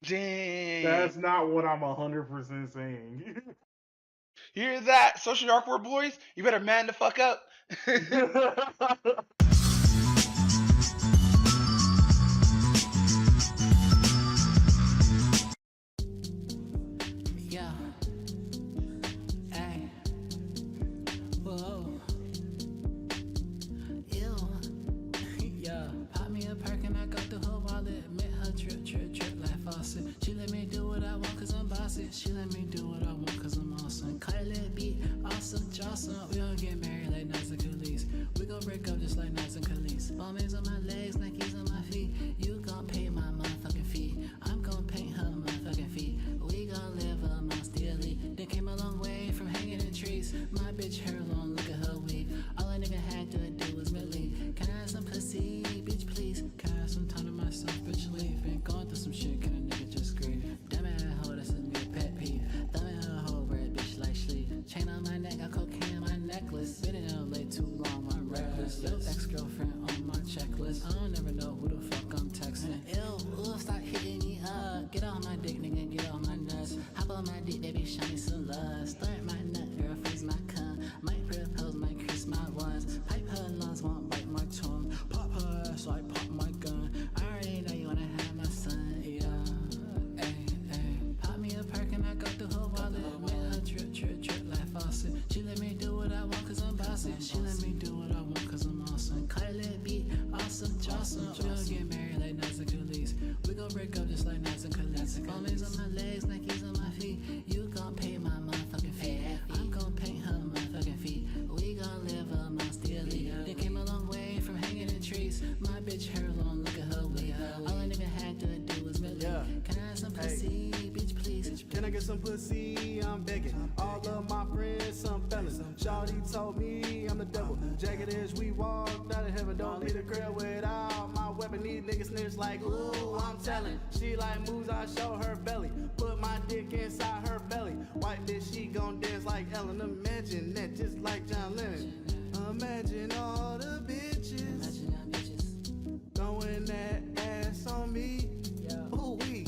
Dang. That's not what I'm 100% saying. You hear that? Socially awkward boys? You better man the fuck up. Yeah. Ay. Whoa. Ew. Yeah. Pop me a perk and I got the whole wallet. Met her trip like faucet. She let me do what I want cause I'm bossy. She let me do what I want cause I'm awesome. Cut a little beat, awesome, Jocelyn. We gon' get married like Nas and Khalees. We gon' break up just like Nas and Khalees. Bombings on my legs, Nikes on my feet. You gon' pay my motherfucking fee. I'm gon' paint her motherfucking feet. We gon' live amongst the elite. They came a long way from hanging in trees. My bitch hair long, look at her weave. All a nigga had to do was believe. Can I have some pussy, bitch, please? Can I have some time to myself, bitch, leave? Been going through some shit, can a nigga just grieve? Damn it, hoe, that's a nigga pet peeve. Thumb in her hoe, red bitch like sleep. Chain on my neck, got cocaine on my necklace. Been in LA too long, I'm reckless. Little ex-girlfriend on my checklist. I don't never know who the fuck I'm texting. Ew, ooh, stop hitting me up. Get off my dick, nigga, get off my nuts. Hop on my dick, baby, show me some love. Start my nut, girl, freeze my cunt. Might propose, might kiss my ones. Pipe her lungs, won't bite my tongue. Pop her ass, so I pop my gun. I already know you wanna have my son, yeah. Pop me a perk and I got the whole wallet. Met her trip like faucet. She let me do what I want cause I'm bossy. She let me do what I want cause I'm awesome. Cut a little beat, awesome, Jocelyn. We gon' get married like Nas and Khalees. We gon' break up just like Nas and Khalees. Bombings on my legs, Nikes on my feet. You gon' pay my motherfucking fee. I'm gon' paint her motherfucking feet. We gon' live amongst the elite. They came a long way from hanging in trees. My bitch hair long, look at her weave. All a nigga had to do was believe. Can I have some pussy, bitch, please? Can I get some pussy? I'm begging. All of my friends, some fellas. Shawty told me I'm the devil. Jagged edge, we walked out of heaven. Don't leave the crib without my weapon. These niggas snitch like, ooh, I'm telling. She like moves, I show her belly. Put my dick inside her belly. White bitch, she gon' dance like Ellen. Imagine that, just like John Lennon. Imagine all the bitches throwing that ass on me. Ooh wee.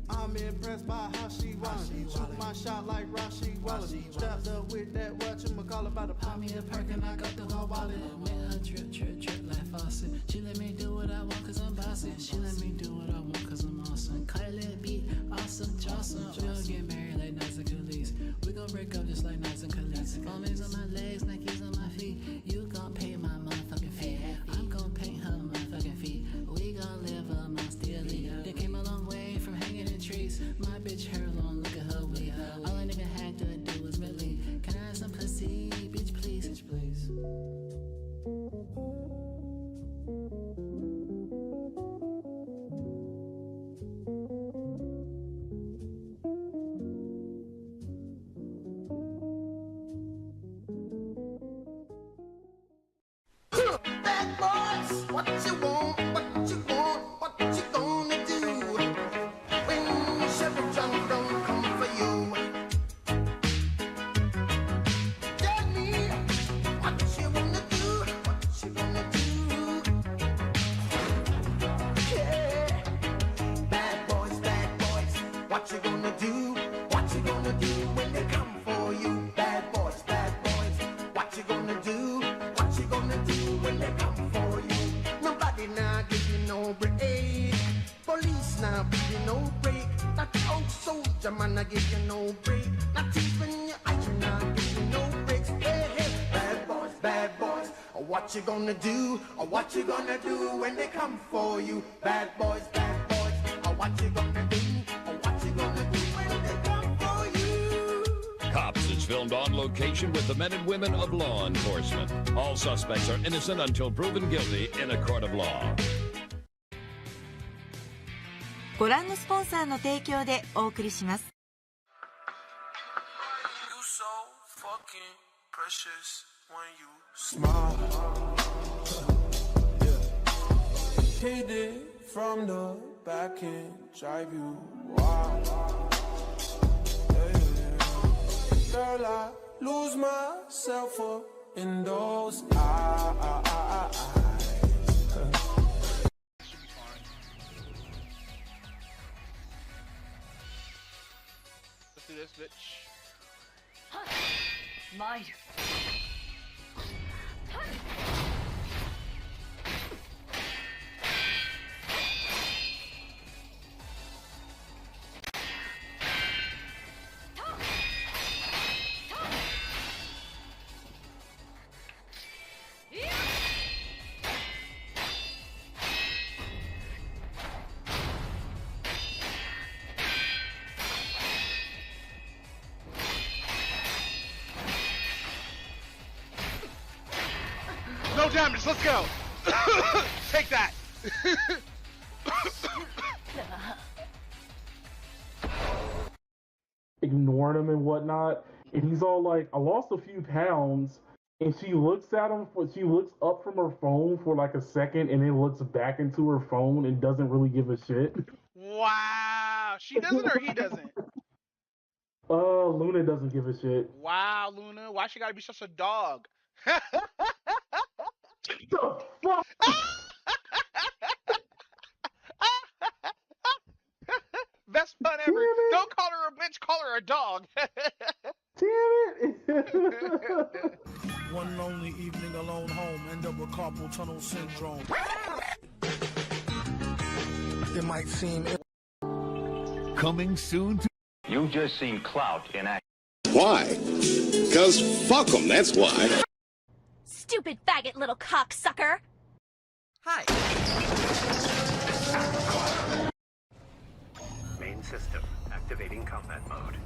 I'm impressed by how she wallin'. Shoot my shot like Rashi Wallace. Strapped up with that whatchamacallit about to Pop me a perk and I got the whole wallet. Met her trip like faucet. She let me do what I want cause I'm bossy. She let me do what I want cause I'm awesome. Cut a little beat, awesome, Jocelyn. We gon' get married like Nas and Khalees. We gon' break up just like Nas and Khalees. Bombings on my legs, Nikes on my feet. You gon' pay my motherfucking fee. I'm gon' paint her motherfucking feet. We gon' live amongst the elite. They came a long way from hanging in trees. My bitch hair long, look at her weave. All a nigga had to do was believe. Can I have some pussy, bitch, please? Bitch, please. Bad boys, what you want, what you want, what you gonna do when Chevy John don't come for you? Tell me what you wanna do, what you gonna do? Yeah, bad boys, what you gonna do? What you gonna do when they come for you? Bad boys, what you gonna do? What you gonna do when they come for you? Nobody now give you no break. Police now give you no break. That old soldier man I give you no break. Not even your eyes now give you no breaks. Hey, hey, bad boys, what you gonna do? Or what you gonna do when they come for you? Bad boys, or what you gonna do? Or what you gonna do when they come for you? Cops is filmed on location with the men and women of law enforcement. All suspects are innocent until proven guilty in a court of law. ご覧のスポンサーの提供でお送りします。You so fucking precious when you smile. Hit it from the back and drive you wild. Girl, I lose myself up in those eyes. through this bitch. My. No damage, let's go! Take that! Ignoring him and whatnot, and he's all like, I lost a few pounds, and she looks at him, she looks up from her phone for like a second, and then looks back into her phone and doesn't really give a shit. Wow, she doesn't or he doesn't? Luna doesn't give a shit. Wow, Luna, why she gotta be such a dog? The fuck? Best pun ever. Don't call her a bitch, call her a dog. Damn it! One lonely evening alone home, end up with carpal tunnel syndrome. It might seem Coming soon to... You've just seen clout in action. Why? Because fuck them, that's why. Stupid faggot little cocksucker! Hi. Main system activating combat mode.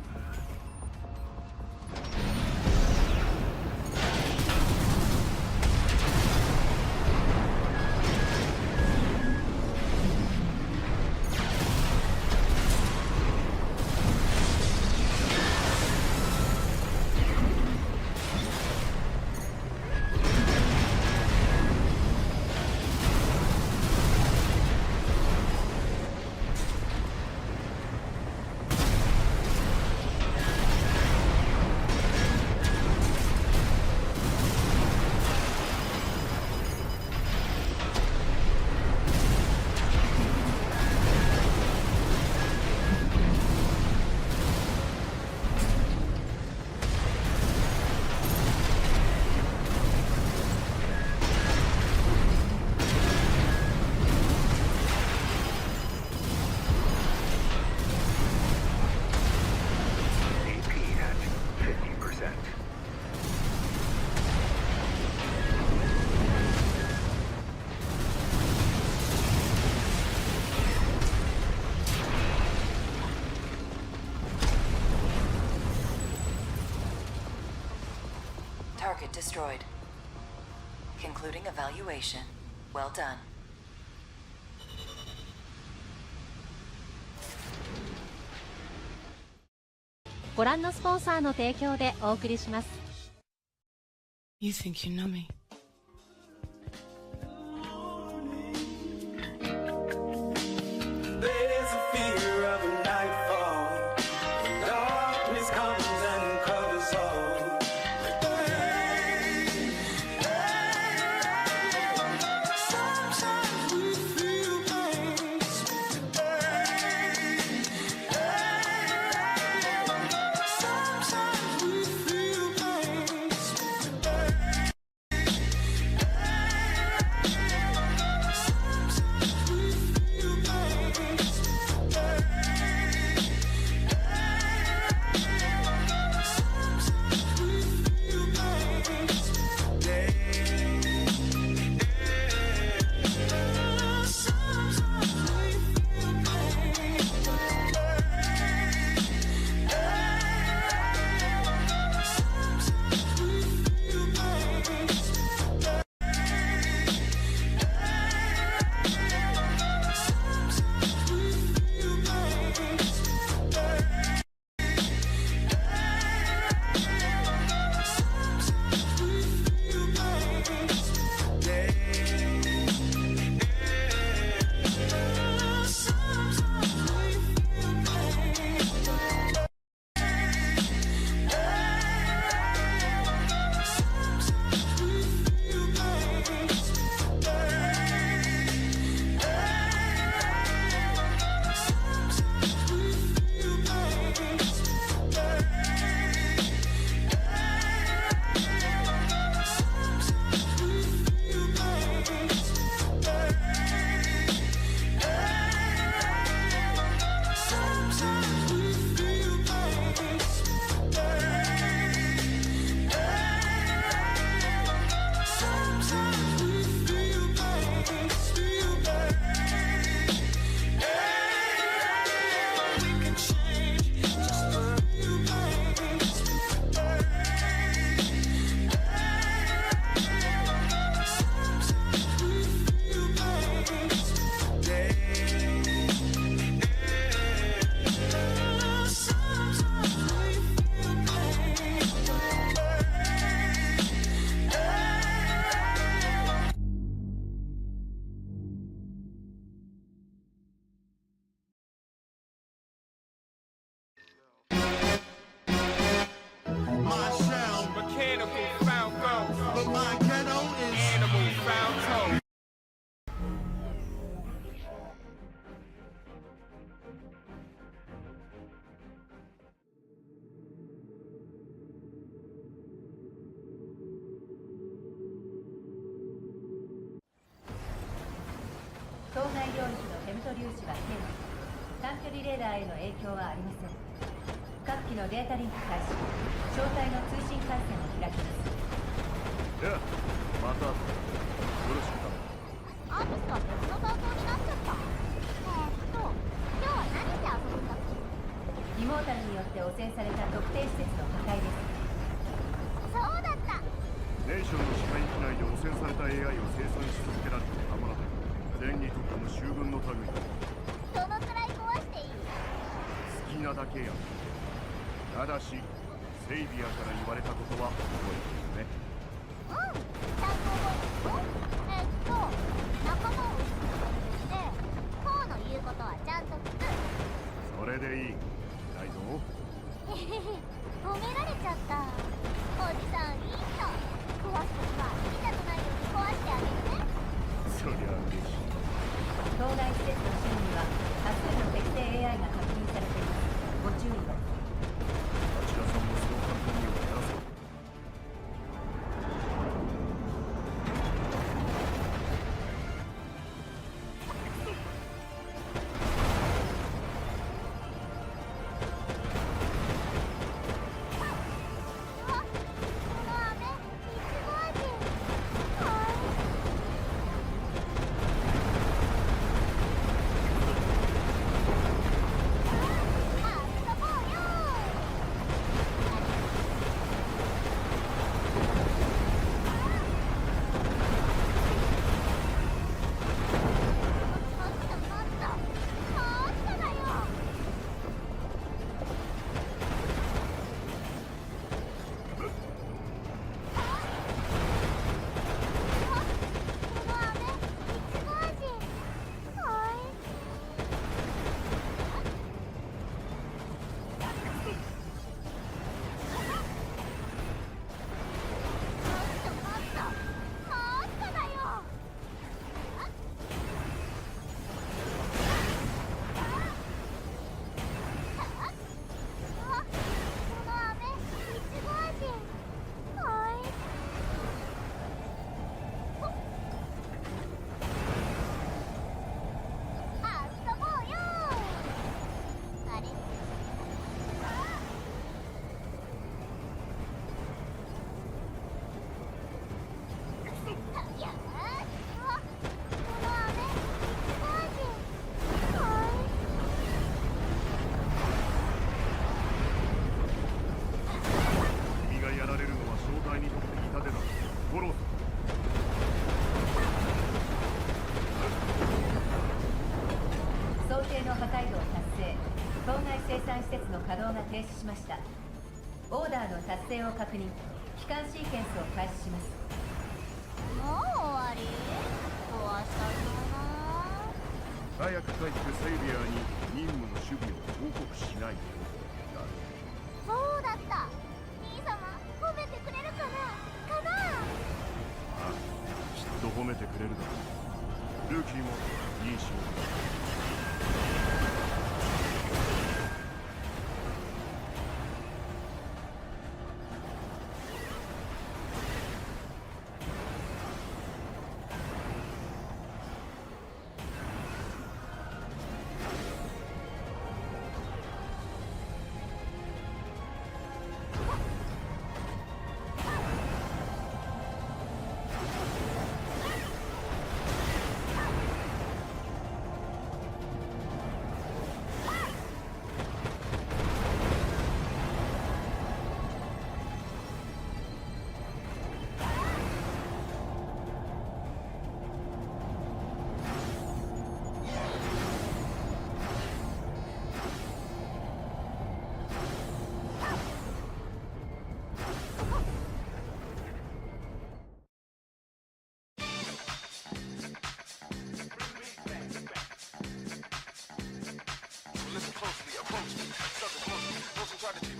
Target destroyed. Concluding evaluation. Well done. ご覧のスポンサーの提供でお送りします。You think you know me? There's a fear of a nightfall. When darkness comes and covers all. Sometimes we feel pain. Sometimes we feel pain. 視は軽微。短距離レーダーへの影響はありません。各機のデータリンク開始。招待の通信回線を開きます。ではまたよろしく頼む。アーティストは別の担当になっちゃった。今日は何して遊ぶんだっけ？リモータルによって汚染された特定施設の破壊です。そうだった。ネーションの支配域内で汚染された AI を生産し続けられてたまらない。全にとっても秀分の類だ。どのくらい壊していい？好きなだけや。ただしセイビアから言われたことは覚えてるね。うん、ちゃんと覚えてる。仲間を失ってコウの言うことはちゃんと聞く。それでいい。ないぞ。へへへ、褒められちゃった。おじさんいい人。壊すときは痛くないように壊してあげるね。そりゃ嬉しい。当該施設の周囲には多数の適正 AI が確認されています。ご注意を。あちらさんもそう簡単にはやらせない。停止しました。オーダーの達成を確認。帰還シーケンスを開始します。もう終わり？壊したそうな。早く帰ってセイビアに任務の守備を報告しないと。そうだった。兄様褒めてくれるかな？ああ、きっと褒めてくれるだろう。ルーキーもいい仕事だ。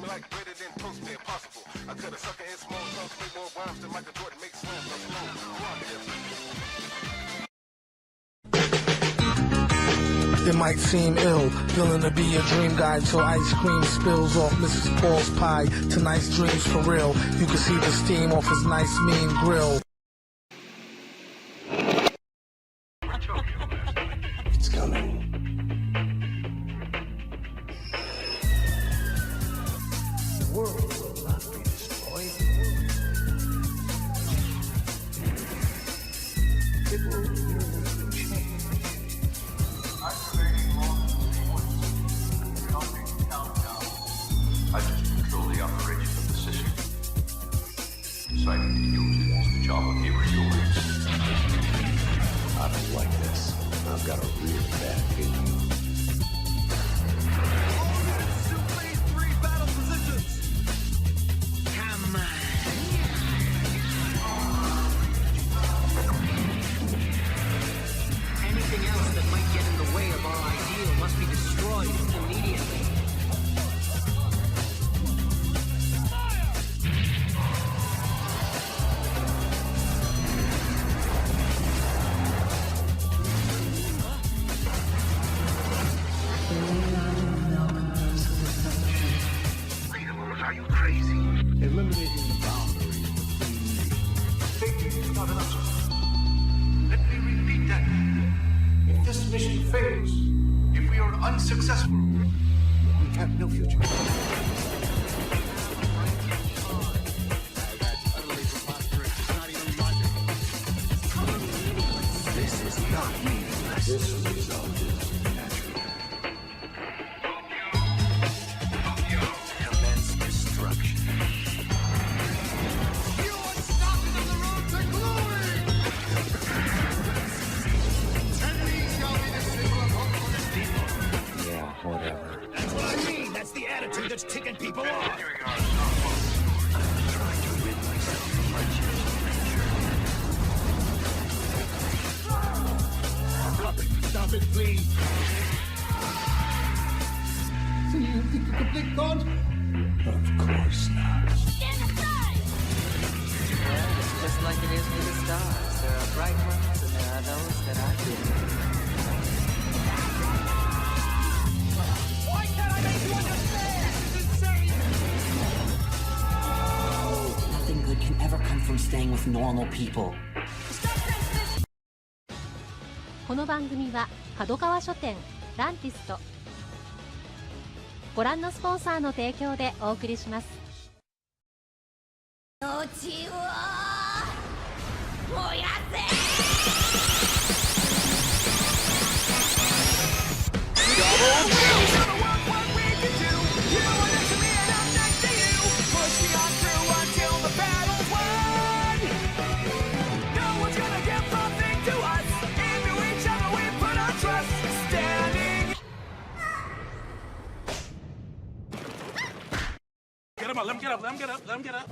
Like greater than toast me impossible. I cut a sucker in small chunks, make more rhymes than Michael Jordan makes slams. I'm It might seem ill, feeling to be a dream guy till ice cream spills off Mrs. Paul's pie. Tonight's dreams for real. You can see the steam off his nice mean grill. It's coming. destroyed immediately. Are you crazy? Eliminating the boundaries between thinking is not enough. Let me repeat that. If this mission fails, if we are unsuccessful, we have no future. This is not meaningless. This result is natural. Commence destruction. You are stopped on the road to glory! Enemies shall be the symbol of hope for this people. Yeah, whatever. That's what I mean. That's the attitude that's ticking people off. I'm trying to rid myself of my Stop it, please. So you think you can blink God? Of course not. Stand aside! Well, it's just like it is with the stars. There are bright ones and there are those that are dim. Why can't I make you understand? This is insane! Nothing good can ever come from staying with normal people. この番組は角川書店ランティストご覧のスポンサーの提供でお送りします。命を燃やせ。Get him up, let him get up, let him get up, let him get up.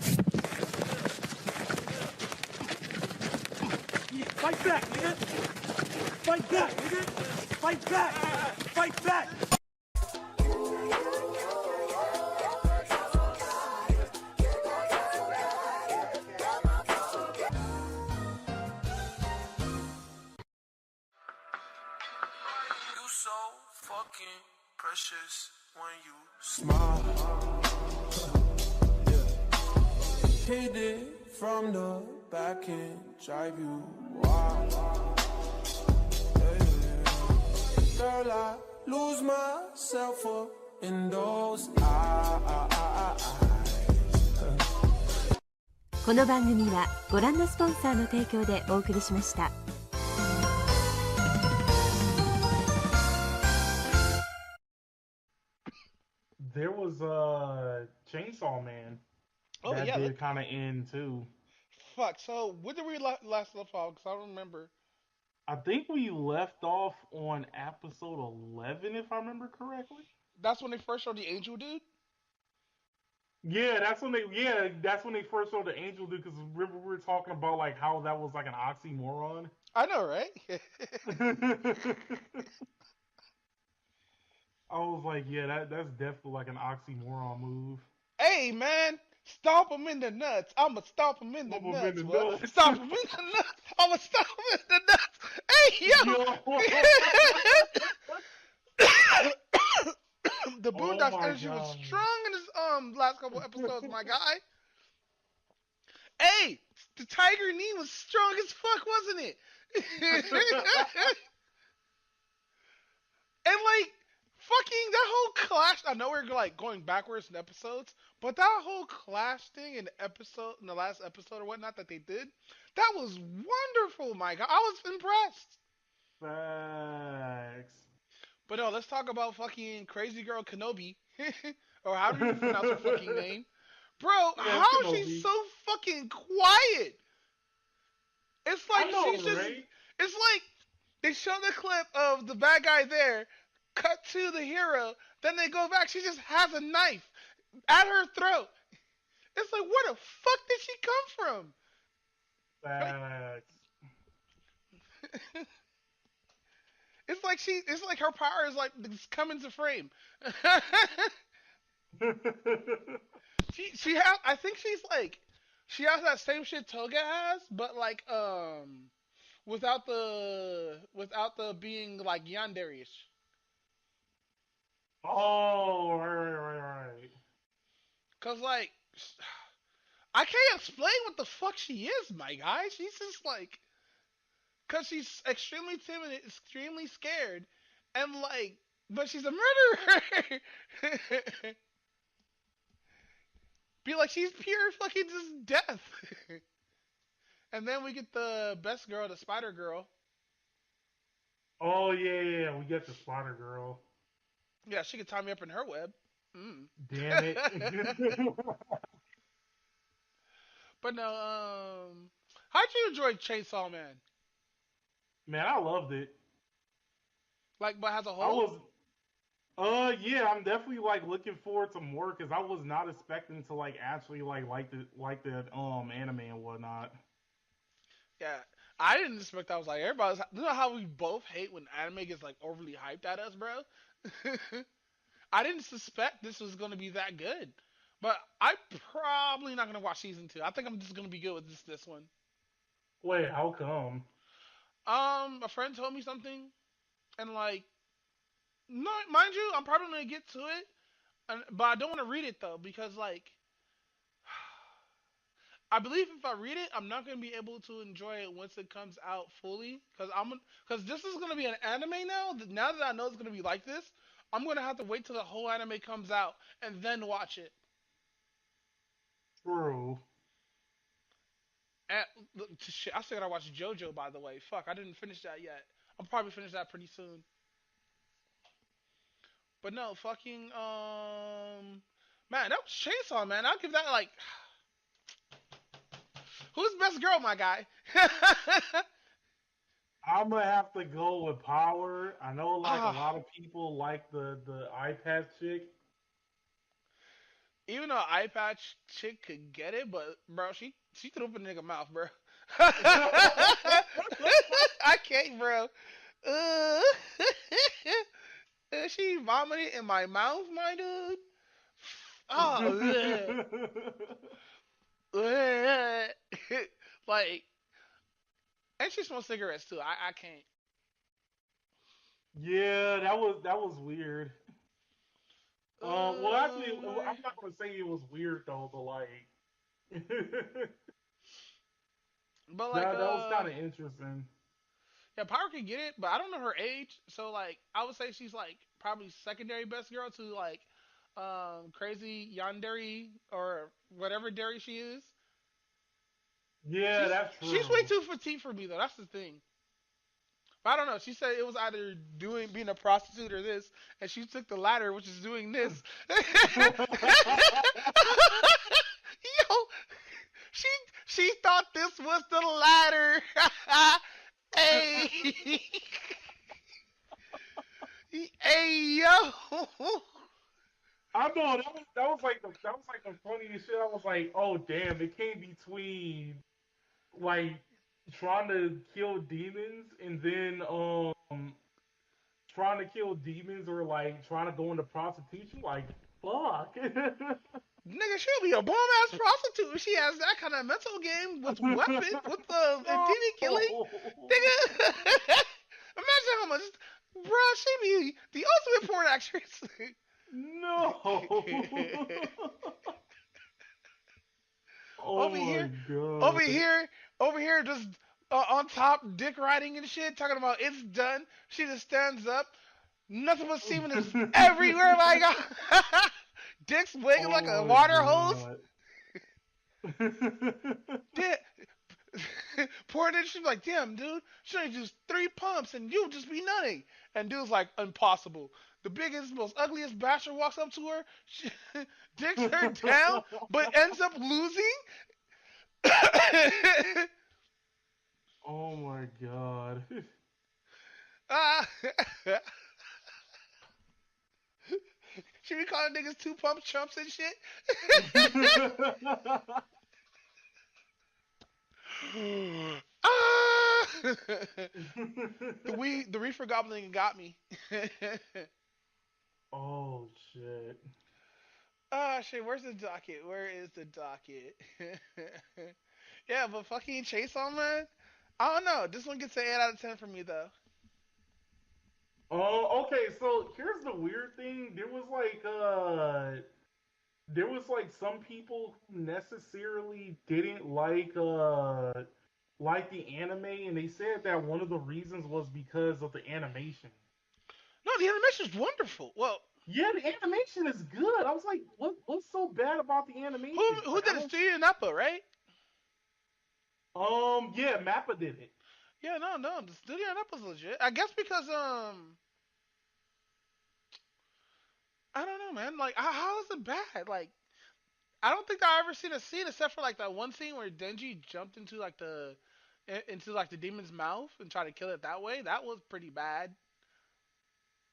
Fight back, nigga! Fight back, nigga! Fight back! Fight back! You so fucking precious when you smile. Hit it from the back and drive you wild. Girl, I lose myself up in those eyes. この番組はご覧のスポンサーの提供でお送りしました。There was Chainsaw Man. Oh, that yeah, did kind of end too. Fuck. So when did we last left off? Because I don't remember. I think we left off on episode 11, if I remember correctly. That's when they first showed the angel dude. Yeah, that's when they first showed the angel dude. Because remember we were talking about like how that was like an oxymoron. I know, right? I was like, yeah, that's definitely like an oxymoron move. Hey, man. Stomp him in the nuts. I'ma stomp him in the nuts. Stomp him in the nuts. I'ma stomp him in the nuts. Hey, yo. The Boondocks energy was strong in this last couple episodes, my guy. Hey, the tiger knee was strong as fuck, wasn't it? And like, fucking that whole clash. I know we're like going backwards in episodes, but that whole clash thing in the last episode or whatnot that they did, that was wonderful, my God. I was impressed. Facts. But no, let's talk about fucking Crazy Girl Kenobi, or how do you pronounce her fucking name, bro? Yeah, how is she so fucking quiet? It's like she's just. Right? It's like they show the clip of the bad guy there. Cut to the hero, then they go back. She just has a knife at her throat. It's like, where the fuck did she come from? It's like her power is like coming to frame. She has. I think she's like. She has that same shit Toga has, but like without the being like yandere-ish. Oh, right. Cause like I can't explain what the fuck she is, my guy. She's just like, cause she's extremely timid, extremely scared, and like, but she's a murderer. Be like she's pure fucking just death. And then we get the best girl, the Spider Girl. Oh yeah, we get the Spider Girl. Yeah, she can tie me up in her web. Mm. Damn it. But no, how'd you enjoy Chainsaw Man? Man, I loved it. Like, but as a I whole? yeah, I'm definitely like looking forward to more because I was not expecting to like actually like the anime and whatnot. Yeah, I didn't expect that. I was like, everybody's. You know how we both hate when anime gets like overly hyped at us, bro? I didn't suspect this was gonna be that good, but I'm probably not gonna watch season 2. I think I'm just gonna be good with this one. Wait, how come? A friend told me something, and like, no, mind you, I'm probably gonna get to it, but I don't want to read it though because like, I believe if I read it, I'm not gonna be able to enjoy it once it comes out fully because this is gonna be an anime now. Now that I know it's gonna be like this, I'm gonna have to wait till the whole anime comes out and then watch it. True. And shit, I still gotta watch JoJo, by the way. Fuck, I didn't finish that yet. I'll probably finish that pretty soon. But no, fucking man, that was Chainsaw Man. I'll give that like, who's best girl, my guy? I'm gonna have to go with Power. I know like a lot of people like the iPad chick. Even though eye patch chick could get it, but bro, she threw up a nigga mouth, bro. I can't, bro. She vomited in my mouth, my dude. Oh, like, and she smokes cigarettes too. I can't. Yeah, that was weird. Well, actually, I'm not gonna say it was weird though, but like, but like, that was kind of interesting. Yeah, Power can get it, but I don't know her age. So like, I would say she's like probably secondary best girl to like, crazy yandere or whatever dairy she is. Yeah, that's true. She's way too petite for me though. That's the thing. But I don't know. She said it was either being a prostitute or this, and she took the latter, which is doing this. Yo, she thought this was the latter. Hey, hey, yo. I know that was like the funniest shit. I was like, oh damn, it came between like trying to kill demons and then trying to kill demons or like trying to go into prostitution. Like fuck. Nigga, she'll be a bomb ass prostitute if she has that kind of mental game with weapons, with the demon killing. Nigga, imagine how much, bro. She be the ultimate porn actress. No. Oh over my here, god. over here, just on top, dick riding and shit, talking about it's done. She just stands up. Nothing but semen is everywhere, my god. Dick's wiggling like a water hose. Poor dude, she's like, damn, dude, she only just 3 pumps and you'll just be nutting. And dude's like, impossible. The biggest, most ugliest bastard walks up to her, dicks her down, but ends up losing. Oh my god. She be calling niggas 2 pump chumps and shit. The Reefer Goblin got me. Oh shit. Ah, shit. Where's the docket? Where is the docket? Yeah, but fucking Chainsaw Man. I don't know. This one gets an 8 out of 10 for me though. Oh, okay. So here's the weird thing. There was like some people who necessarily didn't like the anime, and they said that one of the reasons was because of the animation. No, the animation is wonderful. Well, yeah, the animation is good. I was like, what's so bad about the animation? Who Like, did it? Studio Nappa, right? Yeah, Mappa did it. Yeah, no, the Studio Nappa's legit. I guess because I don't know, man. Like, how is it bad? Like, I don't think I ever seen a scene except for like that one scene where Denji jumped into like the demon's mouth and tried to kill it that way. That was pretty bad.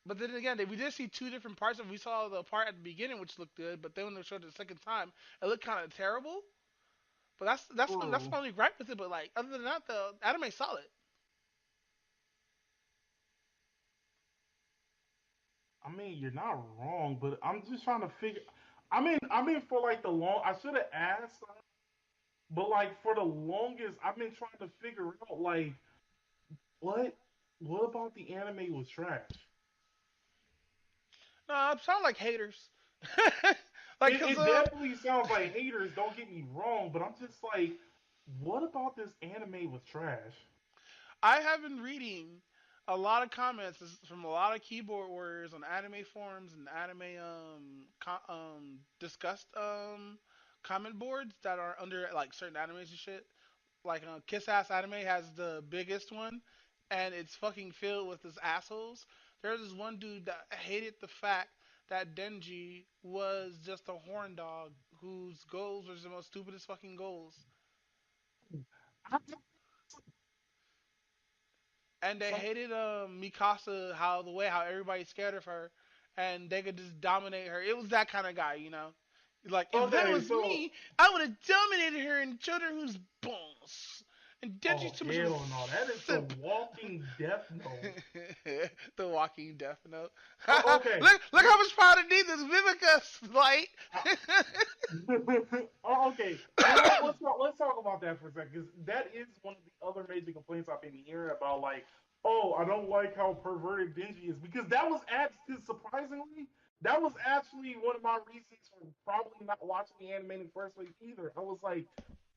But then again, we did see two different parts, and we saw the part at the beginning which looked good, but then when they showed it the second time, it looked kind of terrible. But that's my only gripe with it. But like other than that, the anime's solid. I mean, you're not wrong, but I'm just trying to figure. I mean, for like the long, I should have asked, but like for the longest, I've been trying to figure out like what about the anime was trash. No, it sound like haters. It definitely sounds like haters. Don't get me wrong, but I'm just like, what about this anime was trash? I have been reading a lot of comments from a lot of keyboard warriors on anime forums and anime discussed comment boards that are under like certain animes and shit. Like Kiss Ass Anime has the biggest one, and it's fucking filled with these assholes. There's this one dude that hated the fact that Denji was just a horn dog whose goals was the most stupidest fucking goals. And they hated Mikasa how everybody's scared of her, and they could just dominate her. It was that kind of guy, you know. Like if that was me, I would have dominated her and showed her who's boss. And Denji's too much. Hell no, that is the Walking Death Note. The Walking Death Note. Okay. look how much powder need this Vivica light. Okay. Let's talk about that for a second, because that is one of the other major complaints I've been hearing about. Like, oh, I don't like how perverted Denji is, because that was surprisingly. That was actually one of my reasons for probably not watching the anime in the first place either. I was like,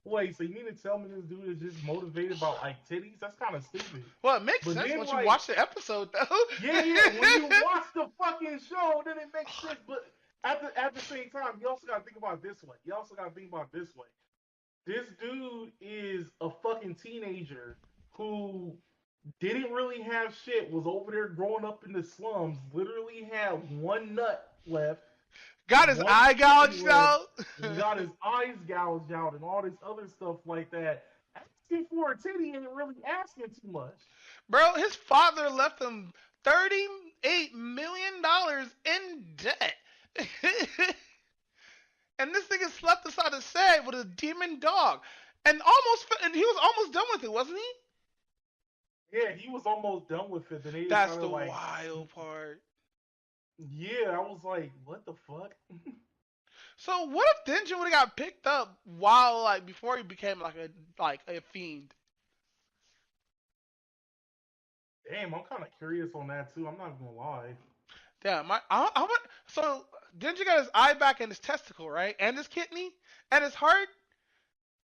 wait, so you mean to tell me this dude is just motivated by like titties? That's kind of stupid. Well, it makes sense once you watch the episode, though. Yeah. When you watch the fucking show, then it makes sense. But at the same time, you also gotta think about it this way. This dude is a fucking teenager who didn't really have shit, was over there growing up in the slums, literally had one nut left. Got his eye gouged out. Got his eyes gouged out and all this other stuff like that. Asking for a titty ain't really asking too much. Bro, his father left him $38 million in debt. And this nigga slept beside a set with a demon dog. And he was almost done with it, wasn't he? Yeah, he was almost done with it. And that's the wild part. Yeah, I was like, what the fuck? So what if Denji would have got picked up before he became like a fiend? Damn, I'm kind of curious on that too. I'm not gonna lie. Damn, so Denji got his eye back and his testicle, right, and his kidney and his heart.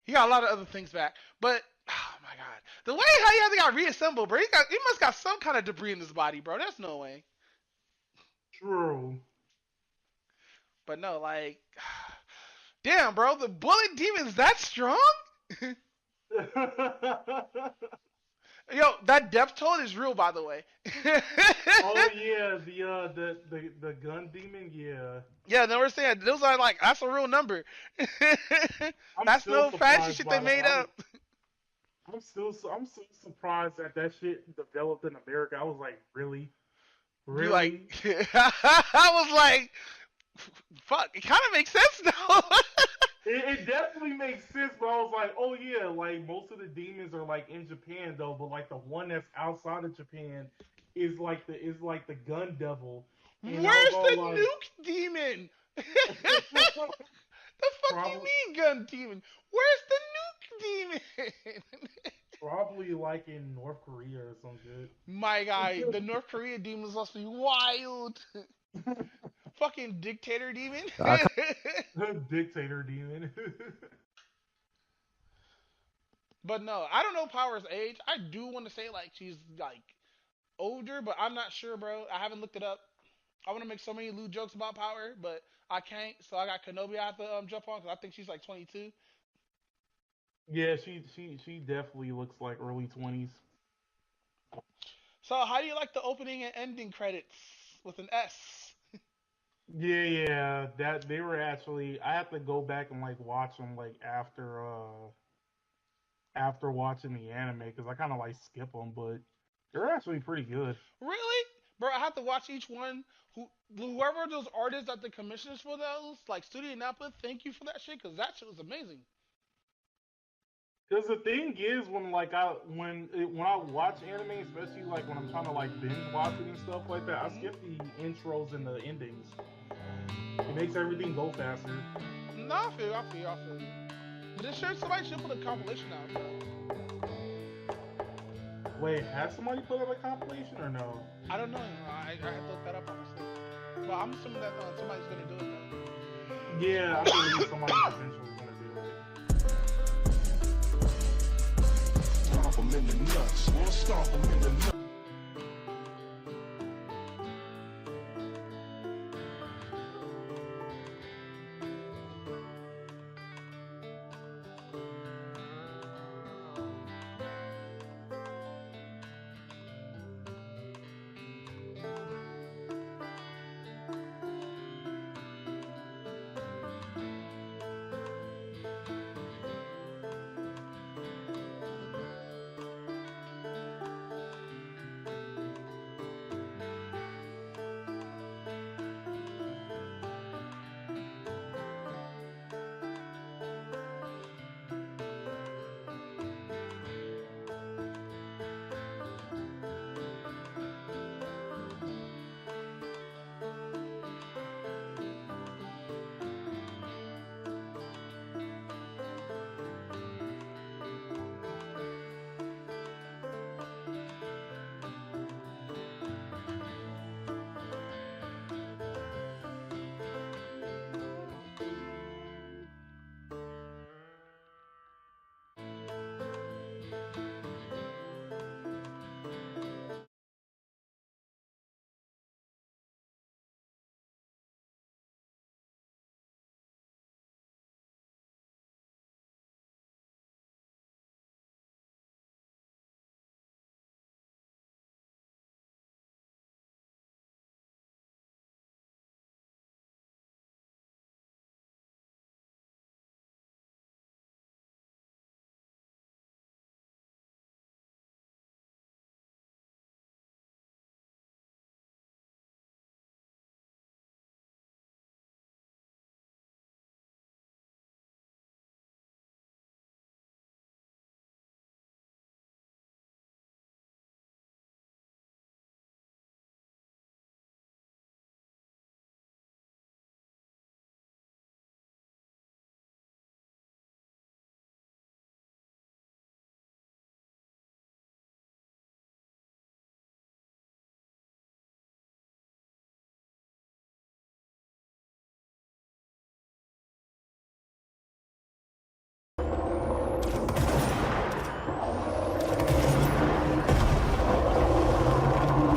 He got a lot of other things back, but oh my god, the way how he hasn't got reassembled, bro. He must got some kind of debris in his body, bro. There's no way. True. But no, like, damn, bro, the bullet demon's that strong? Yo, that depth toll is real, by the way. Oh yeah, the gun demon, yeah. Yeah, no, we're saying those are like that's a real number. That's no fancy shit they made up. I'm so surprised that shit developed in America. I was like, really? Like, I was like, fuck, it kind of makes sense though. It definitely makes sense, but I was like, oh yeah, like most of the demons are like in Japan though, but like the one that's outside of Japan is like the gun devil. And I was Where's all the like, nuke demon? The fuck you mean gun demon? Where's the nuke demon? probably like in North Korea or some shit. My guy, the North Korea demons must be wild. Fucking dictator demon. Dictator demon. But no, I don't know Power's age. I do want to say like she's like older, but I'm not sure, bro. I haven't looked it up. I want to make so many lewd jokes about Power, but I can't. So I got Kenobi I have to jump on because I think she's like 22. Yeah, she definitely looks like early 20s. So how do you like the opening and ending credits with an S? Yeah, that they were actually. I have to go back and like watch them like after watching the anime because I kind of like skip them, but they're actually pretty good. Really? Bro, I have to watch each one. Whoever those artists that the commissioners for those, like Studio Napa, thank you for that shit, because that shit was amazing. Because the thing is, when I watch anime, especially like when I'm trying to like binge watch it and stuff like that, I skip the intros and the endings. It makes everything go faster. No, I feel you. But somebody should put a compilation out, bro. Wait, has somebody put up a compilation or no? I don't know. I have to look that up, honestly. But I'm assuming that somebody's gonna do it though. Yeah, I believe somebody's eventually gonna do it. Stomp 'em in the nuts. We'll stomp 'em in the nuts.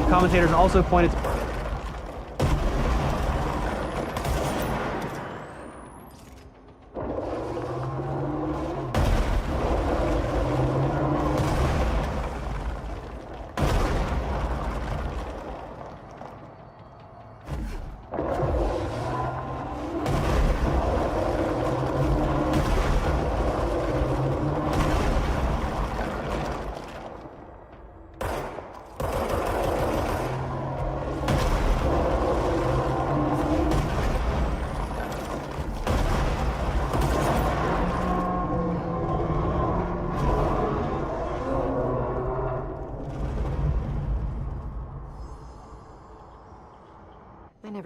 Commentators also pointed to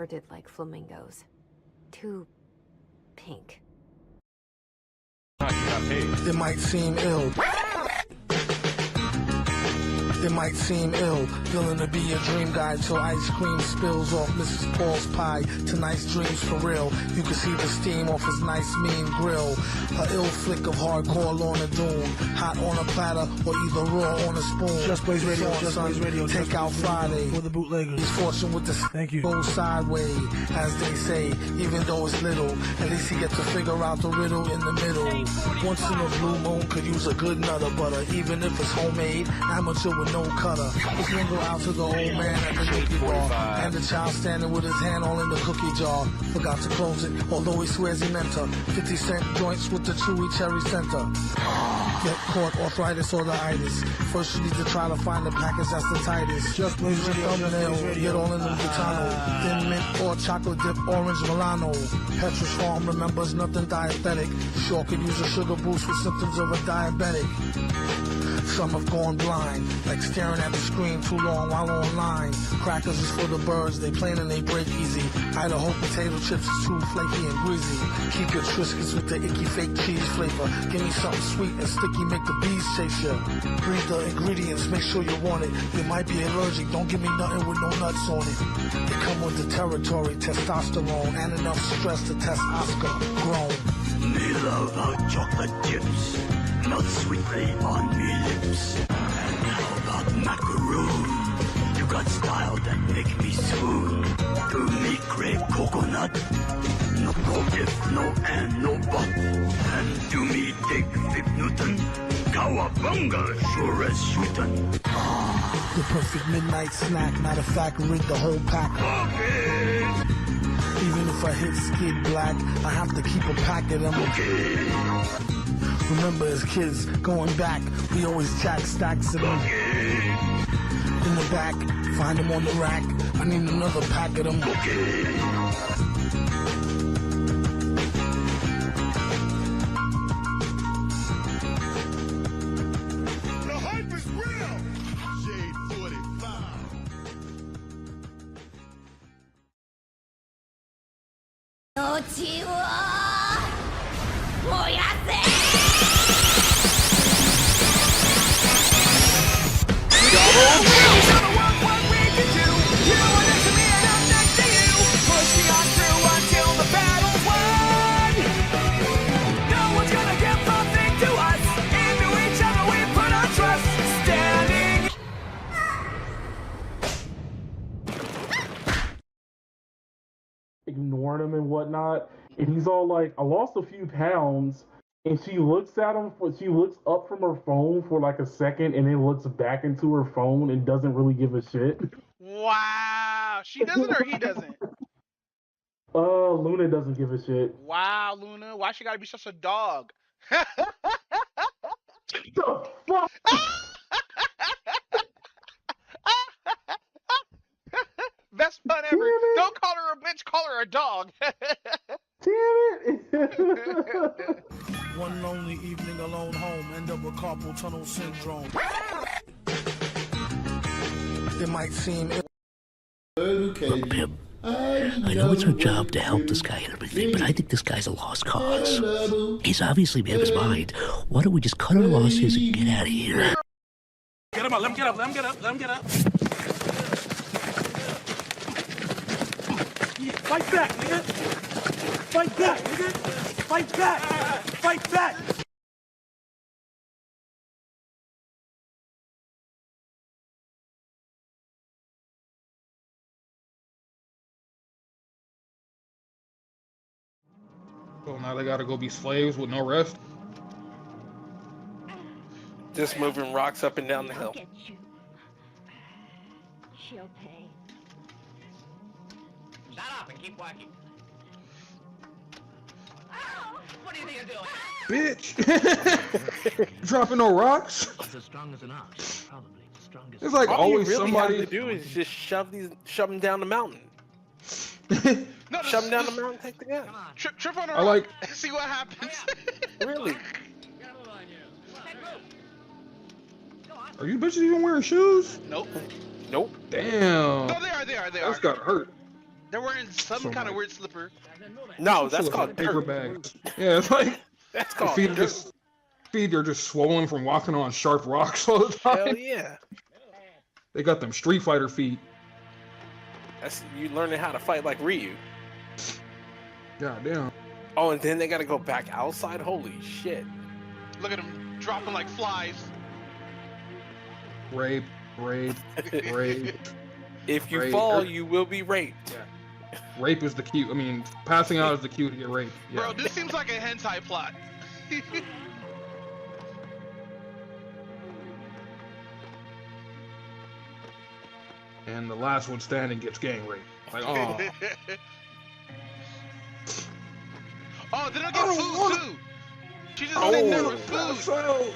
did like flamingos. Too pink. It might seem ill. It might seem ill, feeling to be a dream guy till ice cream spills off Mrs. Paul's pie. Tonight's dreams for real. You can see the steam off his nice mean grill. A ill flick of hardcore Lorna Doom. Hot on a platter or either raw on a spoon. Just Blaze Radio, Just Blaze Radio. Take out Friday. For the bootleggers. He's fortune with the Thank you. Go sideways, as they say, even though it's little. At least he gets to figure out the riddle in the middle. Once in a blue moon could use a good nutter butter, even if it's homemade, amateur with no cutter. This one go out to the old man at the cookie bar, and the child standing with his hand all in the cookie jar. Forgot to close it, although he swears he meant to. 50-cent joints with the chewy cherry center. Get caught arthritis or the itis. First you need to try to find the package that's the tightest. Just Blaze Radio, thumbnail, get all in the Gitano. Thin mint or chocolate dip, orange Milano. Petrus Farm remembers nothing dietetic. Sure could use a sugar boost with symptoms of a diabetic. Some have gone blind, like staring at the screen too long while online. Crackers is for the birds, they plain and they break easy. Idaho potato chips is too flaky and greasy. Keep your Triscuits with the icky fake cheese flavor. Give me something sweet and sticky, make the bees chase you. Read the ingredients, make sure you want it. You might be allergic, don't give me nothing with no nuts on it. They come with the territory, testosterone, and enough stress to test Oscar grown. Me love hot chocolate chips. Melt sweetly on me lips. And how about macaroon? You got style that make me swoon. Do me crave coconut. No if, no and, no but. And do me take 5 Newton. Cowabunga, sure as shootin'. The perfect midnight snack. Matter of fact, rig the whole pack. Okay. Even if I hit skid black, I have to keep a pack of them. Okay. Remember as kids, going back, we always jack stacks of them. In the back, find them on the rack. I need another pack of them. The hype is real! Shade 45. Ignoring him and whatnot, and he's all like, I lost a few pounds, and she looks at him, she looks up from her phone for like a second, and then looks back into her phone and doesn't really give a shit. Wow. She doesn't or he doesn't? Luna doesn't give a shit. Wow, Luna. Why she gotta be such a dog? The fuck? Best pun ever. Don't call her a bitch, call her a dog. Damn it. One lonely evening alone home, end up with carpal tunnel syndrome. It might seem Look, Pip, I know it's our job to help this guy and everything, but I think this guy's a lost cause. He's obviously made up his mind. Why don't we just cut our losses and get out of here? Get him up, let him get up, let him get up, let him get up. Fight back, nigga! Fight back, nigga! Fight back! Fight back! So now they gotta go be slaves with no rest. Just moving rocks up and down the hill. She'll pay. Shut up and keep walking. Oh, what do you think you're doing? Bitch! Dropping no rocks? It's as strong as an ox, probably. The strongest. It's like All always you really somebody have to do is just shove them down the mountain. No, shove them down the mountain, take the gun. Trip on a I rock. like- See what happens. Really? Are you bitches even wearing shoes? Nope. Nope. Damn. No, they are. That's gotta hurt. They're wearing some kind of weird slipper. No, that's Some called paper dirt. bags. Yeah, it's like That's their called feet are dirt. just are just swollen from walking on sharp rocks all the time. Hell yeah. They got them Street Fighter feet. That's you learning how to fight like Ryu. God damn. Oh, and then they gotta go back outside? Holy shit. Look at them dropping like flies. Rape, rape, rape. If you rape. fall, you will be raped. Yeah. Rape is the cue. I mean, passing out is the cue to get raped. Yeah. Bro, this seems like a hentai plot. And the last one standing gets gang raped. Like, oh. Oh, they don't get food too. She just I sitting don't there wanna with pass food. out.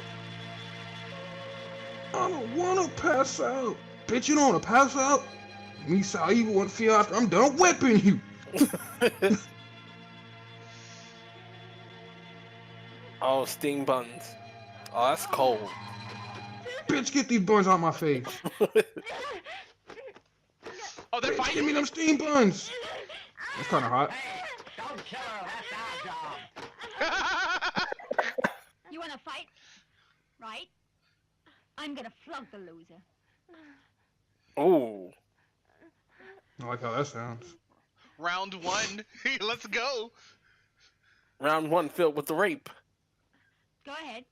I don't wanna pass out. Bitch, you don't wanna pass out? Me, so you want to feel after I'm done whipping you. Oh, sting buns. Oh, that's cold. Bitch, get these buns out my face. Oh, they're Bitch, fighting. give me them steam buns. That's kind of hot. Don't kill her, that's our job. You wanna fight? Right? I'm gonna flunk the loser. Ooh. I like how that sounds. Round one. Let's go. Round one filled with the rape. Go ahead.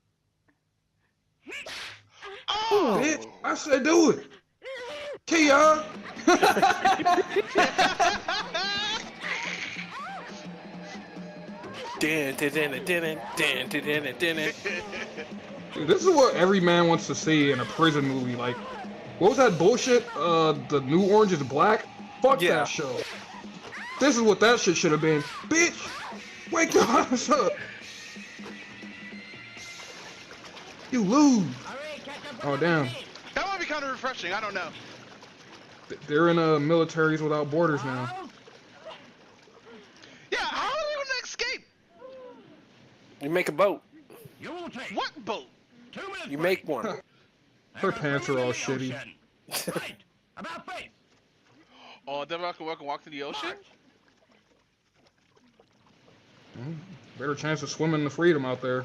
Oh! Bitch, I said do it. Kia. Dude, this is what every man wants to see in a prison movie. Like, what was that bullshit? The New Orange is Black? Fuck that show. This is what that shit should have been. Bitch, wake your ass up. You lose. Oh, damn. That might be kind of refreshing. I don't know. They're in militaries without borders now. Yeah, how are they gonna escape? You make a boat. What boat? You make one. Her pants are all shitty. About face. Oh, they're about to walk to the ocean? Better chance of swimming the freedom out there.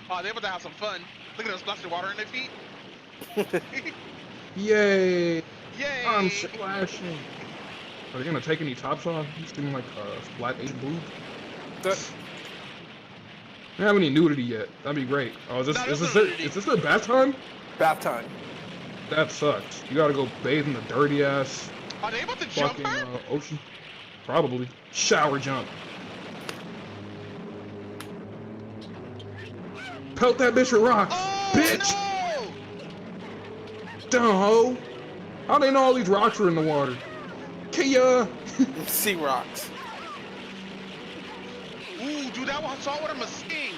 Oh, they're about to have some fun. Look at them splashing water in their feet. Yay! Yay! I'm splashing. Are they gonna take any tops off? You seem like a flat Asian boob. They don't have any nudity yet. That'd be great. Oh, is this their bath time? Bath time. That sucks. You gotta go bathe in the dirty ass Are they about to jump fucking her? ocean. Probably. Shower jump. Pelt that bitch with rocks. Oh, bitch! No! Dumb hoe. How they know all these rocks are in the water? Kia! Sea rocks. Ooh, dude, that one saltwater must sting.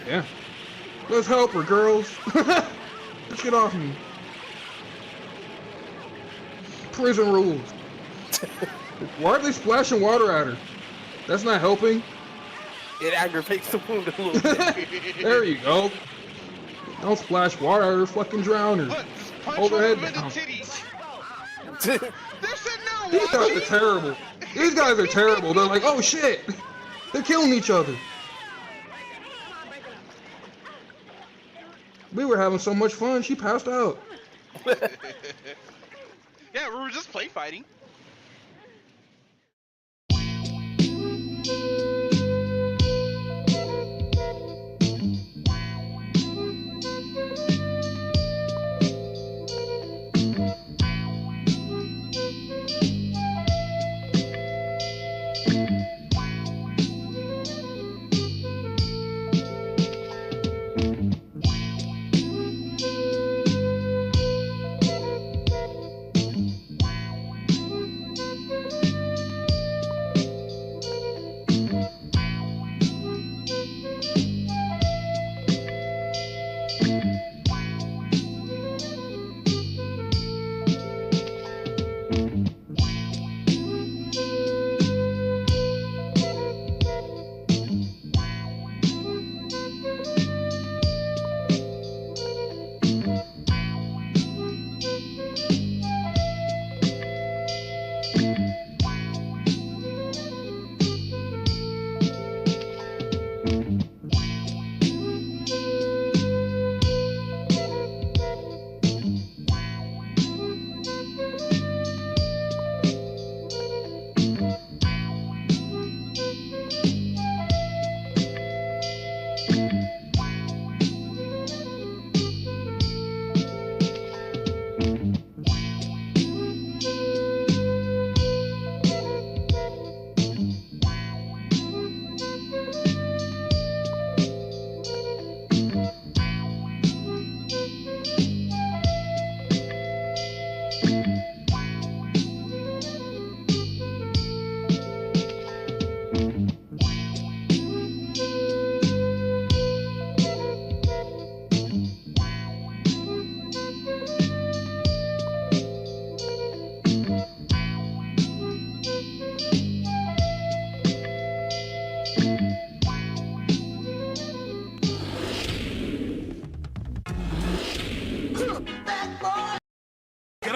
Yeah. Let's help her, girls. Let's get off me. Prison rules. Why are they splashing water at her? That's not helping. It aggravates the wound a little bit. There you go. Don't splash water at her, fucking drown her. Look, punch Overhead one of them in down. the titties. They're sitting there These guys watching. are terrible. These guys are terrible. They're like, oh shit. They're killing each other. We were having so much fun, she passed out. Yeah, we were just play fighting.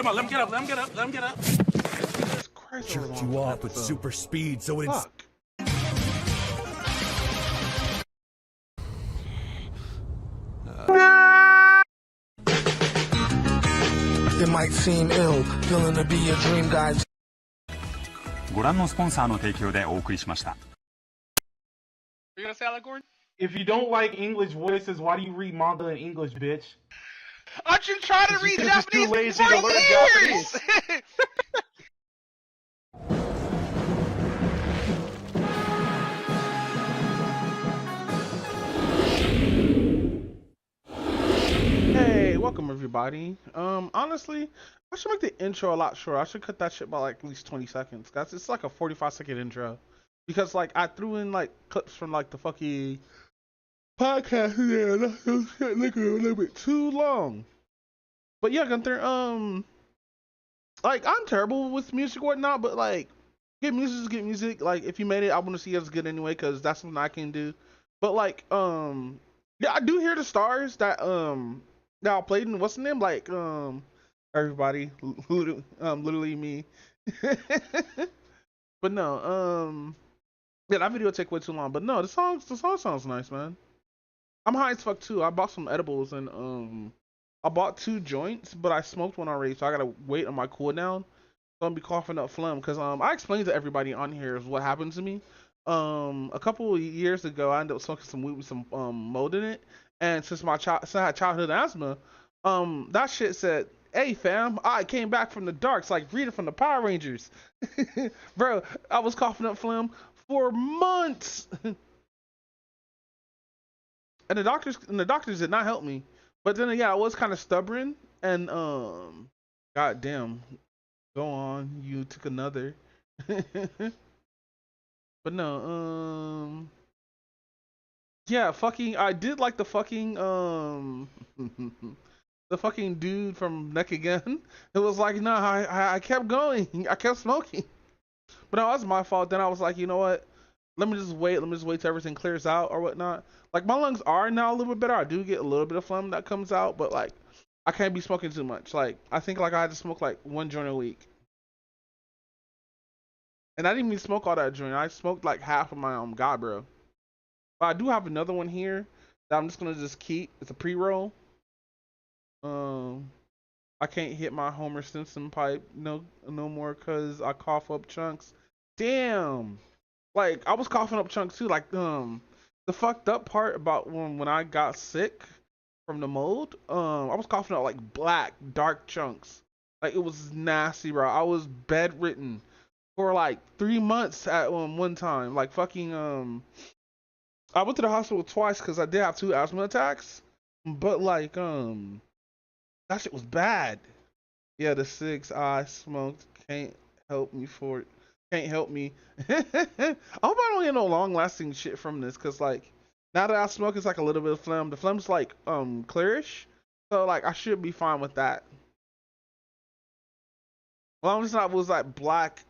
Come on, let him get up. Let him get up. Let him get up. Jesus Christ! Jerked you off with super speed, so it's. Fuck. It might seem ill, feeling to be your dream guy. ご覧のスポンサーの提供でお送りしました。 You gonna say that, Gordon? If you don't like English voices, why do you read manga in English, bitch? I've been trying to read You're just too Japanese lazy for to learn years. Japanese. Hey, welcome everybody. Honestly, I should make the intro a lot shorter. I should cut that shit by like at least 20 seconds. Guys, it's like a 45-second intro. Because like I threw in like clips from like the fucking podcast there. That shit looking a little bit too long. But yeah, Gunther, like I'm terrible with music or whatnot, but like get music is get music. Like if you made it, I want to see it as good anyway, because that's something I can do. But like yeah, I do hear the stars that I played in what's the name? Like everybody, literally me. But no, yeah, that video take way too long. But no, the song sounds nice, man. I'm high as fuck too. I bought some edibles and I bought 2 joints, but I smoked one already, so I gotta wait on my cooldown. So I'm gonna be coughing up phlegm because I explained to everybody on here what happened to me. A couple of years ago, I ended up smoking some weed with some mold in it, and since I had childhood asthma, that shit said, "Hey fam, I came back from the dark." It's like reading from the Power Rangers. Bro, I was coughing up phlegm for months. And the doctors did not help me. But then yeah, I was kind of stubborn and goddamn, go on, you took another. But no, yeah, fucking I did like the fucking the fucking dude from Neck Again. It was like, nah, I kept going. I kept smoking. But no, that was my fault. Then I was like, you know what? Let me just wait till everything clears out or whatnot. Like my lungs are now a little bit better. I do get a little bit of phlegm that comes out, but like I can't be smoking too much. Like I think like I had to smoke like 1 joint a week. And I didn't even smoke all that joint. I smoked like half of my God, bro. But I do have another one here that I'm just gonna just keep. It's a pre-roll. I can't hit my Homer Simpson pipe no more because I cough up chunks. Damn. Like I was coughing up chunks too. Like the fucked up part about when I got sick from the mold, I was coughing out like black dark chunks. Like it was nasty, bro. I was bedridden for like 3 months at one time. Like fucking I went to the hospital twice because I did have 2 asthma attacks. But like that shit was bad. Yeah, the 6 I smoked can't help me for it. Can't help me. I hope I don't get no long lasting shit from this, cause like now that I smoke, it's like a little bit of phlegm. The phlegm's like clearish, so like I should be fine with that. Well, I'm just not was like black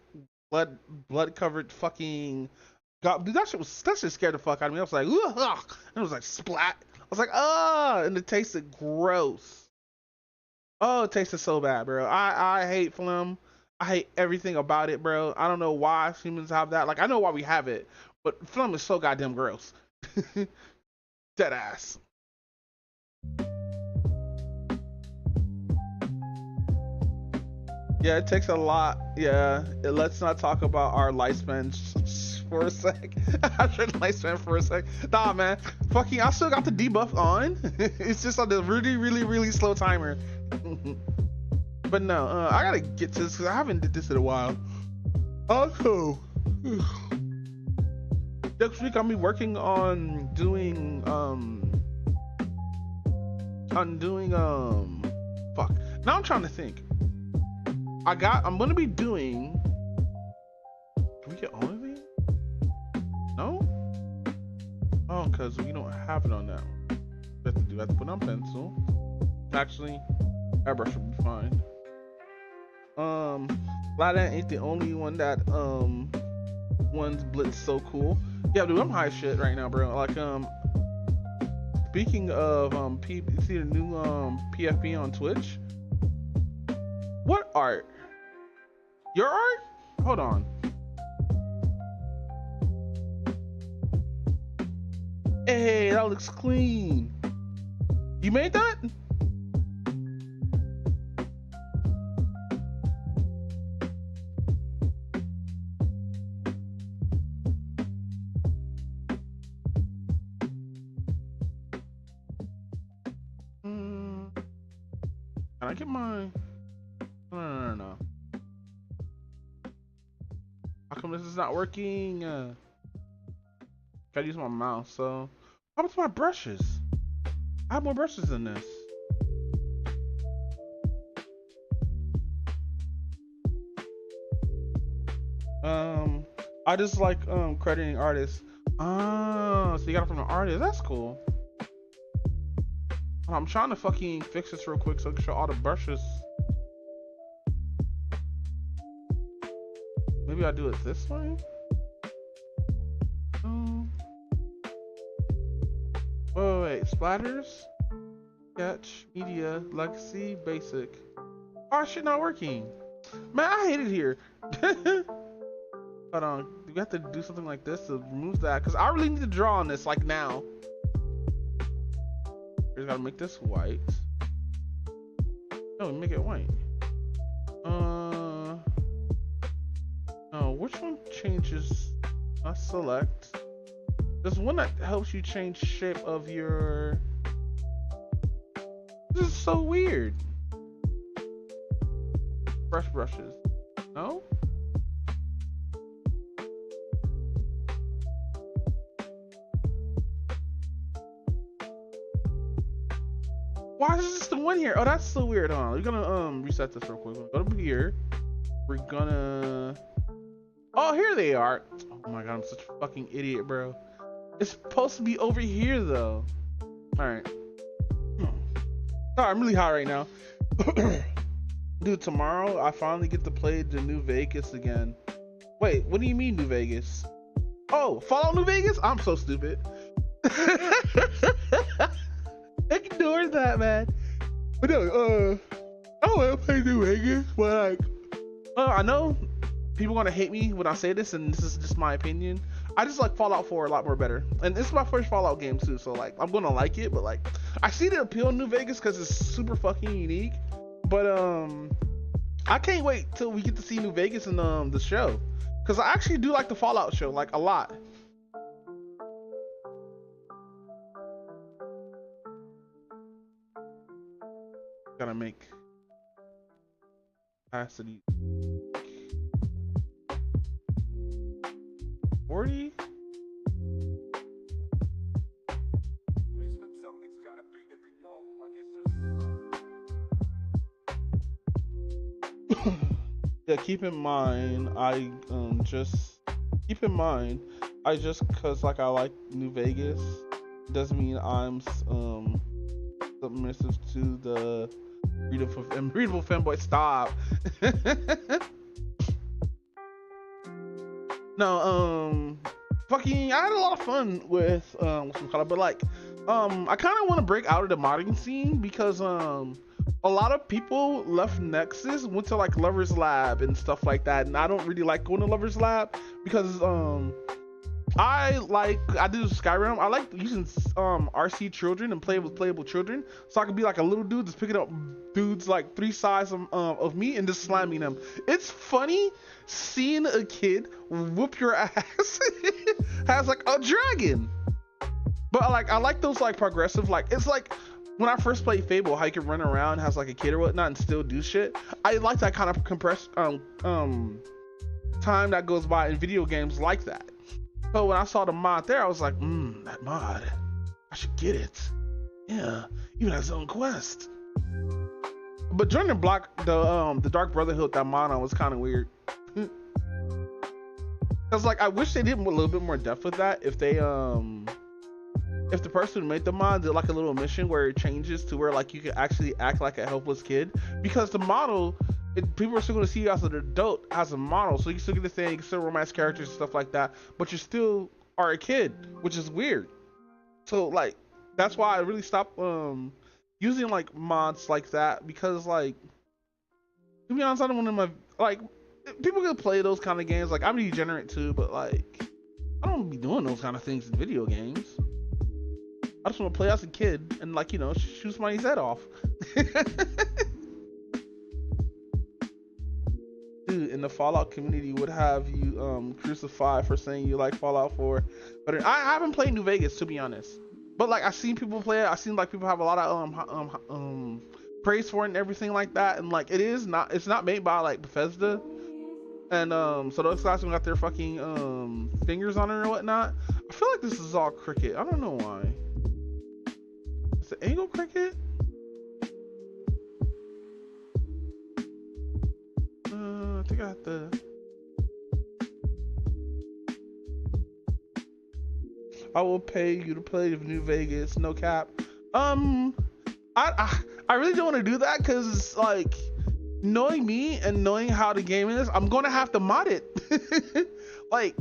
blood covered fucking God, dude, that shit scared the fuck out of me. I was like, ugh, and it was like splat. I was like, and it tasted gross. Oh, it tasted so bad, bro. I hate phlegm. I hate everything about it, bro. I don't know why humans have that. Like, I know why we have it, but phlegm is so goddamn gross. Dead ass. Yeah, it takes a lot. Yeah, let's not talk about our lifespan for a sec. After lifespan for a sec. Nah, man. Fucking, I still got the debuff on. It's just on the really, really, really slow timer. But no, I gotta get to this because I haven't did this in a while. Also, next week I'll be working on doing fuck. Now I'm trying to think. I'm gonna be doing. Can we get all of these? No? Oh, because we don't have it on that one. We have to put on pencil. Actually, airbrush will be fine. Lada ain't the only one that one's blitz so cool. Yeah, dude, I'm high shit right now, bro. Like speaking of see the new PFP on Twitch. What art? Your art? Hold on. Hey, that looks clean. You made that? Can I get my... No. How come this is not working? Gotta use my mouse, so... How about my brushes? I have more brushes than this. I just like crediting artists. So you got it from an artist. That's cool. I'm trying to fucking fix this real quick so I can show all the brushes. Maybe I'll do it this way. Wait, splatters, sketch, media, legacy, basic. Oh, shit, not working. Man, I hate it here. Hold on, we have to do something like this to remove that, because I really need to draw on this, like now. Just gotta make this white. No, make it white. No, which one changes? I select. There's one that helps you change shape of your... This is so weird. Brushes. No? Why is this the one here? Oh, that's so weird, huh? We're gonna reset this real quick. Go to here. We're gonna... Oh, here they are. Oh my god, I'm such a fucking idiot, bro. It's supposed to be over here, though. Alright. Oh, I'm really hot right now. Dude, tomorrow I finally get to play the New Vegas again. Wait, what do you mean New Vegas? Oh, Fallout New Vegas? I'm so stupid. Ignore that, man. But no, I don't want to play New Vegas, but like, I know people are gonna hate me when I say this, and this is just my opinion. I just like Fallout 4 a lot more better, and this is my first Fallout game too, so like I'm gonna like it. But like, I see the appeal in New Vegas because it's super fucking unique. But I can't wait till we get to see New Vegas in the show, because I actually do like the Fallout show like a lot. Gotta make capacity 40. Yeah, keep in mind, I just cause like I like New Vegas doesn't mean I'm submissive to the beautiful fanboy. Stop. No, fucking, I had a lot of fun with what's it called, but like, I kind of want to break out of the modding scene because a lot of people left Nexus, went to like Lover's Lab and stuff like that, and I don't really like going to Lover's Lab because I do Skyrim. I like using RC children and play with playable children, so I can be like a little dude just picking up dudes like 3 sizes of me and just slamming them. It's funny seeing a kid whoop your ass has like a dragon. But like I like those like progressive, like it's like when I first played Fable, how you can run around, has like a kid or whatnot and still do shit. I like that kind of compressed time that goes by in video games like that. So when I saw the mod there, I was like, that mod, I should get it. Yeah, even has its own quest. But joining the Dark Brotherhood, that mod on was kind of weird. Cause like I wish they did a little bit more depth with that. If they if the person who made the mod did like a little mission where it changes to where like you can actually act like a helpless kid, because the model, people are still going to see you as an adult as a model, so you still get the thing, you can still romance characters and stuff like that, but you still are a kid, which is weird. So like that's why I really stopped using like mods like that, because like To be honest, I don't want to like people can play those kind of games. Like I'm degenerate too, but like I don't be doing those kind of things in video games. I just want to play as a kid and like shoot somebody's head off. Dude, in the Fallout community would have you crucified for saying you like Fallout 4. But I haven't played New Vegas, to be honest. But like I've seen people play it. I've seen like people have a lot of praise for it and everything like that. And like it's not made by like Bethesda. And so those guys got their fucking fingers on it or whatnot. I feel like this is all cricket. I don't know why. Is it angle cricket? I think I have to. I will pay you to play New Vegas, no cap. I really don't want to do that because like knowing me and knowing how the game is, I'm gonna have to mod it. Like,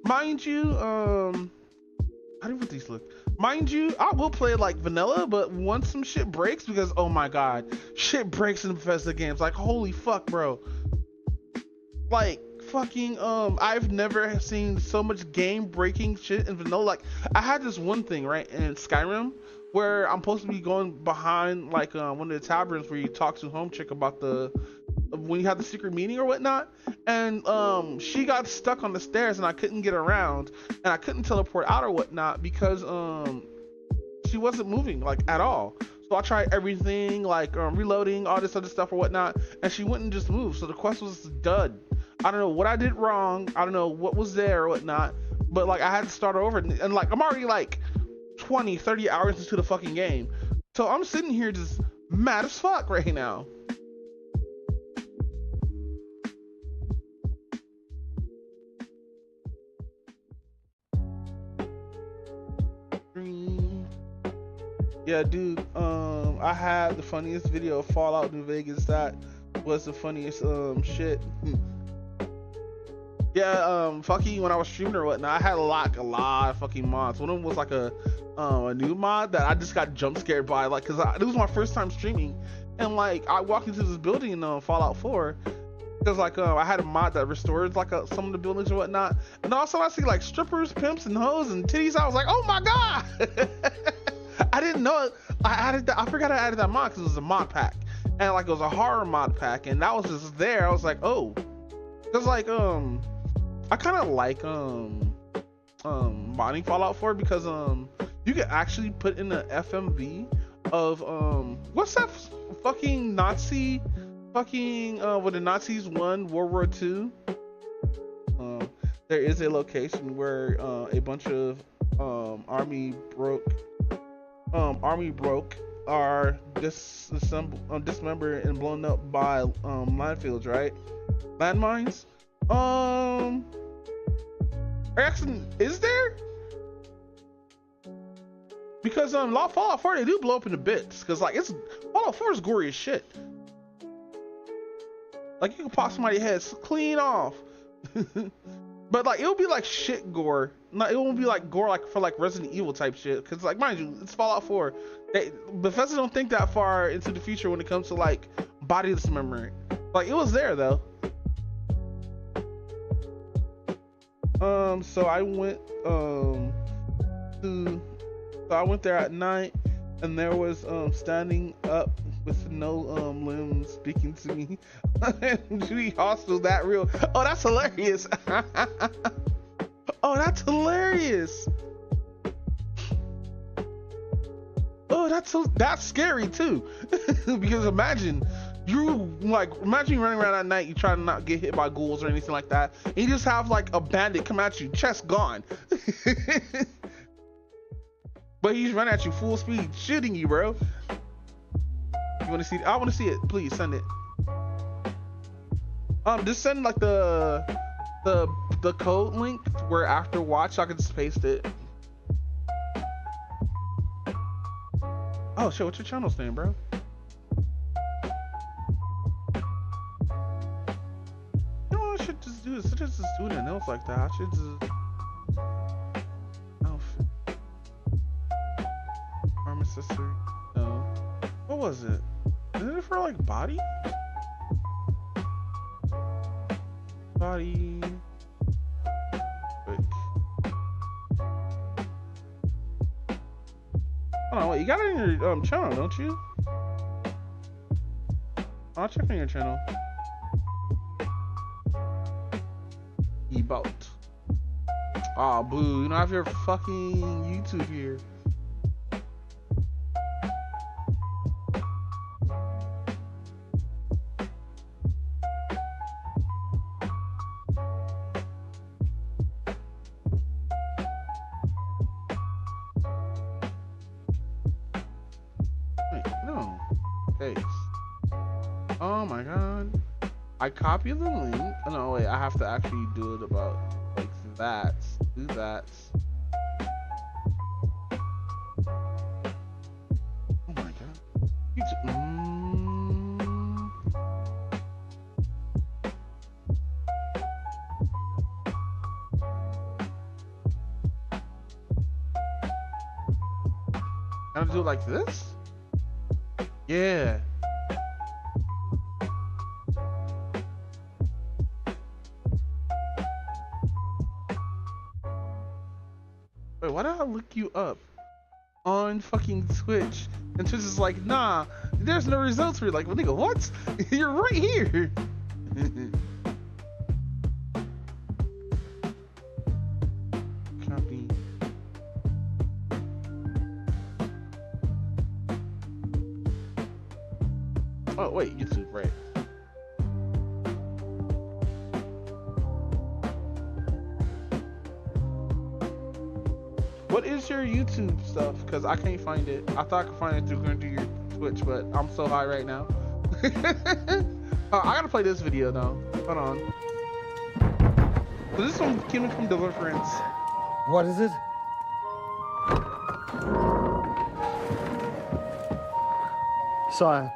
mind you, how do these look? Mind you, I will play like vanilla, but once some shit breaks, because oh my god, shit breaks in Bethesda games. Like holy fuck, bro. Like fucking I've never seen so much game breaking shit in vanilla. Like I had this one thing right in Skyrim where I'm supposed to be going behind like one of the taverns where you talk to home chick about when you have the secret meeting or whatnot, and she got stuck on the stairs and I couldn't get around and I couldn't teleport out or whatnot because she wasn't moving like at all. So I tried everything like reloading, all this other stuff or whatnot, and she wouldn't just move. So the quest was dud. I don't know what I did wrong. I don't know what was there or whatnot, but like I had to start over and like I'm already like 20-30 hours into the fucking game. So I'm sitting here just mad as fuck right now. Yeah, dude, I had the funniest video of Fallout New Vegas. That was the funniest shit. Yeah, fucking when I was streaming or whatnot, I had a lot of fucking mods. One of them was like a new mod that I just got jump scared by, like, cause it was my first time streaming, and like I walked into this building in Fallout 4, cause like I had a mod that restores like some of the buildings or whatnot, and also I see like strippers, pimps, and hoes and titties. I was like, oh my god, I didn't know it. I forgot I added that mod because it was a mod pack, and like it was a horror mod pack, and that was just there. I was like, oh, cause like I kind of like modding Fallout 4 because you can actually put in the FMV of what's that fucking Nazi fucking when the Nazis won World War II. There is a location where a bunch of army broke are dismembered and blown up by minefields, right? Landmines. Actually, is there? Because Fallout 4 they do blow up into bits. Cause like Fallout 4 is gory as shit. Like you can pop somebody's head clean off. But like it'll be like shit gore. It won't be like gore like for like Resident Evil type shit. Cause like mind you, it's Fallout 4. Bethesda don't think that far into the future when it comes to like body dismemberment. Like it was there though. So I went I went there at night, and there was standing up with no limbs speaking to me. Judy Hostel, that real. Oh, that's hilarious. Oh, that's hilarious. Oh, that's scary too. Because imagine you running around at night, you try to not get hit by ghouls or anything like that, and you just have like a bandit come at you, chest gone. But he's running at you full speed, shooting you, bro. You want to see it? I want to see it. Please send it. Just send like the code link where after watch so I can just paste it. Oh shit, what's your channel's name, bro? You know what I should just do? I should just do it in else like that. I should just. Arm accessory. No. What was it? Is it for like body? body. Quick. Oh wait, you got it in your channel, don't you? I'll check on your channel. DOOMBOT. Aw, boo, you don't have your fucking YouTube here. Wait, no. Paste. Oh my god. I copy the link. Oh, no, wait, I have to actually do it about like that. Do that. Oh my god. Gotta do it like this? Yeah. Wait, why did I look you up on fucking Twitch? And Twitch is like, nah, there's no results for you. Like, well, nigga, what? You're right here. Copy. Oh, wait, YouTube, right. What is your YouTube stuff? Because I can't find it. I thought I could find it through going to your Twitch, but I'm so high right now. I gotta play this video though. Hold on. So this one came from Deliverance. What is it? Sire,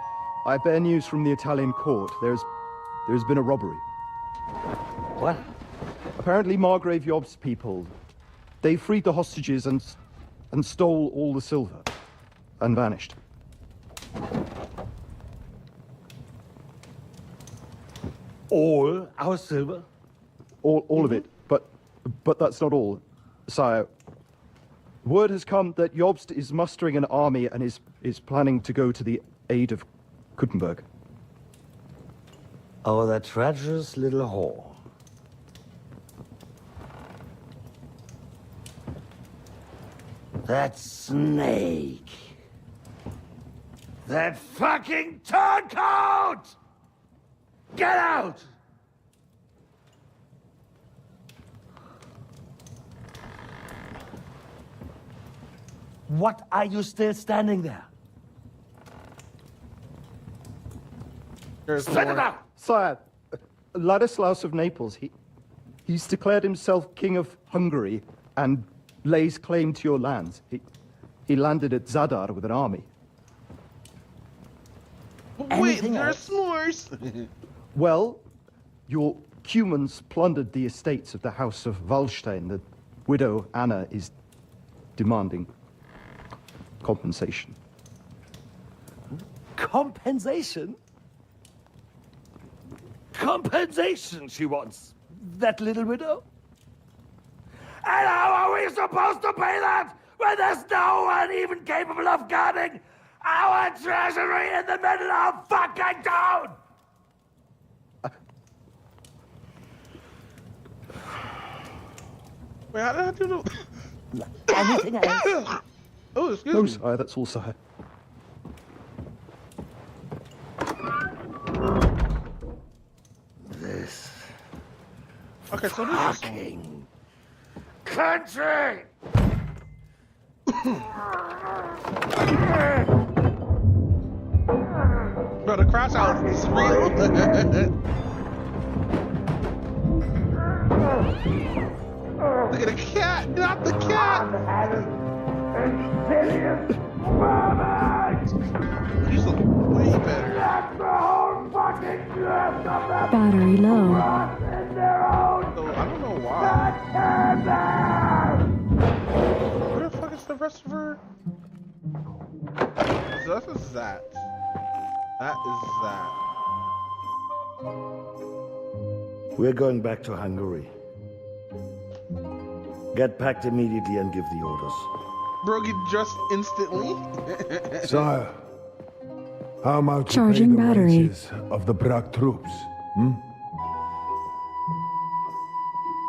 I bear news from the Italian court. There's been a robbery. What? Apparently Margrave Yob's people, they freed the hostages and stole all the silver and vanished. All our silver? All of it, but that's not all, sire. Word has come that Jobst is mustering an army and is planning to go to the aid of Kuttenberg. Oh, that treacherous little whore. That snake. That fucking turncoat! Get out! What are you still standing there? Spit it out! Sire, Ladislaus of Naples, he's declared himself King of Hungary and lays claim to your lands. He landed at Zadar with an army. Wait, there's s'mores! Well, your Cumans plundered the estates of the House of Wallstein. The widow Anna is demanding compensation. Compensation? Compensation she wants, that little widow? And how are we supposed to pay that when there's no one even capable of guarding our treasury in the middle of fucking town? Wait, how did I do the... Anything else? Oh, excuse no, me. sire, that's all, sire. This okay, so this fucking country! Bro, the crash out is real. Look at the cat, not the cat. He's looking way better. Battery low. So, I don't know why. Where the fuck is the rest of her? So that's a that. That is that. We're going back to Hungary. Get packed immediately and give the orders. Bro, get dressed instantly. Sire, how am I to Charging pay the battery. wages of the Prague troops?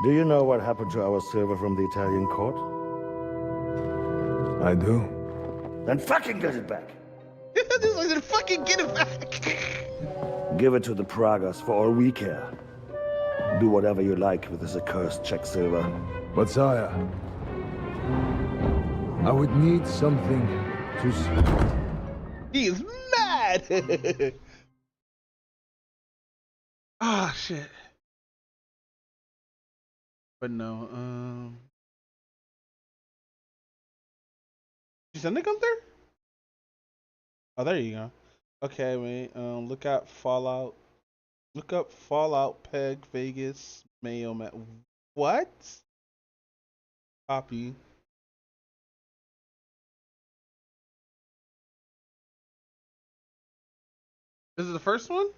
Do you know what happened to our silver from the Italian court? I do. Then fucking get it back. Just like, then fucking get it back. Give it to the Pragas for all we care. Do whatever you like with this accursed Czech silver. But sire, I would need something to... He is mad. Ah, shit. But no, you send it up there? Oh, there you go. Okay, wait. Look at Fallout. Look up Fallout Peg Vegas Mayo Mat. What? Copy. This is the first one?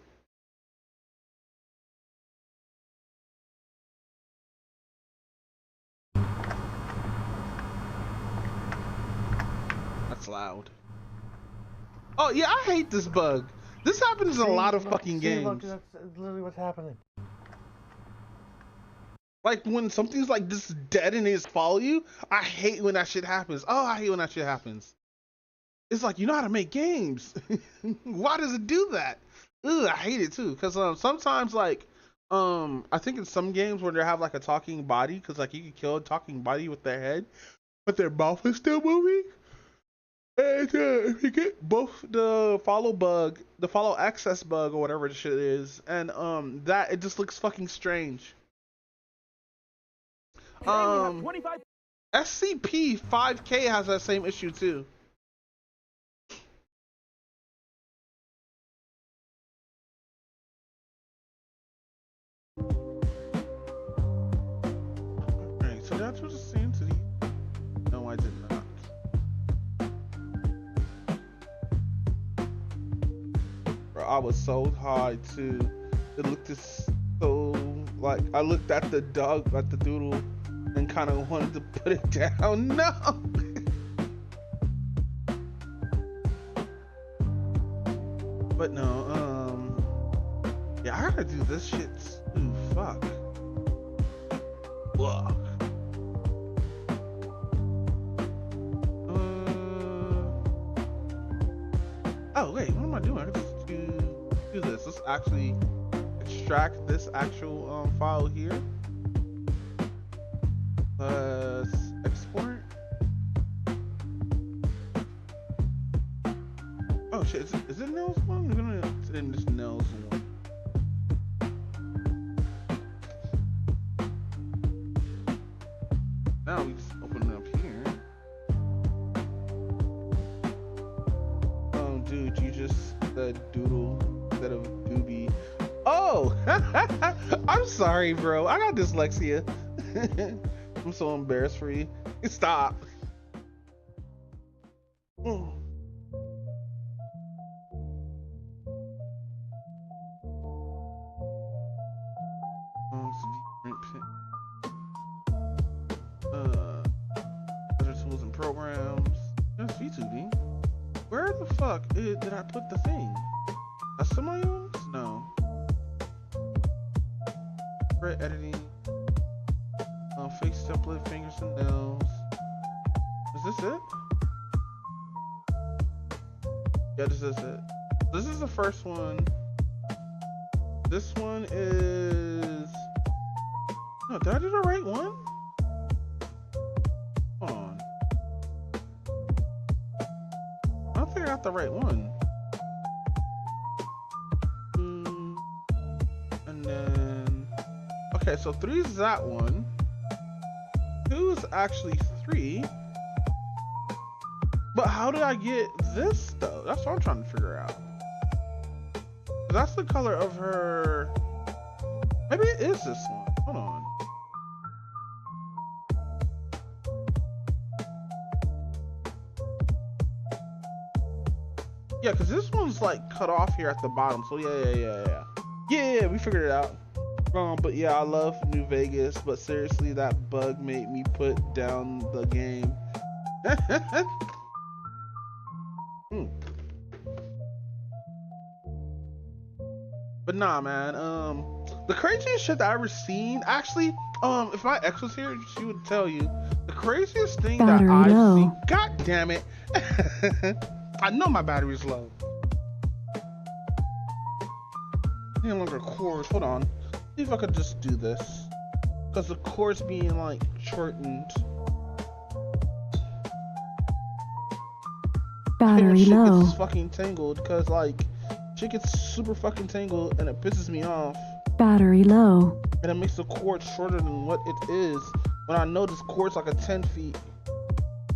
That's loud. Oh yeah, I hate this bug. This happens in a lot of fucking games. Look, that's literally what's happening. Like when something's like this dead and they just follow you, I hate when that shit happens. Oh, I hate when that shit happens. It's like, you know how to make games. Why does it do that? Ugh, I hate it too. Cause sometimes like I think in some games where they have like a talking body, cause like you can kill a talking body with their head, but their mouth is still moving. And if you get both the follow access bug or whatever the shit is, and that it just looks fucking strange. SCP 5K has that same issue too. Alright, so that's what it's saying to you. No, I did not. Bro, I was so high too. It looked so like I looked at the dog, at the doodle, and kind of wanted to put it down. No. But no, yeah, I gotta do this shit too. Fuck. Ugh. Oh wait, what am I doing? I can just do this. Let's actually extract this actual file here. Let's export. Oh shit, is it Nels one? We're gonna put in this Nels one. Now we just open it up here. Oh dude, you just said doodle instead of doobie. Oh! I'm sorry, bro. I got dyslexia. I'm so embarrassed for you. Stop. Other tools and programs. That's YouTubing. Where the fuck did I put the thing? Customize? No. Spread editing. Face template, fingers and nails. Is this it? Yeah, this is it. This is the first one. This one is... No, did I do the right one? Hold on. I don't think I got the right one. And then... Okay, so 3 is that one. 2 is actually 3. But how did I get this though? That's what I'm trying to figure out. That's the color of her. Maybe it is this one. Hold on. Yeah, because this one's like cut off here at the bottom. So yeah, we figured it out. But yeah, I love New Vegas, but seriously, that bug made me put down the game. But nah, man. The craziest shit that I ever seen, actually, if my ex was here, she would tell you the craziest thing that I've seen. God damn it! I know my battery's low. No longer cords. Hold on. See if I could just do this, because the cord's being like shortened. Battery low. Gets fucking tangled, because like shit gets super fucking tangled, and it pisses me off. Battery low. And it makes the cord shorter than what it is. When I know this cord's like a 10 feet.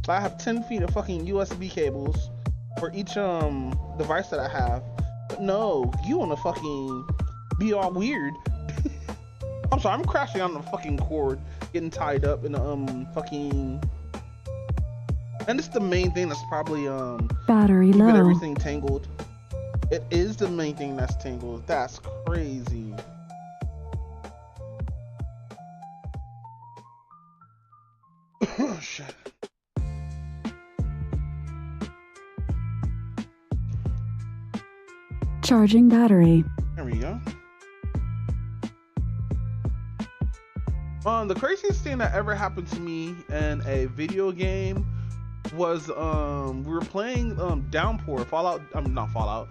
I have 10 feet of fucking USB cables for each device that I have. But no, you wanna fucking be all weird. I'm sorry, I'm crashing on the fucking cord, getting tied up in the fucking. And it's the main thing that's probably battery low. Everything tangled. It is the main thing that's tangled. That's crazy. Oh shit. Charging battery. There we go. The craziest thing that ever happened to me in a video game was we were playing Downpour, not Fallout,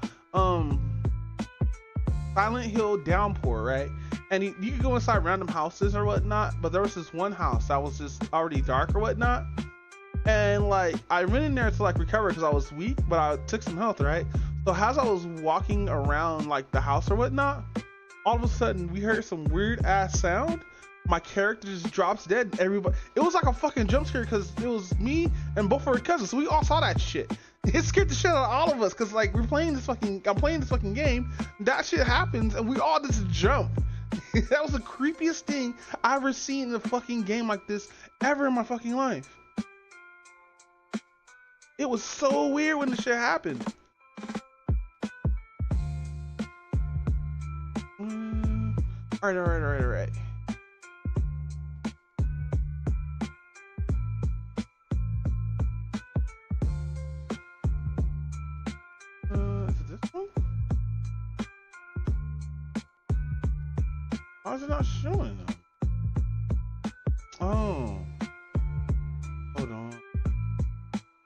Silent Hill Downpour, right? And you could go inside random houses or whatnot, but there was this one house that was just already dark or whatnot, and like I went in there to like recover because I was weak, but I took some health, right? So as I was walking around like the house or whatnot, all of a sudden we heard some weird ass sound. My character just drops dead. Everybody, it was like a fucking jump scare because it was me and both of our cousins. So we all saw that shit. It scared the shit out of all of us because like I'm playing this fucking game. That shit happens and we all just jump. That was the creepiest thing I ever seen in a fucking game like this ever in my fucking life. It was so weird when the shit happened. All right. Is it this one? Why is it not showing them? Oh. Hold on.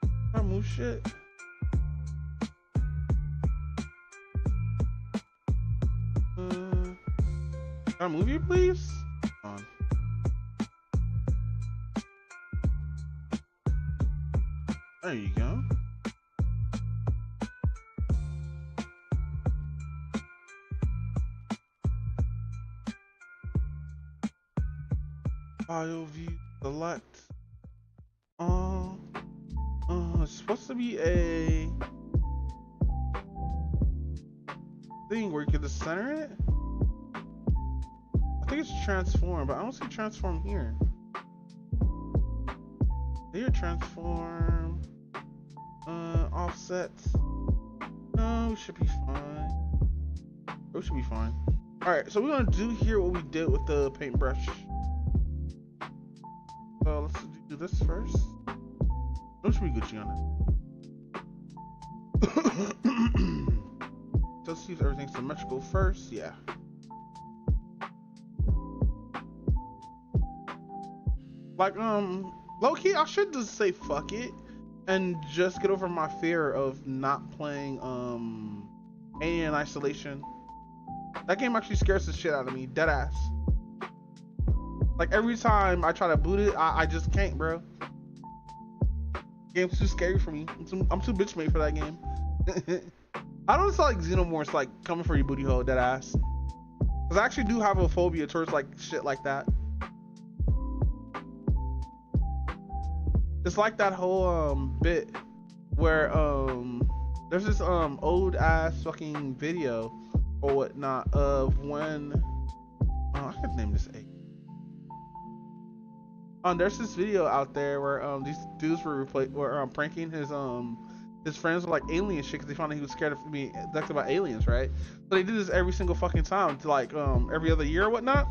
Can I move shit? Can I move you, please? Hold on. There you go. File view select. It's supposed to be a thing where you can just center it. I think it's transform, but I don't see transform here. Here, transform. Offset. No, we should be fine. We should be fine. Alright, so we're gonna do here what we did with the paintbrush. So let's do this first. No, should be Gucci on it. Let's see if everything's symmetrical first. Yeah. Like, low-key, I should just say fuck it and just get over my fear of not playing Alien Isolation. That game actually scares the shit out of me, deadass. Like every time I try to boot it, I just can't, bro. Game's too scary for me. I'm too bitch made for that game. I don't feel like Xenomorph's like coming for you, booty hole, deadass. Cause I actually do have a phobia towards like shit like that. It's like that whole bit where there's this old ass fucking video or whatnot of when I could name this egg. There's this video out there where these dudes were pranking his his friends were like alien shit because they found out he was scared of being abducted by aliens, right? So they did this every single fucking time, to like every other year or whatnot.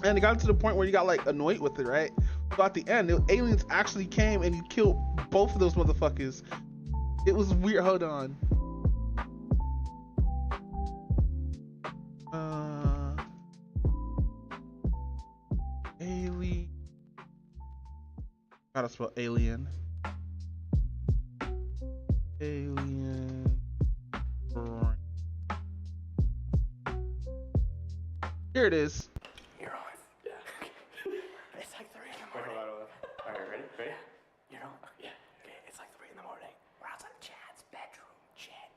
And it got to the point where you got like annoyed with it, right? So at the end, aliens actually came and he killed both of those motherfuckers. It was weird. Hold on. Alien. Gotta spell alien. Alien. Here it is. You're on. Yeah. It's like 3 in the morning. Alright, ready? Ready? You know? Yeah. Okay, it's like 3 in the morning. We're outside Chad's bedroom. Chad.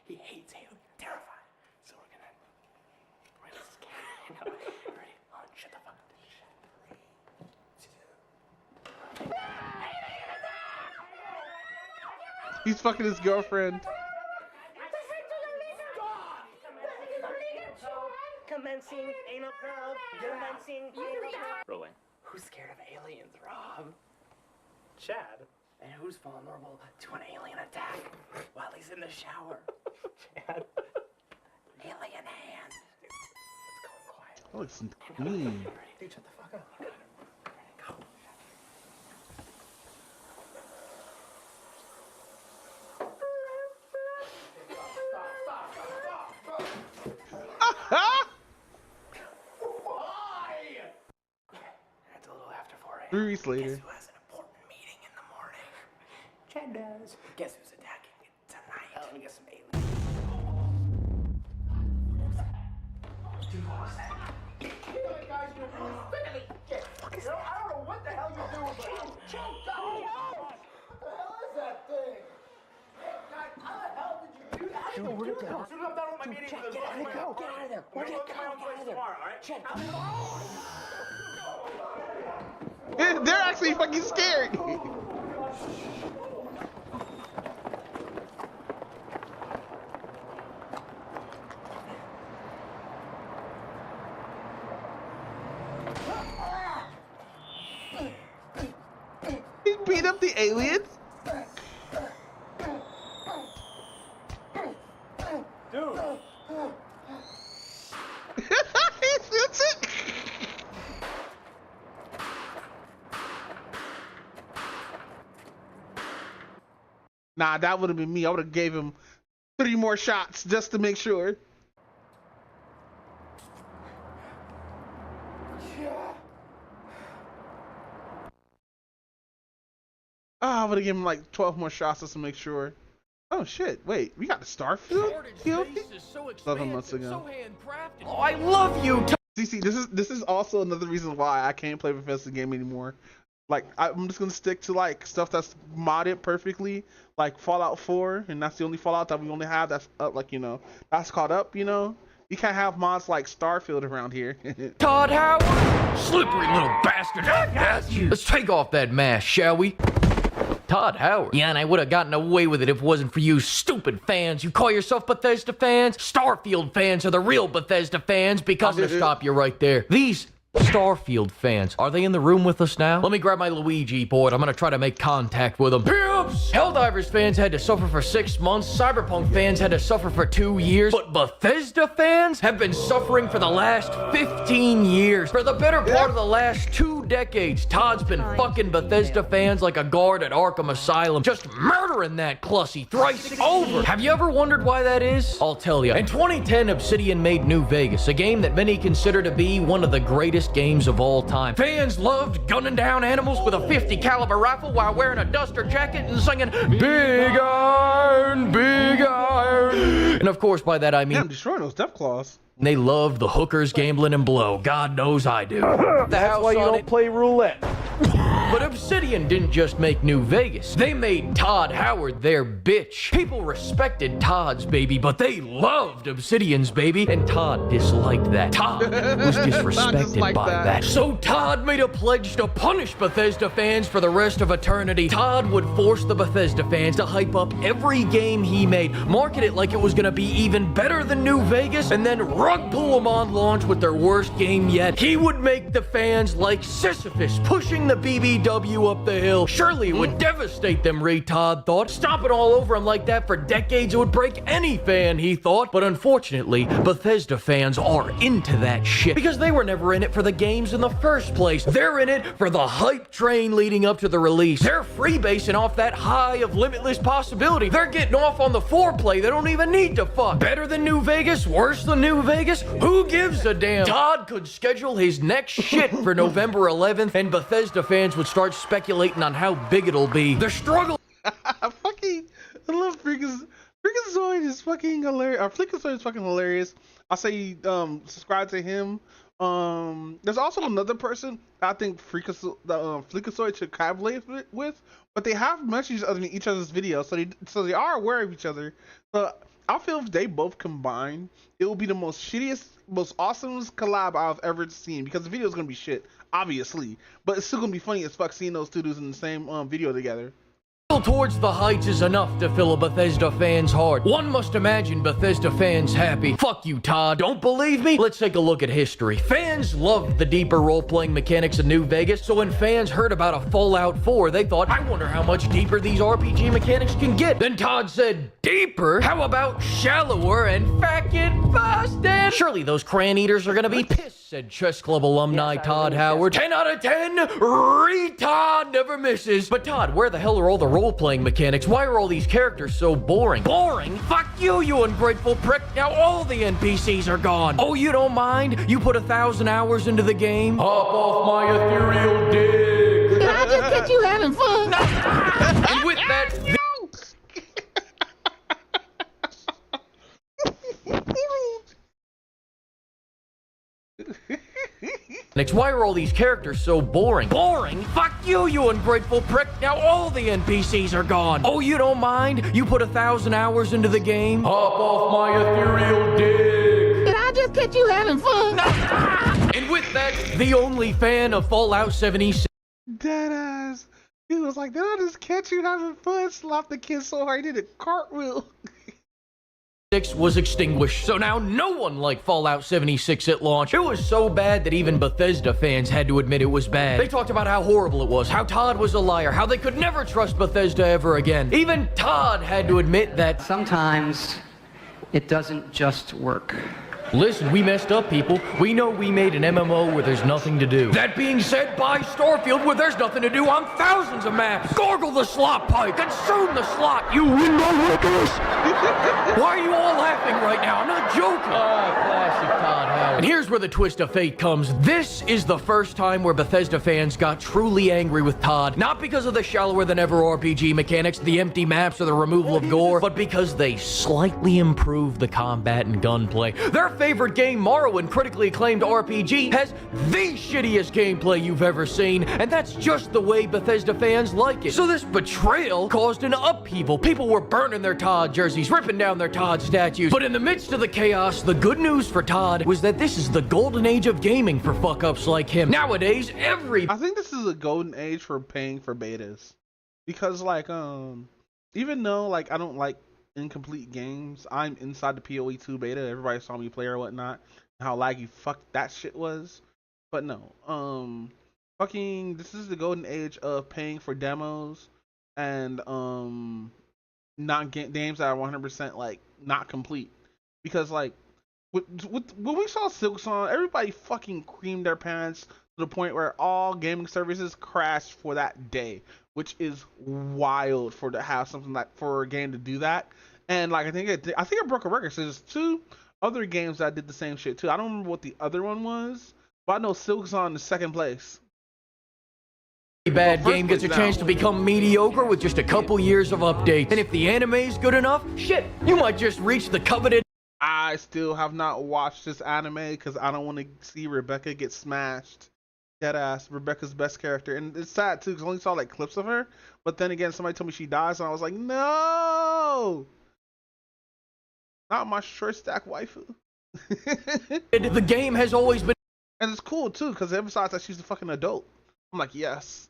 He hates aliens. Terrified. So we're gonna scare him. Ready? Oh, shut the fuck up. He's fucking his girlfriend. Commencing anal probe. Commencing. Rolling. Who's scared of aliens, Rob? Chad. And who's vulnerable to an alien attack while he's in the shower? Chad. Alien hands. It's going quiet. That looks mean. Dude, shut the fuck up. Go. It's a little after 4 a.m. 3 weeks later. Guess who has an important meeting in the morning? Chad does. Guess who's attacking it tonight? Let me get some aliens. What was that? Guys, I don't know what the hell you're doing, but what the hell is that thing? God, how the hell did you do that? I don't know where to go. As soon as I'm done with my meeting, get out of there. Get out of there. We're gonna look at my own place tomorrow, all right? Chad, They're actually fucking scared. He beat up the aliens? Dude. He shoots it. Nah, that would have been me. I would have gave him 3 more shots just to make sure. Oh, I would have given him like 12 more shots just to make sure. Oh shit! Wait, we got the Starfield DLC? 11 months ago. Oh, I love you. See, this is also another reason why I can't play Bethesda game anymore. Like, I'm just gonna stick to like stuff that's modded perfectly, like Fallout 4, and that's the only Fallout that we only have that's up, like, you know, that's caught up. You know, you can't have mods like Starfield around here. Todd Howard, slippery little bastard. Let's take off that mask, shall we? Todd Howard. Yeah, and I would have gotten away with it if it wasn't for you stupid fans. You call yourself Bethesda fans? Starfield fans are the real Bethesda fans because... I'm gonna stop you right there. These Starfield fans, are they in the room with us now? Let me grab my Luigi board. I'm gonna try to make contact with them. Pimps! Helldivers fans had to suffer for 6 months. Cyberpunk fans had to suffer for 2 years. But Bethesda fans have been suffering for the last 15 years. For the better part of the last 2 decades, Todd's been fucking Bethesda fans like a guard at Arkham Asylum. Just murdering that clussy thrice over. Have you ever wondered why that is? I'll tell you. In 2010, Obsidian made New Vegas, a game that many consider to be one of the greatest games of all time. Fans loved gunning down animals with a 50 caliber rifle while wearing a duster jacket and singing Big Iron, Big Iron. And of course by that I mean, I'm destroying those Death Claws. They loved the hookers, gambling, and blow. God knows I do. That's why you don't play roulette. But Obsidian didn't just make New Vegas. They made Todd Howard their bitch. People respected Todd's baby, but they loved Obsidian's baby, and Todd disliked that. Todd was disrespected by that. So Todd made a pledge to punish Bethesda fans for the rest of eternity. Todd would force the Bethesda fans to hype up every game he made, market it like it was gonna be even better than New Vegas, and then rug pull them on launch with their worst game yet. He would make the fans like Sisyphus pushing the BB VW up the hill. Surely it would devastate them, Todd thought. Stomping all over him like that for decades, it would break any fan, he thought. But unfortunately, Bethesda fans are into that shit because they were never in it for the games in the first place. They're in it for the hype train leading up to the release. They're freebasing off that high of limitless possibility. They're getting off on the foreplay. They don't even need to fuck. Better than New Vegas? Worse than New Vegas? Who gives a damn? Todd could schedule his next shit for November 11th, and Bethesda fans would start speculating on how big it'll be. They're struggling. I love Freakazoid is fucking hilarious. Freakazoid is fucking hilarious. I'll say subscribe to him. There's also another person I think Freakazoid should collaborate with, but they have mentioned each other's videos, so they are aware of each other. But I feel if they both combine, it will be the most shittiest, most awesomest collab I've ever seen, because the video is gonna be shit, obviously, but it's still gonna be funny as fuck seeing those two dudes in the same video together. Towards the heights is enough to fill a Bethesda fan's heart. One must imagine Bethesda fans happy. Fuck you, Todd. Don't believe me? Let's take a look at history. Fans loved the deeper role-playing mechanics in New Vegas, so when fans heard about a Fallout 4, they thought, I wonder how much deeper these RPG mechanics can get. Then Todd said, deeper? How about shallower and fucking busted? Surely those crayon eaters are gonna be pissed, said Chess Club alumni Todd Howard. 10 out of 10, Todd never misses. But Todd, where the hell are all the role-playing mechanics? Why are all these characters so boring? Boring? Fuck you, you ungrateful prick. Now all the NPCs are gone. Oh, you don't mind? You put 1,000 hours into the game? Hop off my ethereal dick. Did I just catch you having fun? And with that... Why are all these characters so boring? Boring? Fuck you, you ungrateful prick. Now all the NPCs are gone. Oh, you don't mind? You put 1,000 hours into the game? Hop off my ethereal dick. Did I just catch you having fun? And with that, the only fan of Fallout 76. Deadass. He was like, did I just catch you having fun? Slapped the kid so hard he did a cartwheel. Was extinguished, so now no one liked Fallout 76 at launch. It was so bad that even Bethesda fans had to admit it was bad. They talked about how horrible it was, how Todd was a liar, how they could never trust Bethesda ever again. Even Todd had to admit that sometimes it doesn't just work. Listen, we messed up, people. We know we made an MMO where there's nothing to do. That being said, buy Starfield where there's nothing to do on thousands of maps. Gargle the slot pipe. Consume the slot, you window lickers. Why are you all laughing right now? I'm not joking. Classic Todd Howard. And here's where the twist of fate comes. This is the first time where Bethesda fans got truly angry with Todd. Not because of the shallower than ever RPG mechanics, the empty maps, or the removal of gore, but because they slightly improved the combat and gunplay. Their favorite game, Morrowind, critically acclaimed RPG, has the shittiest gameplay you've ever seen, and that's just the way Bethesda fans like it. So this betrayal caused an upheaval. People were burning their Todd jerseys, ripping down their Todd statues. But in the midst of the chaos, the good news for Todd was that this is the golden age of gaming for fuck-ups like him. Nowadays, I think this is a golden age for paying for betas. Because, like, even though, like, I don't like incomplete games, I'm inside the PoE 2 beta. Everybody saw me play or whatnot, how laggy fuck that shit was. But no, this is the golden age of paying for demos and not get games that are 100% like not complete. Because like when we saw Silksong, everybody fucking creamed their pants to the point where all gaming services crashed for that day, which is wild for to have something like for a game to do that. And like I think it broke a record. So there's 2 other games that did the same shit too. I don't remember what the other one was, but I know Silksong is second place. Bad game gets a chance to become mediocre with just a couple years of updates. And if the anime's good enough, shit, you might just reach the coveted. I still have not watched this anime because I don't want to see Rebecca get smashed. Deadass, Rebecca's best character. And it's sad too because I only saw like clips of her. But then again, somebody told me she dies and I was like, no! Not my short stack waifu. The game has always been. And it's cool too because it emphasizes that she's a fucking adult. I'm like, yes.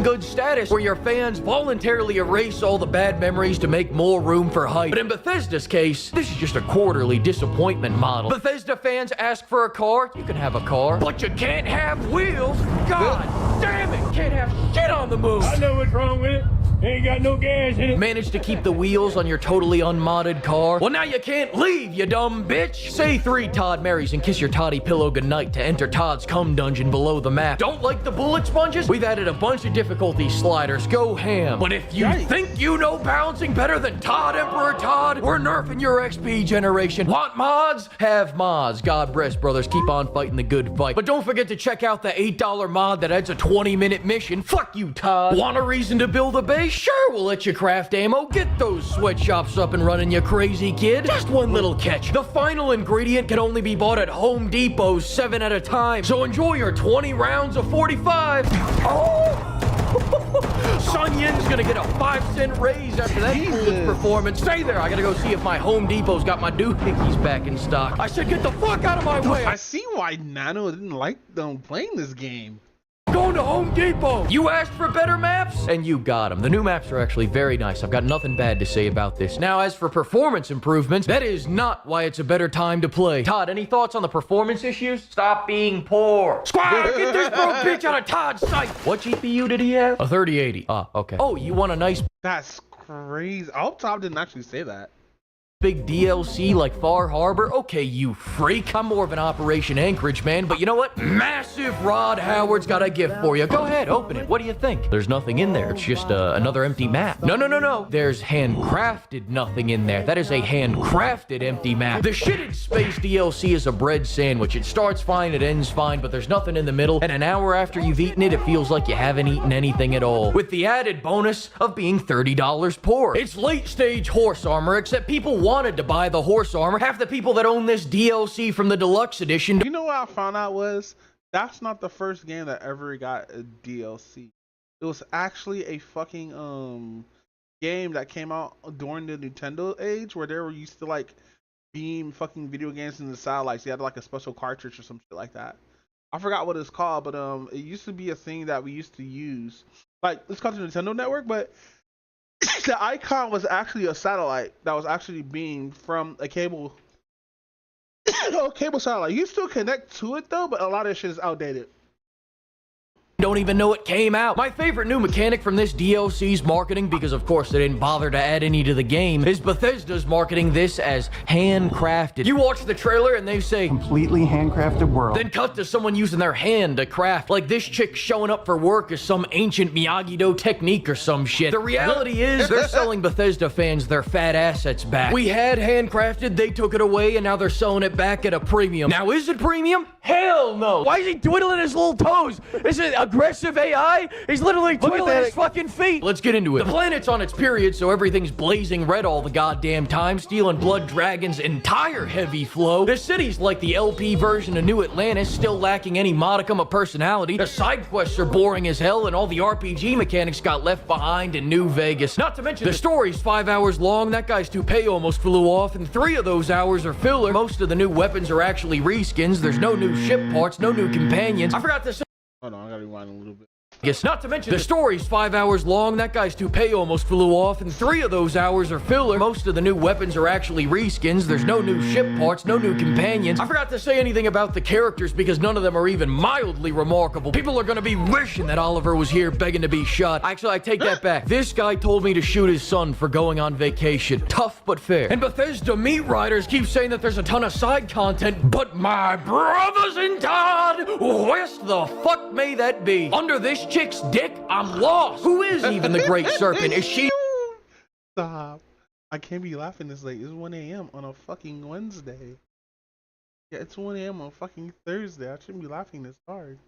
Good status where your fans voluntarily erase all the bad memories to make more room for hype. But in Bethesda's case, this is just a quarterly disappointment model. Bethesda fans ask for a car, you can have a car, but you can't have wheels. God damn it, can't have shit the moon. I know what's wrong with it. Ain't got no gas in it. Managed to keep the wheels on your totally unmodded car? Well, now you can't leave, you dumb bitch. Say 3 Todd Marys and kiss your toddy pillow goodnight to enter Todd's cum dungeon below the map. Don't like the bullet sponges? We've added a bunch of difficulty sliders. Go ham. But if you think you know balancing better than Todd Emperor Todd, we're nerfing your XP generation. Want mods? Have mods. God bless, brothers. Keep on fighting the good fight. But don't forget to check out the $8 mod that adds a 20-minute mission. Fuck you, Todd. Want a reason to build a base? Sure, we'll let you craft ammo. Get those sweatshops up and running, you crazy kid. Just one little catch. The final ingredient can only be bought at Home Depot 7 at a time. So enjoy your 20 rounds of 45. Oh! Sun Yin's gonna get a 5-cent raise after that foolish performance. Stay there. I gotta go see if my Home Depot's got my doohickeys back in stock. I said get the fuck out of my way. I see why Nano didn't like them playing this game. Going to Home Depot. You asked for better maps, and you got them. The new maps are actually very nice. I've got nothing bad to say about this. Now, as for performance improvements, that is not why it's a better time to play. Todd, any thoughts on the performance issues? Stop being poor. Squad, get this broke bitch out of Todd's sight. What GPU did he have? A 3080. Ah, okay. Oh, you want a nice... That's crazy. I hope Todd didn't actually say that. Big DLC like Far Harbor? Okay, you freak. I'm more of an Operation Anchorage man, but you know what? Massive Rod Howard's got a gift for you. Go ahead, open it. What do you think? There's nothing in there. It's just another empty map. No. There's handcrafted nothing in there. That is a handcrafted empty map. The Shitted Space DLC is a bread sandwich. It starts fine, it ends fine, but there's nothing in the middle, and an hour after you've eaten it, it feels like you haven't eaten anything at all. With the added bonus of being $30 poor. It's late stage horse armor, except people wanted to buy the horse armor. Half the people that own this DLC from the deluxe edition. You know what I found out was that's not the first game that ever got a DLC. It was actually a fucking game that came out during the Nintendo age where they were used to like beam fucking video games in the satellites. They had like a special cartridge or some shit like that. I forgot what it's called, but it used to be a thing that we used to use. Like it's called the Nintendo Network, but the icon was actually a satellite that was actually beamed from a cable cable satellite. You still connect to it though, but a lot of shit is outdated. Don't even know it came out. My favorite new mechanic from this DLC's marketing, because of course they didn't bother to add any to the game, is Bethesda's marketing this as handcrafted. You watch the trailer and they say, completely handcrafted world. Then cut to someone using their hand to craft. Like this chick showing up for work as some ancient Miyagi-Do technique or some shit. The reality is, they're selling Bethesda fans their fat assets back. We had handcrafted, they took it away, and now they're selling it back at a premium. Now is it premium? Hell no. Why is he twiddling his little toes? Is it aggressive AI? He's literally twiddling his fucking feet. Let's get into it. The planet's on its period, so everything's blazing red all the goddamn time, stealing Blood Dragon's entire heavy flow. The city's like the LP version of New Atlantis, still lacking any modicum of personality. The side quests are boring as hell, and all the RPG mechanics got left behind in New Vegas. Not to mention, the story's 5 hours long, that guy's toupee almost flew off, and 3 of those hours are filler. Most of the new weapons are actually reskins, there's no new ship parts, no new companions. I forgot to say. Hold on, I gotta rewind a little bit. Yes, not to mention, the story's 5 hours long, that guy's toupee almost flew off, and 3 of those hours are filler. Most of the new weapons are actually reskins, there's no new ship parts, no new companions. I forgot to say anything about the characters because none of them are even mildly remarkable. People are gonna be wishing that Oliver was here begging to be shot. Actually, I take that back. This guy told me to shoot his son for going on vacation. Tough but fair. And Bethesda meat riders keep saying that there's a ton of side content, but my brothers in Todd, where the fuck may that be? Under this chick's dick, I'm lost. Who is even the Great Serpent? Is she? Stop. I can't be laughing this late. It's 1 a.m. on a fucking Wednesday. Yeah, it's 1 a.m. on fucking Thursday. I shouldn't be laughing this hard.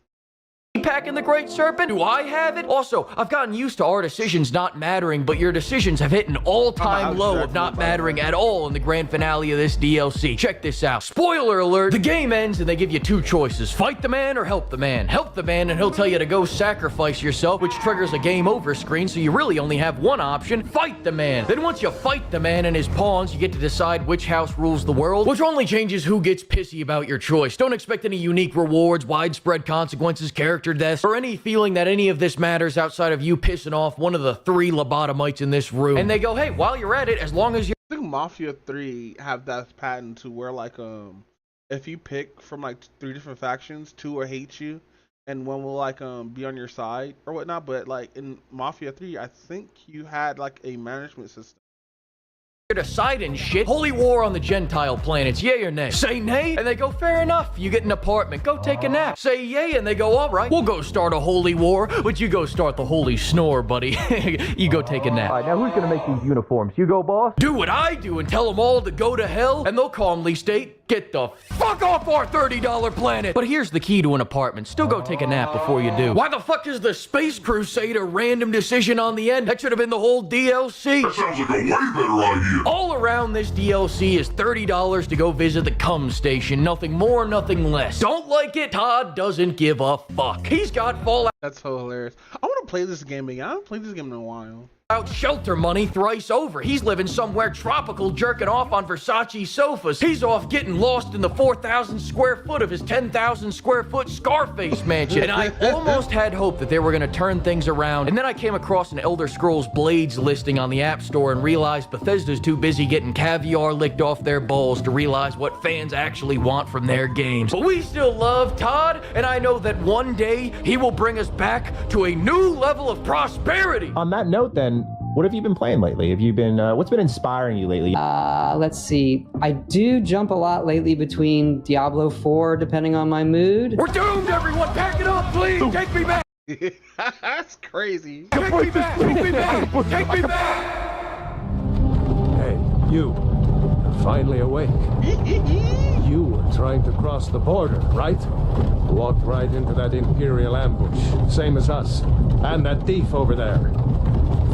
Packing the Great Serpent? Do I have it? Also, I've gotten used to our decisions not mattering, but your decisions have hit an all-time low of not mattering at all in the grand finale of this DLC. Check this out. Spoiler alert, the game ends and they give you 2 choices. Fight the man or help the man. Help the man and he'll tell you to go sacrifice yourself, which triggers a game over screen, so you really only have one option. Fight the man. Then once you fight the man and his pawns, you get to decide which house rules the world, which only changes who gets pissy about your choice. Don't expect any unique rewards, widespread consequences, character deaths, or any feeling that any of this matters outside of you pissing off one of the 3 lobotomites in this room. And they go, hey, while you're at it, as long as you're... I think Mafia 3 have that pattern to where like if you pick from like 3 different factions, 2 will hate you and one will like be on your side or whatnot. But like in Mafia 3, I think you had like a management system. Decide and shit. Holy war on the Gentile planets, yay or nay? Say nay, and they go, fair enough. You get an apartment, go take a nap. Say yay, and they go, all right, we'll go start a holy war, but you go start the holy snore, buddy. You go take a nap. All right, now who's gonna make these uniforms? You go, boss? Do what I do and tell them all to go to hell, and they'll calmly state, get the fuck off our $30 planet. But here's the key to an apartment. Still go take a nap before you do. Why the fuck is the Space Crusade a random decision on the end? That should have been the whole DLC. That sounds like a way better idea. All around this DLC is $30 to go visit the cum station. Nothing more, nothing less. Don't like it? Todd doesn't give a fuck. He's got Fallout. That's so hilarious. I want to play this game again. I haven't played this game in a while. Shelter money thrice over. He's living somewhere tropical, jerking off on Versace sofas. He's off getting lost in the 4,000 square foot of his 10,000 square foot Scarface mansion. And I almost had hope that they were going to turn things around. And then I came across an Elder Scrolls Blades listing on the App Store and realized Bethesda's too busy getting caviar licked off their balls to realize what fans actually want from their games. But we still love Todd, and I know that one day he will bring us back to a new level of prosperity. On that note, then, what have you been playing lately? Have you been, what's been inspiring you lately? Let's see. I do jump a lot lately between Diablo 4, depending on my mood. We're doomed, everyone! Pack it up, please! Take me back! That's crazy. Take me back! Take me back! Take me back! Hey, you. You're finally awake. You were trying to cross the border, right? Walked right into that Imperial ambush. Same as us. And that thief over there.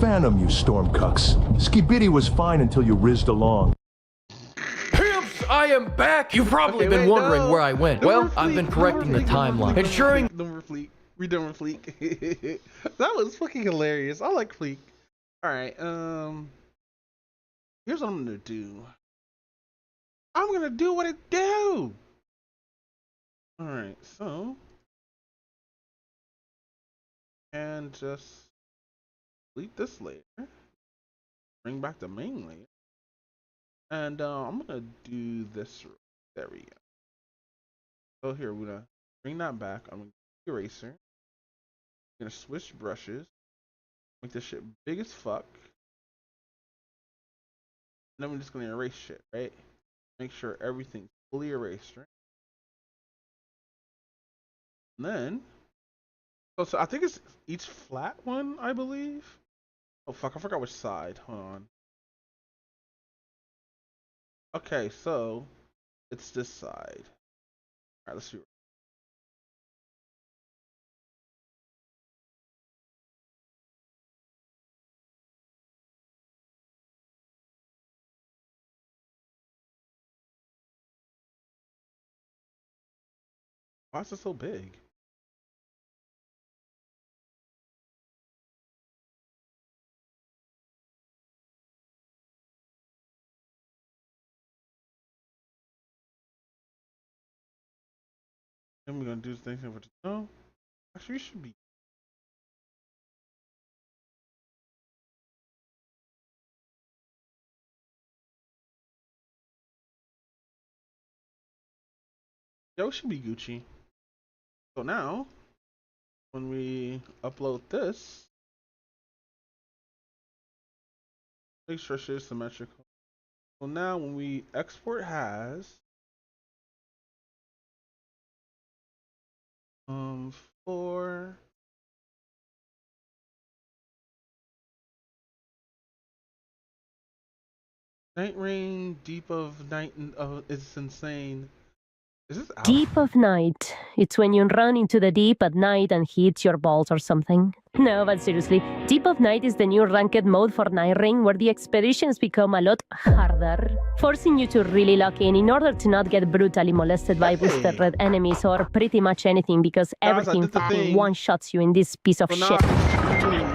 Phantom, you stormcucks. Skibidi was fine until you rizzed along. Pimps, I am back! You've probably been wondering where I went. Well, I've been correcting the timeline. Ensuring... We're done with Fleek. That was fucking hilarious. I like Fleek. Alright, here's what I'm gonna do. I'm gonna do what it do! Alright, so... And just... delete this layer. Bring back the main layer. And I'm gonna do this. There we go. So here, we're gonna bring that back. I'm gonna eraser. I'm gonna switch brushes. Make this shit big as fuck. And then we're just gonna erase shit, right? Make sure everything's fully erased, right? And then, so I think it's each flat one, I believe. Oh fuck, I forgot which side. Hold on. Okay, so it's this side. Alright, let's see. Why is it so big? Then we're gonna do things over to no. Actually, you should be. Yo, should be Gucci. So now, when we upload this, make sure shit is symmetrical. So now, when we export has for Night Rain, Deep of Night, it's insane. Is this out? Deep of night. It's when you run into the deep at night and hits your balls or something. No, but seriously, Deep of Night is the new ranked mode for Night Rain where the expeditions become a lot harder, forcing you to really lock in order to not get brutally molested by boosted red enemies or pretty much anything because everything fucking one-shots you in this piece of shit.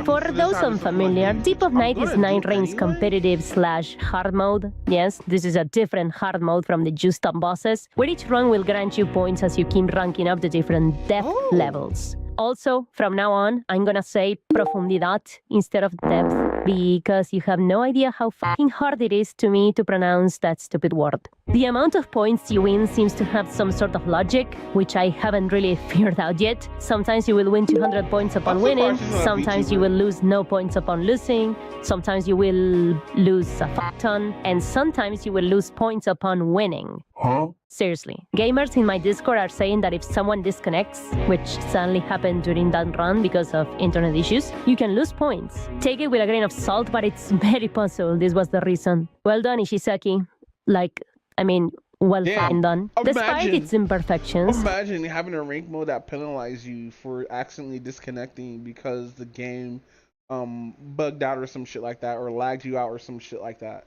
For those unfamiliar, Deep of Night is Night Rain's competitive/hard mode. Yes, this is a different hard mode from the juiced up bosses, where each run will grant you points as you keep ranking up the different depth levels. Also, from now on, I'm gonna say profundidad instead of depth because you have no idea how fucking hard it is to me to pronounce that stupid word. The amount of points you win seems to have some sort of logic, which I haven't really figured out yet. Sometimes you will win 200 points upon winning, sometimes you will lose no points upon losing, sometimes you will lose a fuck ton, and sometimes you will lose points upon winning. Huh? Seriously. Gamers in my Discord are saying that if someone disconnects, which suddenly happened during that run because of internet issues, you can lose points. Take it with a grain of salt, but it's very possible this was the reason. Well done, Ishizaki. Well done. Despite its imperfections. Imagine having a rank mode that penalizes you for accidentally disconnecting because the game bugged out or some shit like that, or lagged you out or some shit like that.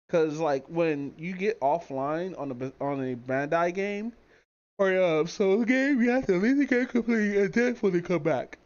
Cause like when you get offline on a Bandai game or a solo game, you have to leave the game completely and then fully come back.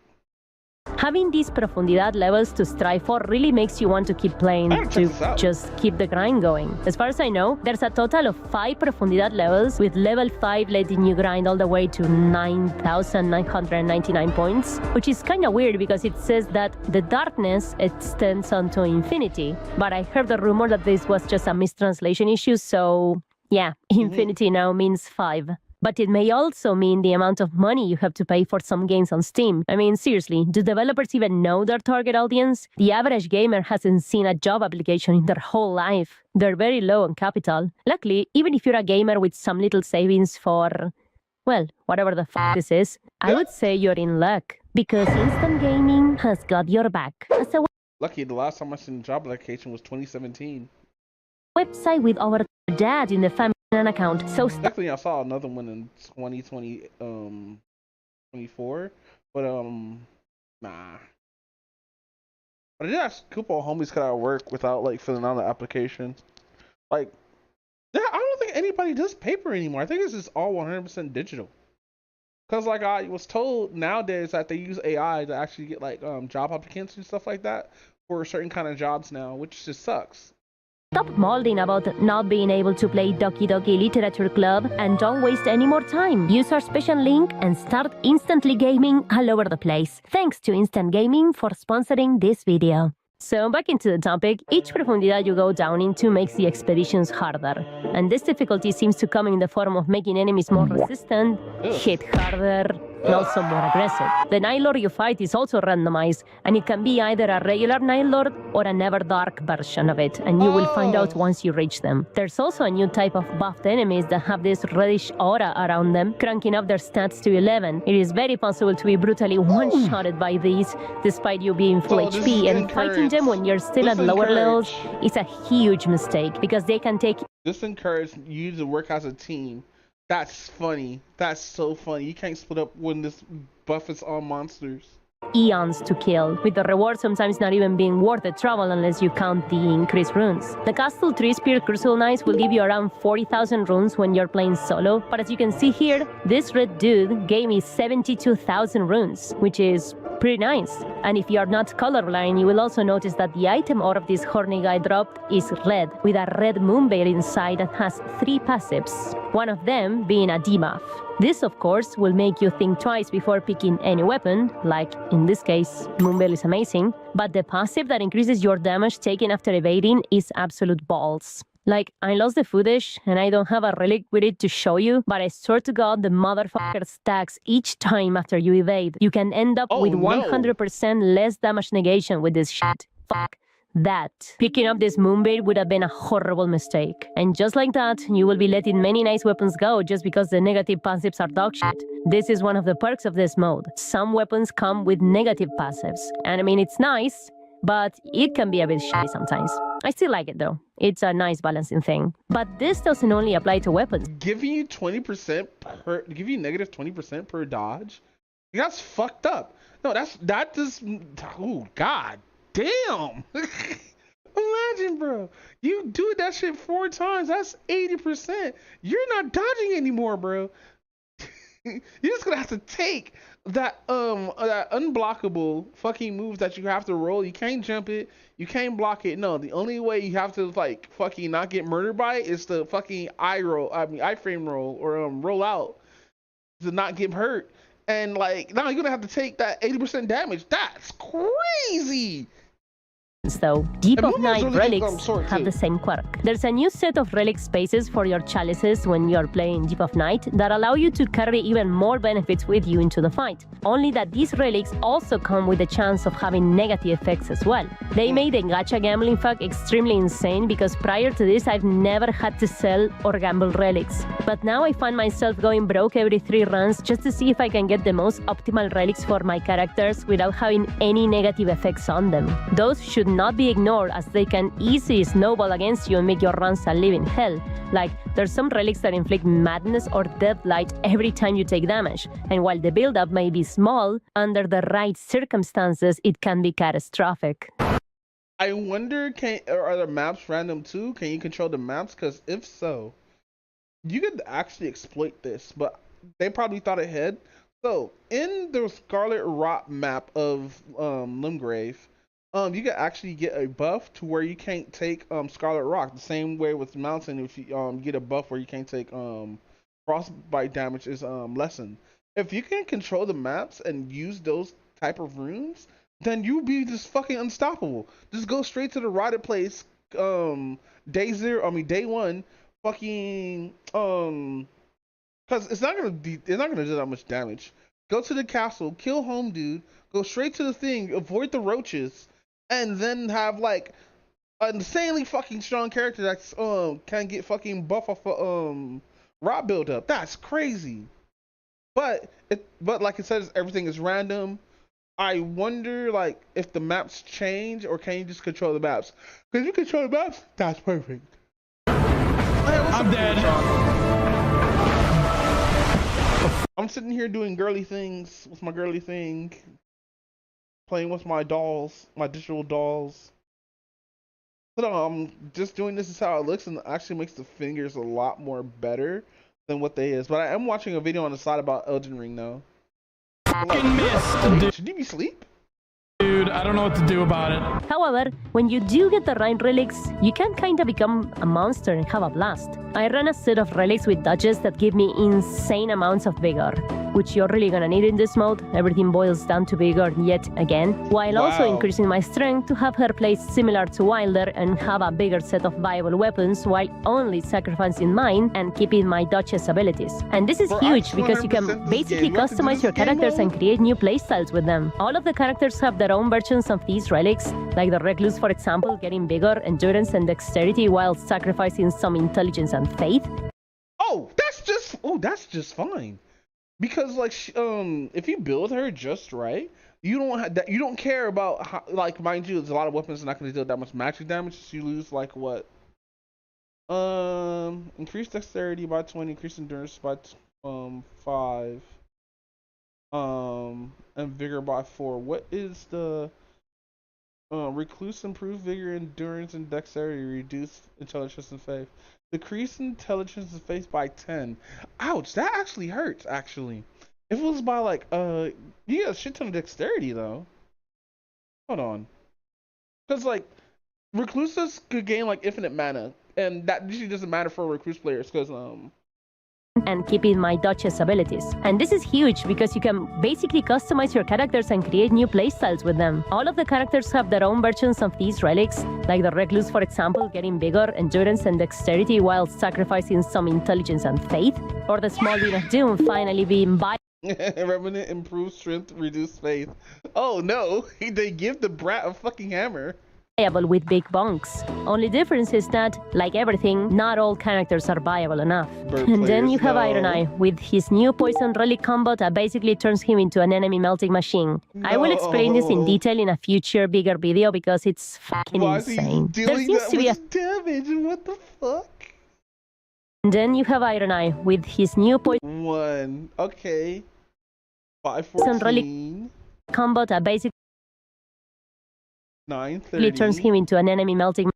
Having these profundidad levels to strive for really makes you want to keep playing, to just keep the grind going. As far as I know, there's a total of 5 profundidad levels, with level 5 letting you grind all the way to 9,999 points, which is kinda weird because it says that the darkness extends onto infinity. But I heard the rumor that this was just a mistranslation issue, so yeah, infinity now means 5. But it may also mean the amount of money you have to pay for some games on Steam. I mean, seriously, do developers even know their target audience? The average gamer hasn't seen a job application in their whole life. They're very low on capital. Luckily, even if you're a gamer with some little savings for, well, whatever the fuck this is, I would say you're in luck. Because instant gaming has got your back. As a Lucky, the last time I seen a job application was 2017. website with over dad in the family account, so definitely I saw another one in 2020 24, but nah. But I did ask a couple of homies could I work without like filling out the application. Like, yeah, I don't think anybody does paper anymore. I think this is all 100% digital. Cause like I was told nowadays that they use AI to actually get like job applicants and stuff like that for certain kind of jobs now, which just sucks. Stop molding about not being able to play Doki Doki Literature Club and don't waste any more time. Use our special link and start instantly gaming all over the place. Thanks to Instant Gaming for sponsoring this video. So back into the topic, each profundidad you go down into makes the expeditions harder. And this difficulty seems to come in the form of making enemies more resistant, hit harder, and also more aggressive. The Night Lord you fight is also randomized, and it can be either a regular Night Lord or a Never Dark version of it, and you will find out once you reach them. There's also a new type of buffed enemies that have this reddish aura around them, cranking up their stats to 11. It is very possible to be brutally one-shotted by these, despite you being full HP, and fighting them when you're still at lower levels is a huge mistake, because they can take... This encourages you to work as a team. That's funny. That's so funny. You can't split up when this buff is on monsters. Eons to kill, with the reward sometimes not even being worth the trouble unless you count the increased runes. The Castle 3 Spear Crucible Knights will give you around 40,000 runes when you're playing solo, but as you can see here, this red dude gave me 72,000 runes, which is pretty nice. And if you're not colorblind, you will also notice that the item ore of this horny guy dropped is red, with a red moonveil inside that has 3 passives, one of them being a debuff. This, of course, will make you think twice before picking any weapon, like in this case, Moonveil is amazing, but the passive that increases your damage taken after evading is absolute balls. Like, I lost the footage, and I don't have a relic with it to show you, but I swear to God, the motherfucker stacks each time after you evade. You can end up with 100% less damage negation with this shit. Fuck that. Picking up this Moonveil would have been a horrible mistake. And just like that, you will be letting many nice weapons go just because the negative passives are dogshit. This is one of the perks of this mode. Some weapons come with negative passives. And I mean, it's nice, but it can be a bit shitty sometimes. I still like it though. It's a nice balancing thing. But this doesn't only apply to weapons. Giving you 20% per, give you negative 20% per dodge? That's fucked up. No, that just, oh god damn. Imagine, bro. You do that shit 4 times, that's 80%. You're not dodging anymore, bro. You're just gonna have to take that that unblockable fucking move that you have to roll. You can't jump it, you can't block it. No, the only way you have to like fucking not get murdered by it is the fucking iframe roll or roll out to not get hurt. And like now you're gonna have to take that 80% damage. That's crazy. Though Deep of Night really relics have the same quirk. There's a new set of relic spaces for your chalices when you're playing Deep of Night that allow you to carry even more benefits with you into the fight. Only that these relics also come with the chance of having negative effects as well. They made the gacha gambling fuck extremely insane because prior to this I've never had to sell or gamble relics. But now I find myself going broke every 3 runs just to see if I can get the most optimal relics for my characters without having any negative effects on them. Those should not be ignored as they can easily snowball against you and make your runs a living hell. Like, there's some relics that inflict madness or deathlight every time you take damage, and while the build-up may be small, under the right circumstances it can be catastrophic. I wonder, are the maps random too? Can you control the maps? Because if so, you could actually exploit this, but they probably thought ahead. So, in the Scarlet Rot map of Limgrave, you can actually get a buff to where you can't take Scarlet Rock. The same way with Mountain, if you get a buff where you can't take frostbite damage is lessened. If you can control the maps and use those type of runes, then you'll be just fucking unstoppable. Just go straight to the rotted place. Day 1, fucking because it's not gonna do that much damage. Go to the castle, kill home dude, go straight to the thing, avoid the roaches. And then have like an insanely fucking strong character that's can get fucking buff off rot buildup. That's crazy. But like it says, everything is random. I wonder like if the maps change or can you just control the maps? Because you control the maps, that's perfect. I'm dead. I'm sitting here doing girly things with my girly thing. Playing with my dolls, my digital dolls. But I'm just doing this is how it looks and it actually makes the fingers a lot more better than what they is. But I am watching a video on the side about Elden Ring now. Fucking missed, dude. Should you be asleep? Dude, I don't know what to do about it. However, when you do get the right relics, you can kinda become a monster and have a blast. I run a set of relics with dodges that give me insane amounts of vigor, which you're really gonna need in this mode. Everything boils down to vigor yet again, while also increasing my strength to have her play similar to Wilder and have a bigger set of viable weapons while only sacrificing mine and keeping my dodges abilities. And this is huge because you can basically customize your characters and create new playstyles with them. All of the characters have their own versions of these relics, like the Recluse for example, getting vigor, endurance, and dexterity while sacrificing some intelligence and faith. That's just fine. Because like if you build her just right, you don't have that. You don't care about how, like mind you, there's a lot of weapons not going to deal that much magic damage. So you lose like what? Increase dexterity by 20, increase endurance by 5, and vigor by 4. What is the Recluse improve vigor, endurance, and dexterity, reduce intelligence and faith. Decrease intelligence and faith by 10. Ouch, that actually hurts, actually. If it was by like, you get a shit ton of dexterity though. Hold on. Because like, Recluses could gain like infinite mana, and that usually doesn't matter for Recluse players, because and keeping my dodges abilities. And this is huge because you can basically customize your characters and create new playstyles with them. All of the characters have their own versions of these relics, like the Recluse for example, getting vigor, endurance, and dexterity while sacrificing some intelligence and faith, or the Small Bean of Doom finally being Revenant improves strength, reduce faith. Oh no, they give the brat a fucking hammer. Viable with big bonks. Only difference is that, like everything, not all characters are viable enough. And then you have Iron Eye. With his new poison relic combo that basically turns him into an enemy melting machine. I will explain this in detail in a future bigger video because it's fucking insane. There seems to be a damage. What the fuck? And then you have Iron Eye with his new poison 1. Okay. 514 combo that basically 930 turns him into an enemy melting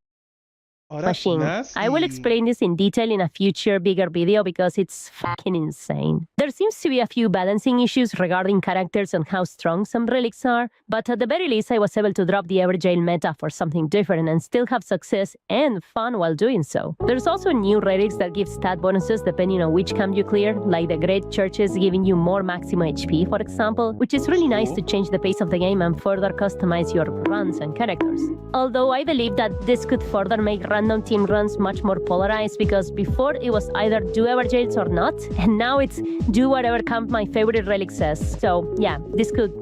Oh, that's machine. nasty. I will explain this in detail in a future bigger video because it's fucking insane. There seems to be a few balancing issues regarding characters and how strong some relics are, but at the very least I was able to drop the Everjail meta for something different and still have success and fun while doing so. There's also new relics that give stat bonuses depending on which camp you clear, like the Great Churches giving you more maximum HP, for example, which is really nice to change the pace of the game and further customize your runs and characters. Although I believe that this could further make random team runs much more polarized because before it was either do Everjails or not, and now it's do whatever camp my favorite relic says. So yeah, this could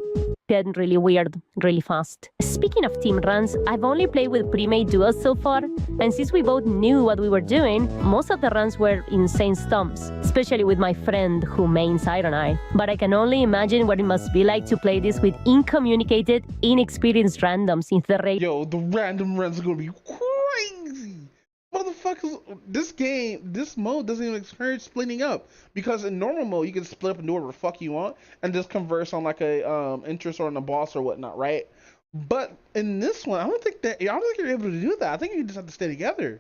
get really weird really fast. Speaking of team runs, I've only played with pre-made duels so far, and since we both knew what we were doing, most of the runs were insane stumps, especially with my friend who mains Iron Eye. But I can only imagine what it must be like to play this with incommunicated, inexperienced randoms in the raid. Yo, the random runs are gonna be crazy. Motherfuckers, this mode doesn't even encourage splitting up, because in normal mode you can split up and do whatever the fuck you want and just converse on like a interest or on a boss or whatnot, right? But in this one, I don't think you're able to do that. I think you just have to stay together.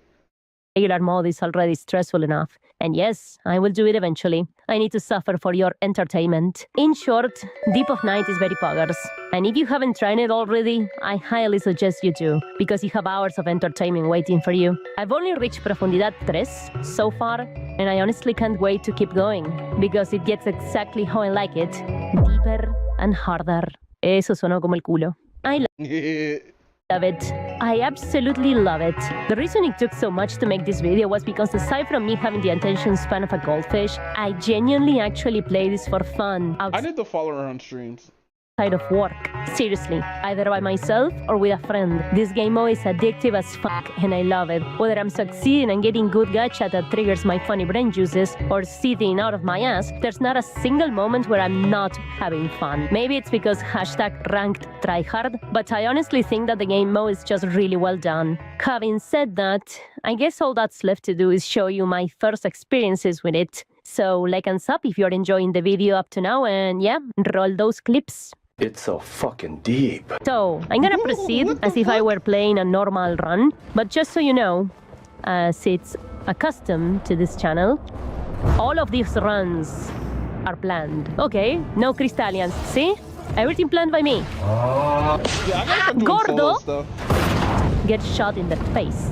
Regular mode is already stressful enough. And yes, I will do it eventually. I need to suffer for your entertainment. In short, Deep of Night is very poggers. And if you haven't tried it already, I highly suggest you do, because you have hours of entertainment waiting for you. I've only reached Profundidad 3 so far, and I honestly can't wait to keep going, because it gets exactly how I like it. Deeper and harder. Eso sonó como el culo. I love it. I absolutely love it. The reason it took so much to make this video was because aside from me having the attention span of a goldfish, I genuinely actually play this for fun. I need to follow her on streams. Outside of work. Seriously, either by myself or with a friend. This game mode is addictive as fuck and I love it. Whether I'm succeeding and getting good gacha that triggers my funny brain juices or sitting out of my ass, there's not a single moment where I'm not having fun. Maybe it's because #ranked tryhard, but I honestly think that the game mode is just really well done. Having said that, I guess all that's left to do is show you my first experiences with it. So like and sub if you're enjoying the video up to now, and yeah, roll those clips. It's so fucking deep. So, I'm gonna proceed as if I were playing a normal run, but just so you know, as it's accustomed to this channel, all of these runs are planned. Okay, no Crystallians, see? Everything planned by me. Gordo! Get shot in the face.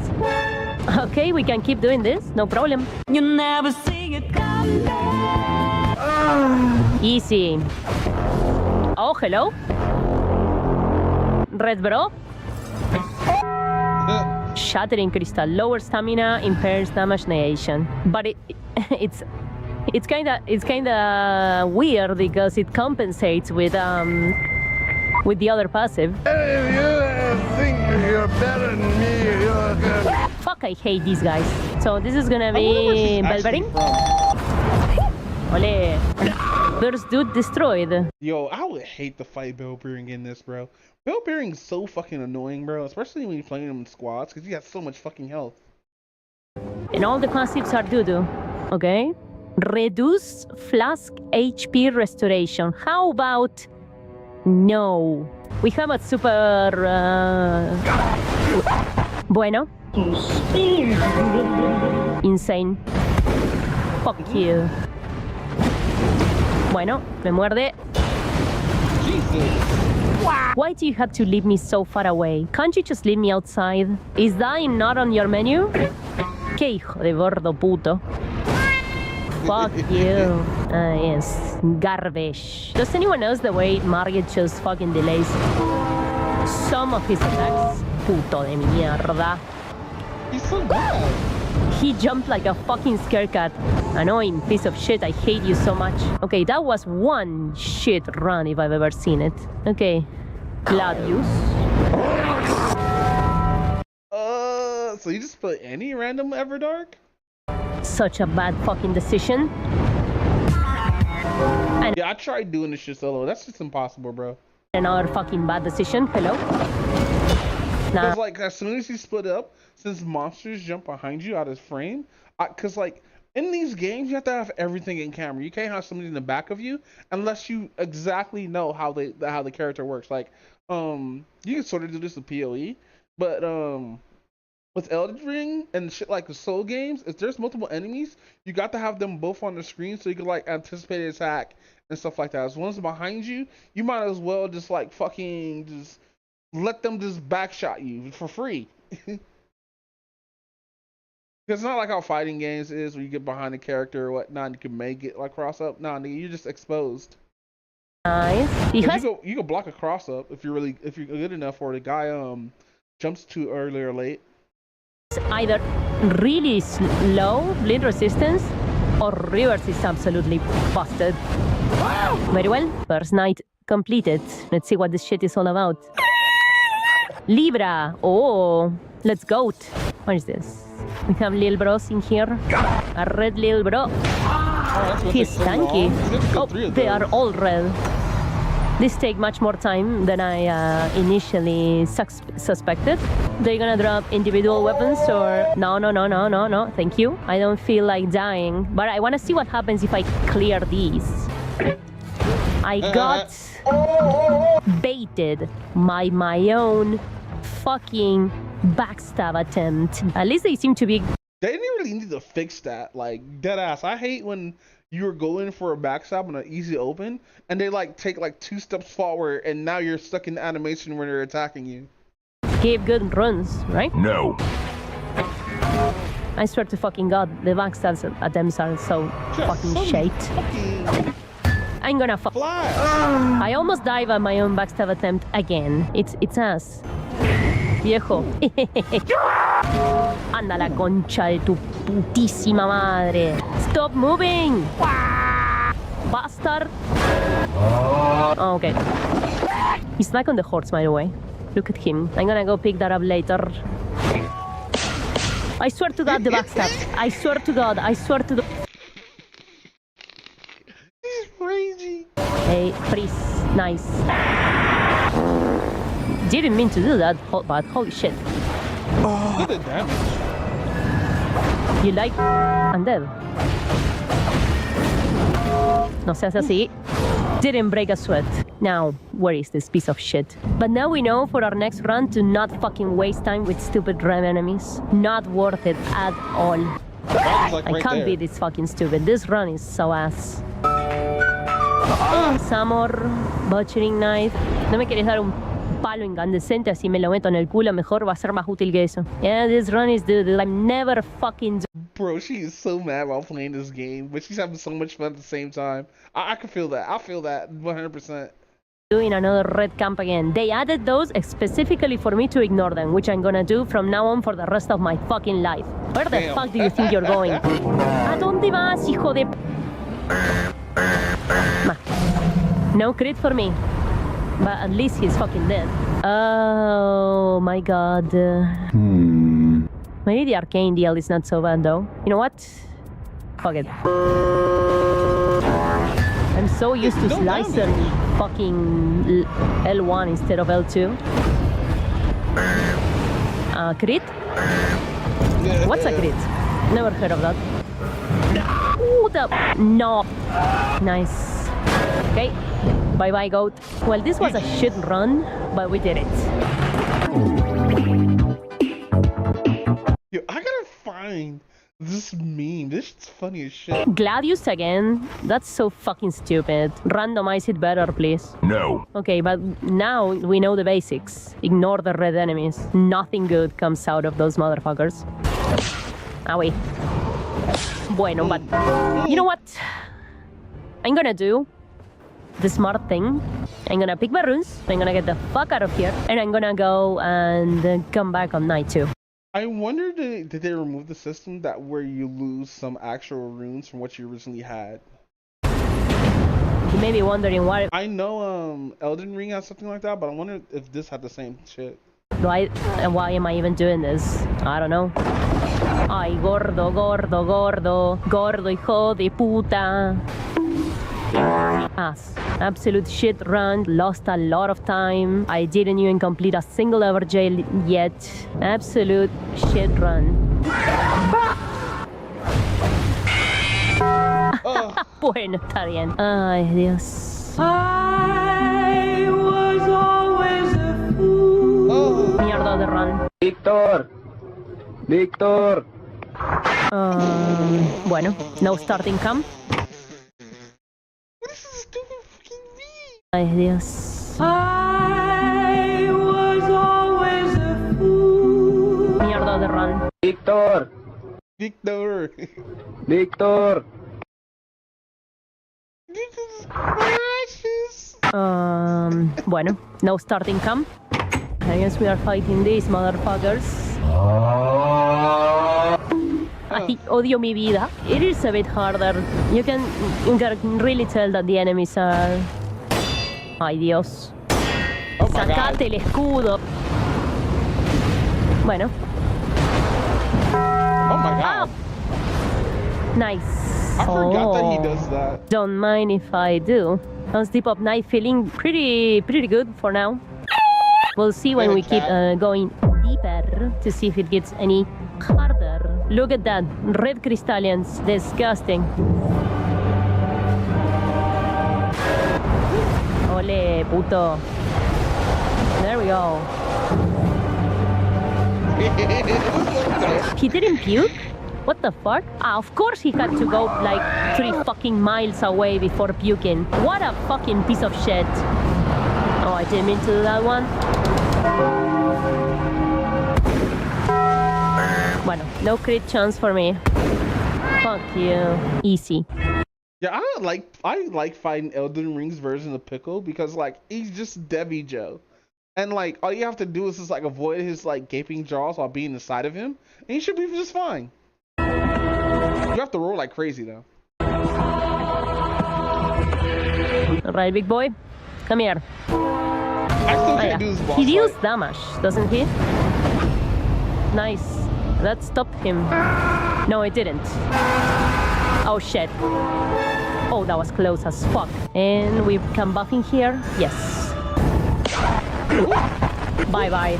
Okay, we can keep doing this, no problem. You never see it come back. Easy. Oh, hello? Red bro? Shattering crystal. Lower stamina, impairs damage negation. But it's kinda weird because it compensates with the other passive. If you think you're better than me, you're good. Fuck, I hate these guys. So this is gonna be Belvering. Ole. First dude destroyed. Yo, I would hate to fight Bellbearing in this, bro. Bellbearing's so fucking annoying, bro. Especially when you're playing him in squads, because he has so much fucking health. And all the passives are doo-doo. Okay? Reduce flask HP restoration. How about... No. We have a super... Bueno. Insane. Fuck you. Bueno, me muerde. Why do you have to leave me so far away? Can't you just leave me outside? Is dying not on your menu? Que hijo de gordo puto. Fuck you. Yes, garbage. Does anyone else the way Margit just fucking delays some of his attacks? Puto de mierda. He's so bad. He jumped like a fucking scared cat. Annoying piece of shit, I hate you so much. Okay, that was one shit run if I've ever seen it. Okay. Gladius. So you just put any random Everdark? Such a bad fucking decision. And yeah, I tried doing this shit solo. That's just impossible, bro. Another fucking bad decision. Hello? Nah. Cause like as soon as you split up, since monsters jump behind you out of frame, cause like in these games you have to have everything in camera. You can't have somebody in the back of you unless you exactly know how the character works. Like you can sort of do this with PoE, but with Elden Ring and shit like the Soul games, if there's multiple enemies, you got to have them both on the screen so you can like anticipate an attack and stuff like that. As one's behind you, you might as well just like fucking just let them just backshot you for free. Because it's not like how fighting games is where you get behind a character or whatnot and you can make it like cross up. Nah, nigga, you're just exposed. Nice. You can block a cross up if you're good enough, or the guy jumps too early or late. Either really slow bleed resistance or reverse is absolutely busted. Very well, first night completed. Let's see what this shit is all about. Libra. Oh, let's go. What is this? We have little bros in here. A red little bro. He's tanky. Oh, they are all red. This take much more time than I initially suspected. They're gonna drop individual weapons or... No. Thank you. I don't feel like dying. But I wanna see what happens if I clear these. I got baited by my own fucking backstab attempt. At least they seem to be... They didn't really need to fix that. Like, dead ass. I hate when you're going for a backstab on an easy open and they like take like 2 steps forward and now you're stuck in animation when they're attacking you. Gave good runs, right? No. I swear to fucking god, the backstabs attempts are so fucking shit. I'm gonna fly. I almost died by my own backstab attempt again. It's ass. Viejo. Anda la concha de tu putísima madre. Stop moving. Bastard. Oh, okay. He's back on the horse, by the way. Look at him. I'm gonna go pick that up later. I swear to god, the backstab. I swear to god. I swear to the... He's crazy. Hey, freeze. Nice. Didn't mean to do that, but holy shit. Look at the damage. You like undead? No seas así. Didn't break a sweat. Now, where is this piece of shit? But now we know for our next run to not fucking waste time with stupid red enemies. Not worth it at all. Like I can't be this fucking stupid. This run is so ass. Some more butchering knife. No me quieres dar un palo incandescente así me lo meto en el culo, mejor va a ser más útil que eso. Yeah, this run is dude, I'm never fucking... Bro, she is so mad while playing this game, but she's having so much fun at the same time. I can feel that. I feel that 100%. Doing another red camp again. They added those specifically for me to ignore them, which I'm gonna do from now on for the rest of my fucking life. Where the fuck do you think you're going? ¿A dónde vas, hijo de... No crit for me. But at least he's fucking dead. Oh my god. Maybe the arcane deal is not so bad though. You know what? Fuck it. I'm so used to slicer fucking L1 instead of L2. Crit? What's a crit? Never heard of that. Ooh, no. Nice. Okay. Bye-bye, goat. Well, this was a shit run, but we did it. Yo, I gotta find this meme. This shit's funny as shit. Gladius again? That's so fucking stupid. Randomize it better, please. No. Okay, but now we know the basics. Ignore the red enemies. Nothing good comes out of those motherfuckers. Ah, wait. Bueno, but... You know what? I'm gonna do the smart thing. I'm gonna pick my runes, I'm gonna get the fuck out of here, and I'm gonna go and come back on night 2. I wonder, did they remove the system that where you lose some actual runes from what you originally had? You may be wondering why. I know Elden Ring has something like that, but I wonder if this had the same shit. Why am I even doing this? I don't know. Ay, gordo, gordo, gordo, gordo, hijo de puta. Ass. Absolute shit run, lost a lot of time. I didn't even complete a single ever jail yet. Absolute shit run. Bueno, está bien. Ay, Dios. I was always a fool. Mierda de run. Víctor, Victor. Bueno, no starting cam. Ay, Dios. I was always a fool. Mierda de run. Victor. Victor. Victor. Bueno, no starting cam. I guess we are fighting these motherfuckers. Ay, odio mi vida. It is a bit harder. You can really tell that the enemies are... Ay, Dios. Sacate el escudo. Bueno. Oh my god. Nice. I forgot that he does that. Don't mind if I do. How's Deep of Night feeling? Pretty good for now. We'll see when we keep going deeper to see if it gets any harder. Look at that. Red crystallians. Disgusting. Ole, puto. There we go. He didn't puke? What the fuck? Ah, of course he had to go like 3 fucking miles away before puking. What a fucking piece of shit. Oh, I didn't mean to do that one. Bueno, no crit chance for me. Fuck you. Easy. Yeah, I like fighting Elden Ring's version of Pickle because like he's just Debbie Joe. And like all you have to do is just like avoid his like gaping jaws while being inside of him, and he should be just fine. You have to roll like crazy though. Alright, big boy. Come here. I still can't do this boss He deals fight. damage, doesn't he? Nice. That stopped him. No, it didn't. Oh shit. Oh, that was close as fuck. And we can buff in here. Yes. Bye-bye.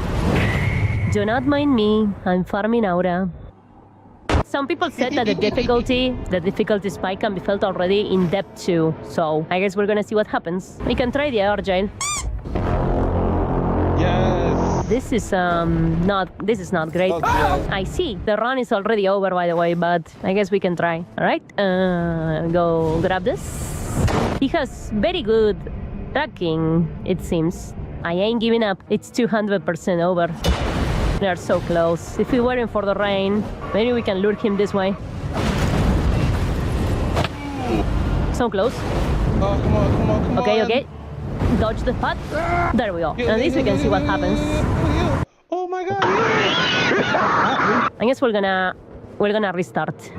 Do not mind me. I'm farming aura. Some people said that the difficulty spike can be felt already in depth too. So I guess we're gonna see what happens. We can try the air jail. Yes. This is not great. I see. The run is already over, by the way, but I guess we can try. All right. Go grab this. He has very good tracking, it seems. I ain't giving up. It's 200% over. They are so close. If we weren't for the rain, maybe we can lure him this way. So close. Oh, come on. Okay. Dodge the path. There we go. At least we can see what happens. Oh my god. I guess we're gonna restart.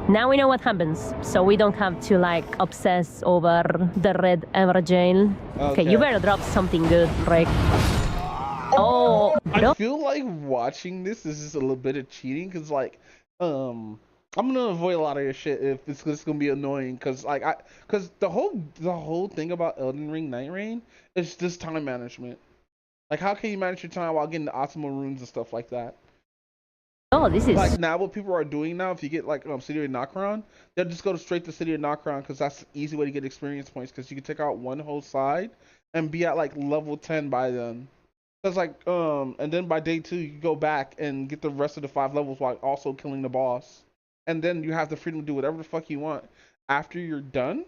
Now we know what happens, so we don't have to like obsess over the red ever jail. Okay, you better drop something good, Rick. Oh, I feel like watching this is just a little bit of cheating because like I'm gonna avoid a lot of your shit if it's just gonna be annoying because like because the whole thing about Elden Ring Night Rain is just time management. Like how can you manage your time while getting the optimal runes and stuff like that? Oh, this is like now what people are doing now. If you get like City of Nocron, they'll just go straight to City of Nocron because that's the easy way to get experience points because you can take out one whole side and be at like level 10 by then. It's like and then by day 2 you can go back and get the rest of the 5 levels while also killing the boss. And then you have the freedom to do whatever the fuck you want. After you're done,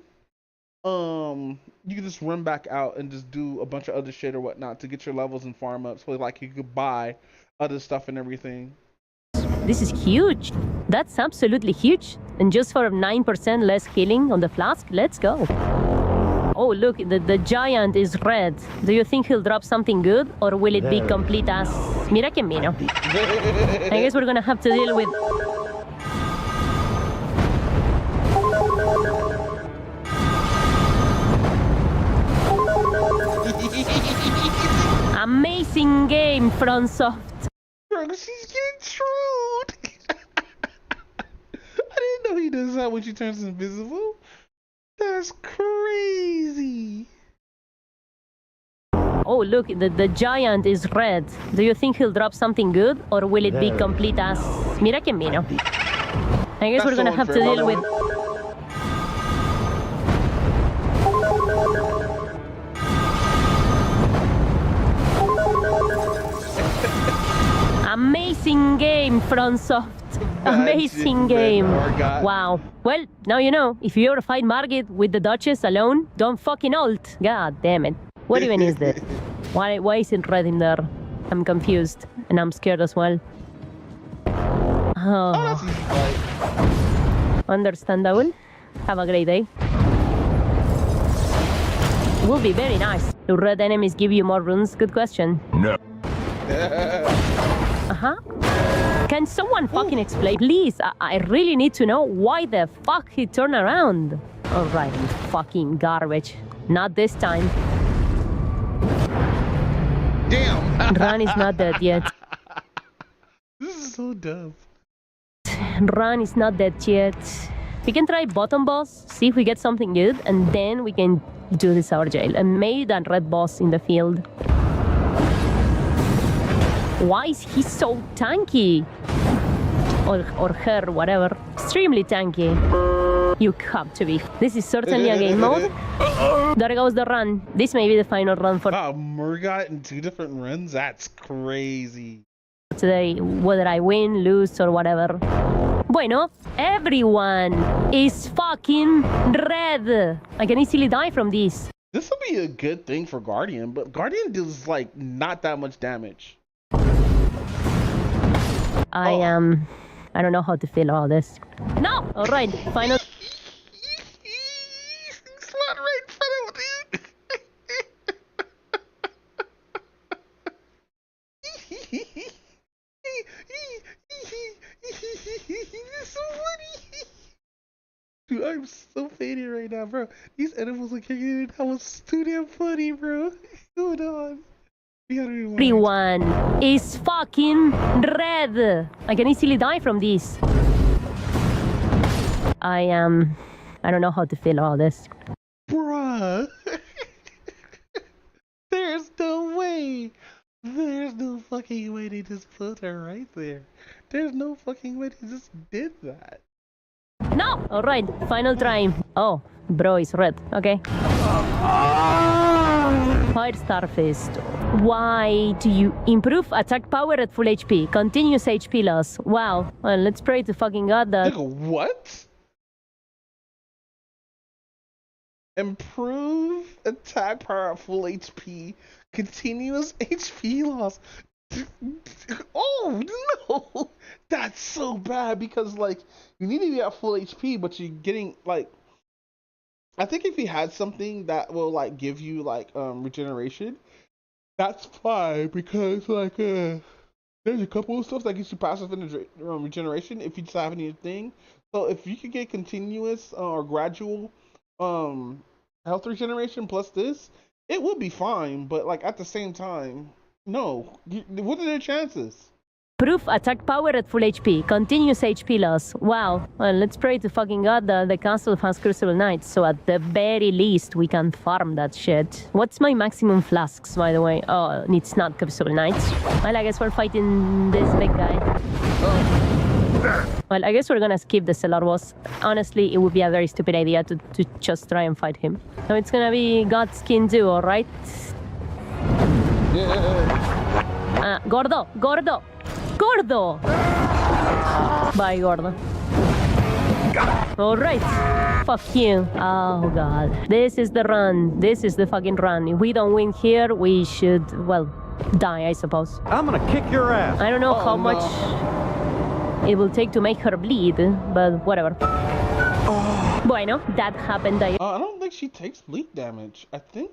you can just run back out and just do a bunch of other shit or whatnot to get your levels and farm up. So like you could buy other stuff and everything. This is huge. That's absolutely huge. And just for 9% less healing on the flask, let's go. Oh, look, the giant is red. Do you think he'll drop something good, or will it be complete as... Mira que vino. I guess we're gonna have to deal with... Amazing game, FromSoft. Bro, she's getting trolled. I didn't know he does that when she turns invisible. That's crazy. Oh, look, the giant is red. Do you think he'll drop something good, or will it be complete as... Mira que vino. I guess we're gonna have to deal with... Amazing game, FromSoft. Amazing game. Wow. Well, now you know. If you ever fight Margit with the Duchess alone, don't fucking ult. God damn it. What even is this? Why is it red in there? I'm confused. And I'm scared as well. Oh. Understandable. Have a great day. Will be very nice. Do red enemies give you more runes? Good question. No. Uh-huh. Can someone fucking explain? Please, I really need to know why the fuck he turned around. Alright, you fucking garbage. Not this time. Damn. Ran is not dead yet. This is so dumb. Ran is not dead yet. We can try bottom boss, see if we get something good, and then we can do this our jail. And maybe that red boss in the field. Why is he so tanky? Or her, whatever. Extremely tanky. You have to be. This is certainly a game mode. There goes the run. This may be the final run for Murgot in 2 different runs? That's crazy. today, whether I win, lose, or whatever. Bueno, everyone is fucking red. I can easily die from this. This will be a good thing for Guardian, but Guardian does like not that much damage. I don't know how to feel all this. No! Alright, final. So funny. Dude, I'm so faded right now, bro. These animals are kicking in. That was too damn funny, bro. Hold on. Everyone is fucking red. I can easily die from this. I don't know how to feel all this. Bruh. There's no way. There's no fucking way they just put her right there. There's no fucking way they just did that. No! Alright, final try. Oh, bro is red. Okay. Fire Starfist. Why do you improve attack power at full HP? Continuous HP loss. Wow. Well, let's pray to fucking God that. What? Improve attack power at full HP. Continuous HP loss. Oh no! That's so bad because like you need to be at full HP, but you're getting like. I think if you had something that will like give you like regeneration, that's fine because like there's a couple of stuff that gives you passive regeneration if you just have anything. So if you could get continuous or gradual health regeneration plus this, it would be fine. But like at the same time, no. What are their chances? Proof attack power at full HP. Continuous HP loss. Wow. Well, let's pray to fucking God that the castle has Crucible Knights, so at the very least we can farm that shit. What's my maximum flasks, by the way? Oh, it's not Crucible Knights. Well, I guess we're fighting this big guy. Well, I guess we're gonna skip the Cellar boss. Honestly, it would be a very stupid idea to just try and fight him. So it's gonna be Godskin Duo, right? Gordo! Gordo! Gordo! Bye, Gordo. Alright. Fuck you. Oh, God. This is the run. This is the fucking run. If we don't win here, we should, well, die, I suppose. I'm gonna kick your ass. I don't know how much it will take to make her bleed, but whatever. Bueno, that happened. I don't think she takes bleed damage. I think,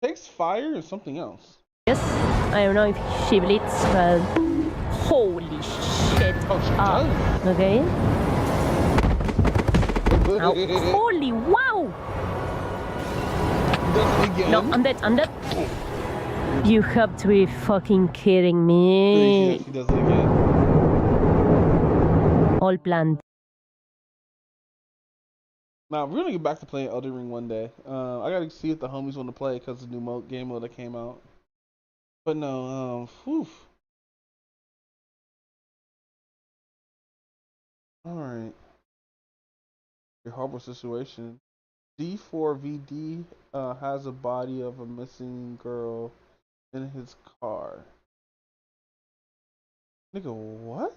takes fire or something else. Yes, I don't know if she bleeds, but holy shit. Oh, she does. Okay. Ow. Holy wow! No, I'm dead, I'm dead. You have to be fucking kidding me. She does it again. All planned. Now, we're gonna get back to playing Elden Ring one day. I gotta see if the homies want to play because of the new game mode that came out. But no, whew. Alright. A horrible situation. D4VD has a body of a missing girl in his car. Nigga, what?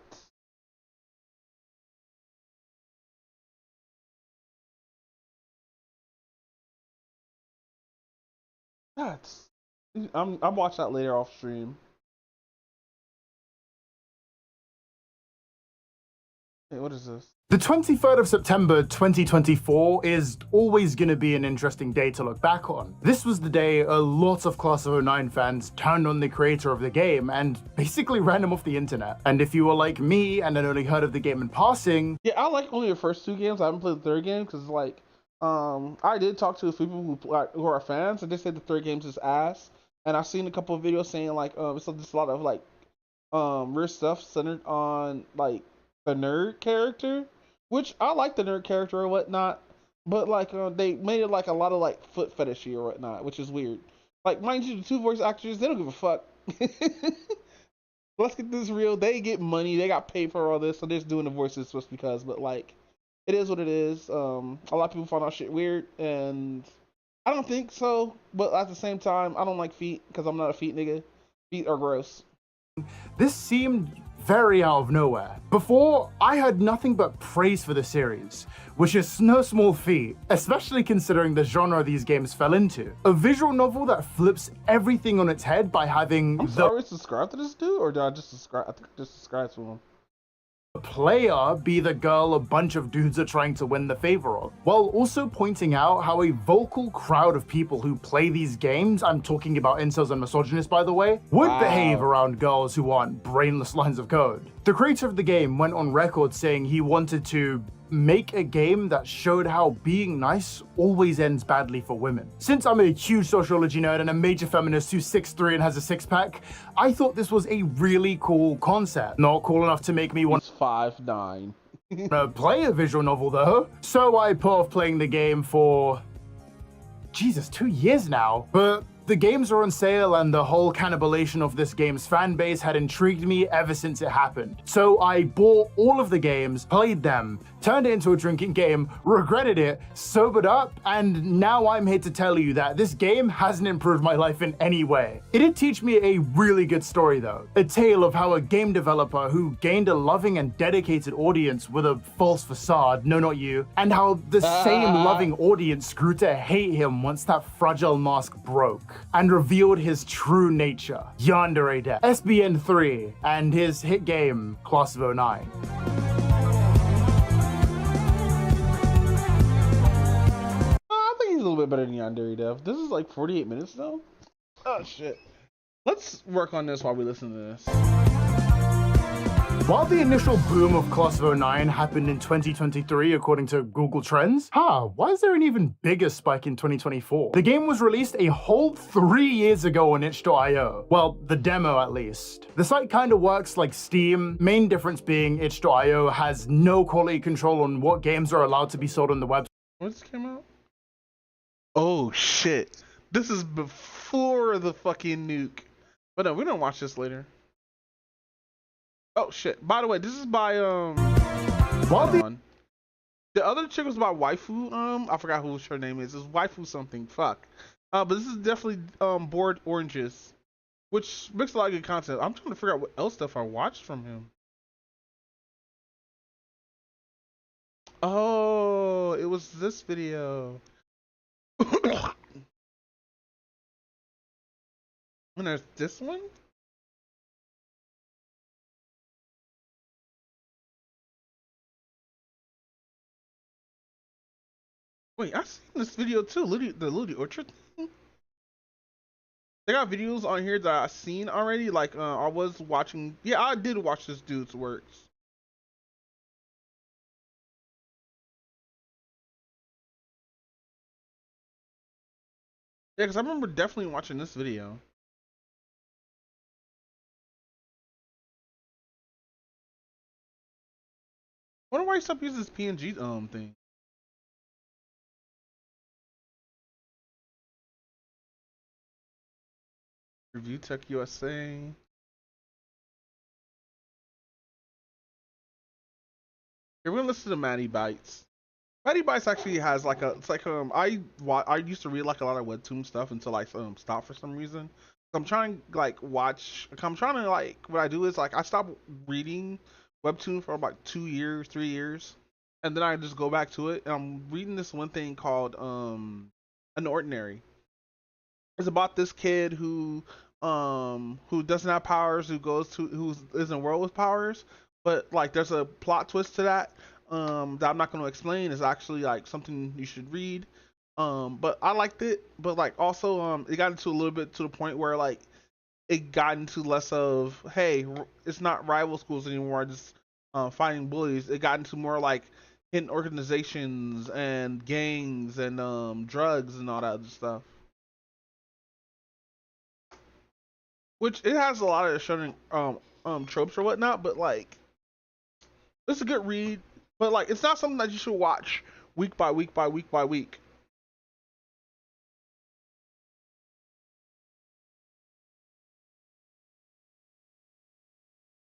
That's. I'm watching that later off stream. Hey, what is this? The 23rd of September 2024 is always going to be an interesting day to look back on. This was the day a lot of Class of 09 fans turned on the creator of the game and basically ran him off the internet. And if you were like me and had only heard of the game in passing... Yeah, I like only the first two games. I haven't played the third game because, like, I did talk to a few people who are fans, and they said the third game's is ass. And I've seen a couple of videos saying, like, it's just a lot of, like, weird stuff centered on, like, the nerd character. Which I like the nerd character or whatnot, but like they made it like a lot of like foot fetishy or whatnot, which is weird. Like, mind you, the two voice actors, they don't give a fuck. Let's get this real. They get money. They got paid for all this, so they're just doing the voices just because. But like, it is what it is. A lot of people find out shit weird, and I don't think so. But at the same time, I don't like feet because I'm not a feet nigga. Feet are gross. This seemed very out of nowhere. Before, I heard nothing but praise for the series, which is no small feat, especially considering the genre these games fell into. A visual novel that flips everything on its head by having I'm sorry, subscribe to this dude, or did I just subscribe? I think I just subscribed to him. Player be the girl a bunch of dudes are trying to win the favor of, while also pointing out how a vocal crowd of people who play these games, I'm talking about incels and misogynists by the way, would behave around girls who want brainless lines of code. The creator of the game went on record saying he wanted to make a game that showed how being nice always ends badly for women. Since I'm a huge sociology nerd and a major feminist who's 6'3" and has a six-pack, I thought this was a really cool concept. Not cool enough to make me want 5'9". to play a visual novel though, so I put off playing the game for... Jesus, 2 years now. But the games are on sale and the whole cannibalization of this game's fan base had intrigued me ever since it happened. So I bought all of the games, played them, turned it into a drinking game, regretted it, sobered up, and now I'm here to tell you that this game hasn't improved my life in any way. It did teach me a really good story though. A tale of how a game developer who gained a loving and dedicated audience with a false facade, no not you, and how the same loving audience grew to hate him once that fragile mask broke and revealed his true nature. Yandere Death, SBN 3, and his hit game, Class of 09. I think he's a little bit better than Yandere Dev. This is like 48 minutes though. Oh shit. Let's work on this while we listen to this. While the initial boom of Class of 09 happened in 2023 according to Google Trends, why is there an even bigger spike in 2024? The game was released a whole 3 years ago on itch.io. Well, the demo at least. The site kinda works like Steam, main difference being itch.io has no quality control on what games are allowed to be sold on the website. When this came out? Oh shit. This is before the fucking nuke. But no, we're gonna watch this later. Oh shit. By the way, this is by the other chick was by Waifu. I forgot who her name is. It's Waifu something. Fuck. But this is definitely Bored Oranges, which makes a lot of good content. I'm trying to figure out what else stuff I watched from him. Oh, it was this video. And there's this one? Wait, I've seen this video too, the Ludi Orchard thing. They got videos on here that I've seen already, like I was watching, yeah, I did watch this dude's works. Yeah, because I remember definitely watching this video. I wonder why he stopped using this PNG thing. Review Tech USA. Here we're gonna listen to Maddie Bites. Maddie Bites actually has like a, it's like I used to read like a lot of webtoon stuff until I stopped for some reason. I'm trying to like watch. I'm trying to like what I do is like I stop reading webtoon for about 2 years, 3 years, and then I just go back to it. And I'm reading this one thing called An Ordinary. It's about this kid who doesn't have powers, who is in a world with powers, but like there's a plot twist to that that I'm not going to explain. Is actually like something you should read. But I liked it, but like also it got into a little bit to the point where like it got into less of, hey, it's not rival schools anymore, just fighting bullies. It got into more like hidden organizations and gangs and drugs and all that other stuff. Which it has a lot of shonen tropes or whatnot, but like it's a good read. But like it's not something that you should watch week by week by week by week.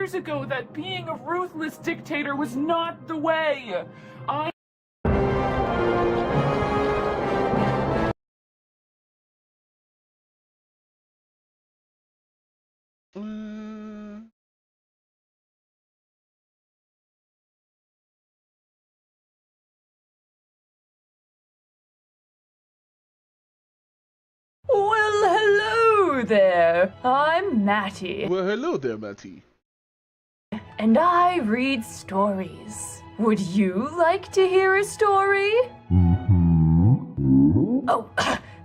Years ago that being a ruthless dictator was not the way. Well, hello there. I'm Matty. Well, hello there, Matty. And I read stories. Would you like to hear a story? Oh,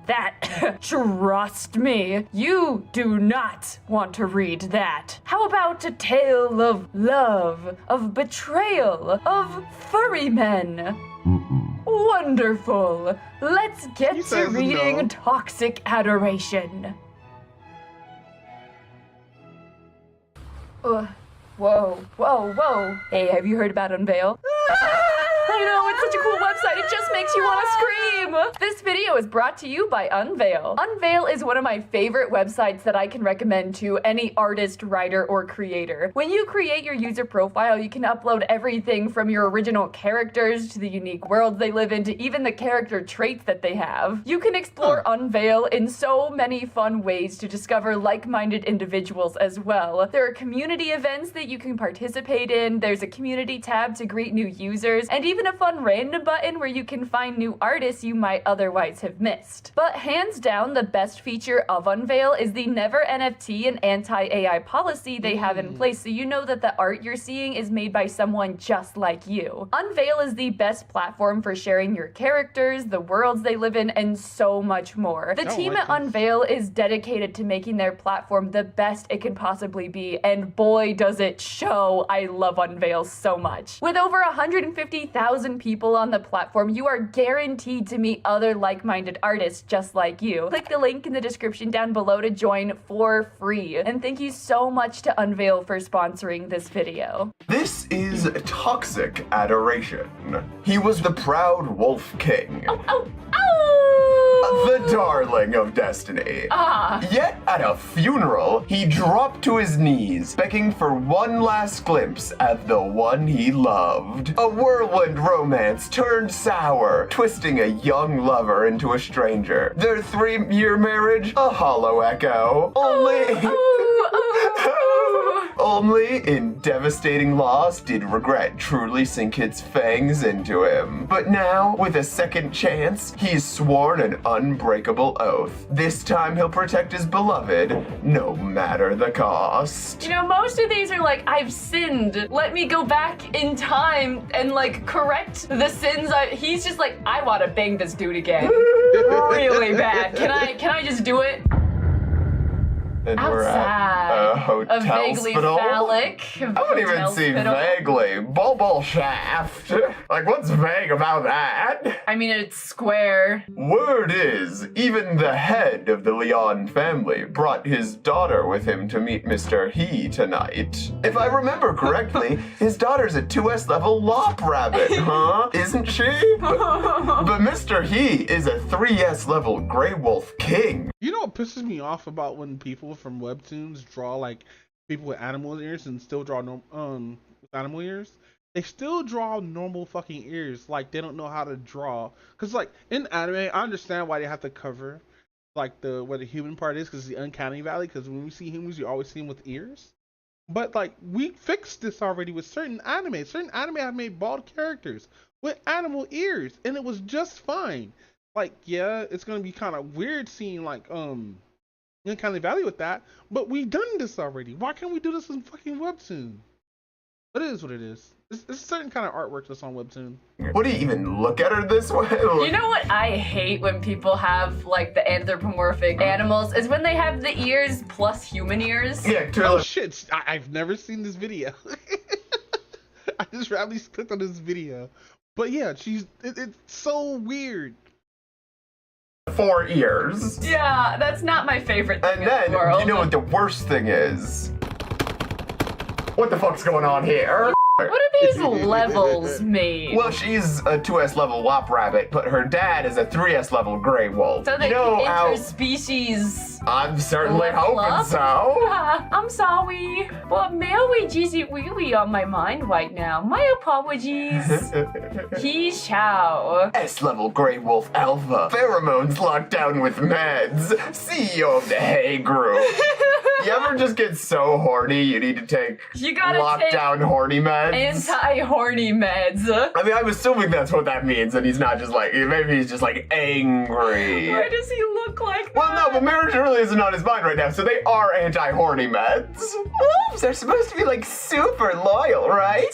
that. Trust me, you do not want to read that. How about a tale of love, of betrayal, of furry men? Wonderful. Let's get to reading no. Toxic Adoration. Whoa, whoa, whoa. Hey, have you heard about Unveil? I know, it's such a cool website, it just makes you want to scream! This video is brought to you by Unveil. Unveil is one of my favorite websites that I can recommend to any artist, writer, or creator. When you create your user profile, you can upload everything from your original characters to the unique worlds they live in to even the character traits that they have. You can explore Unveil in so many fun ways to discover like-minded individuals as well. There are community events that you can participate in, there's a community tab to greet new users, and even a fun random button where you can find new artists you might otherwise have missed. But hands down, the best feature of Unveil is the never NFT and anti-AI policy they have in place, so you know that the art you're seeing is made by someone just like you. Unveil is the best platform for sharing your characters, the worlds they live in, and so much more. The team at Unveil is dedicated to making their platform the best it can possibly be, and boy does it show. I love Unveil so much. With over 150,000 people on the platform, you are guaranteed to meet other like-minded artists just like you. Click the link in the description down below to join for free. And thank you so much to Unveil for sponsoring this video. This is Toxic Adoration. He was the proud Wolf King. The darling of destiny. Yet at a funeral, he dropped to his knees, begging for one last glimpse at the one he loved. A whirlwind romance turned sour, twisting a young lover into a stranger. Their 3-year marriage, a hollow echo. Only in devastating loss did regret truly sink its fangs into him. But now, with a second chance, he's sworn an unbreakable oath. This time he'll protect his beloved, no matter the cost. You know, most of these are like, I've sinned. Let me go back in time and like correct the sins. He's just like, I want to bang this dude again. Really bad. Can I just do it? And outside we're at a hotel a vaguely phallic. I don't even see vaguely. Bubble shaft. Like, what's vague about that? I mean, it's square. Word is, even the head of the Leon family brought his daughter with him to meet Mr. He tonight. If I remember correctly, his daughter's a 2S level lop rabbit, huh? Isn't she? But Mr. He is a 3S level Grey Wolf King. You know what pisses me off about when people from webtoons draw like people with animal ears and still draw with animal ears? They still draw normal fucking ears, like they don't know how to draw. Cause like in anime, I understand why they have to cover like where the human part is, because the uncanny valley. Because when we see humans, you always see them with ears. But like we fixed this already with certain anime. Certain anime have made bald characters with animal ears, and it was just fine. Like, yeah, it's gonna be kind of weird seeing like uncanny valley with that, but we've done this already. Why can't we do this in fucking Webtoon? But it is what it is. It's a certain kind of artwork that's on Webtoon. What do you even look at her this way? You know what I hate when people have like the anthropomorphic animals is when they have the ears plus human ears. Yeah, oh shit! I've never seen this video. I just randomly clicked on this video, but yeah, it's so weird. 4 ears. Yeah, that's not my favorite thing and in then, the world. you know what the worst thing is? What the fuck's going on here? What are these levels mean? Well, she's a 2S level Wop Rabbit, but her dad is a 3S level Grey Wolf. So they you know can interspecies. I'm certainly level hoping up? so. I'm sorry, but marriage isn't really on my mind right now. My apologies. He shall. S level Grey Wolf Alpha. Pheromones locked down with meds. CEO of the Hay Group. You ever just get so horny you need to take lockdown horny meds? Anti-horny meds. I mean, I'm assuming that's what that means, and he's not just like, maybe he's just like angry. Why does he look like Well, no, but marriage really isn't on his mind right now, so they are anti-horny meds. Wolves are supposed to be like super loyal, right?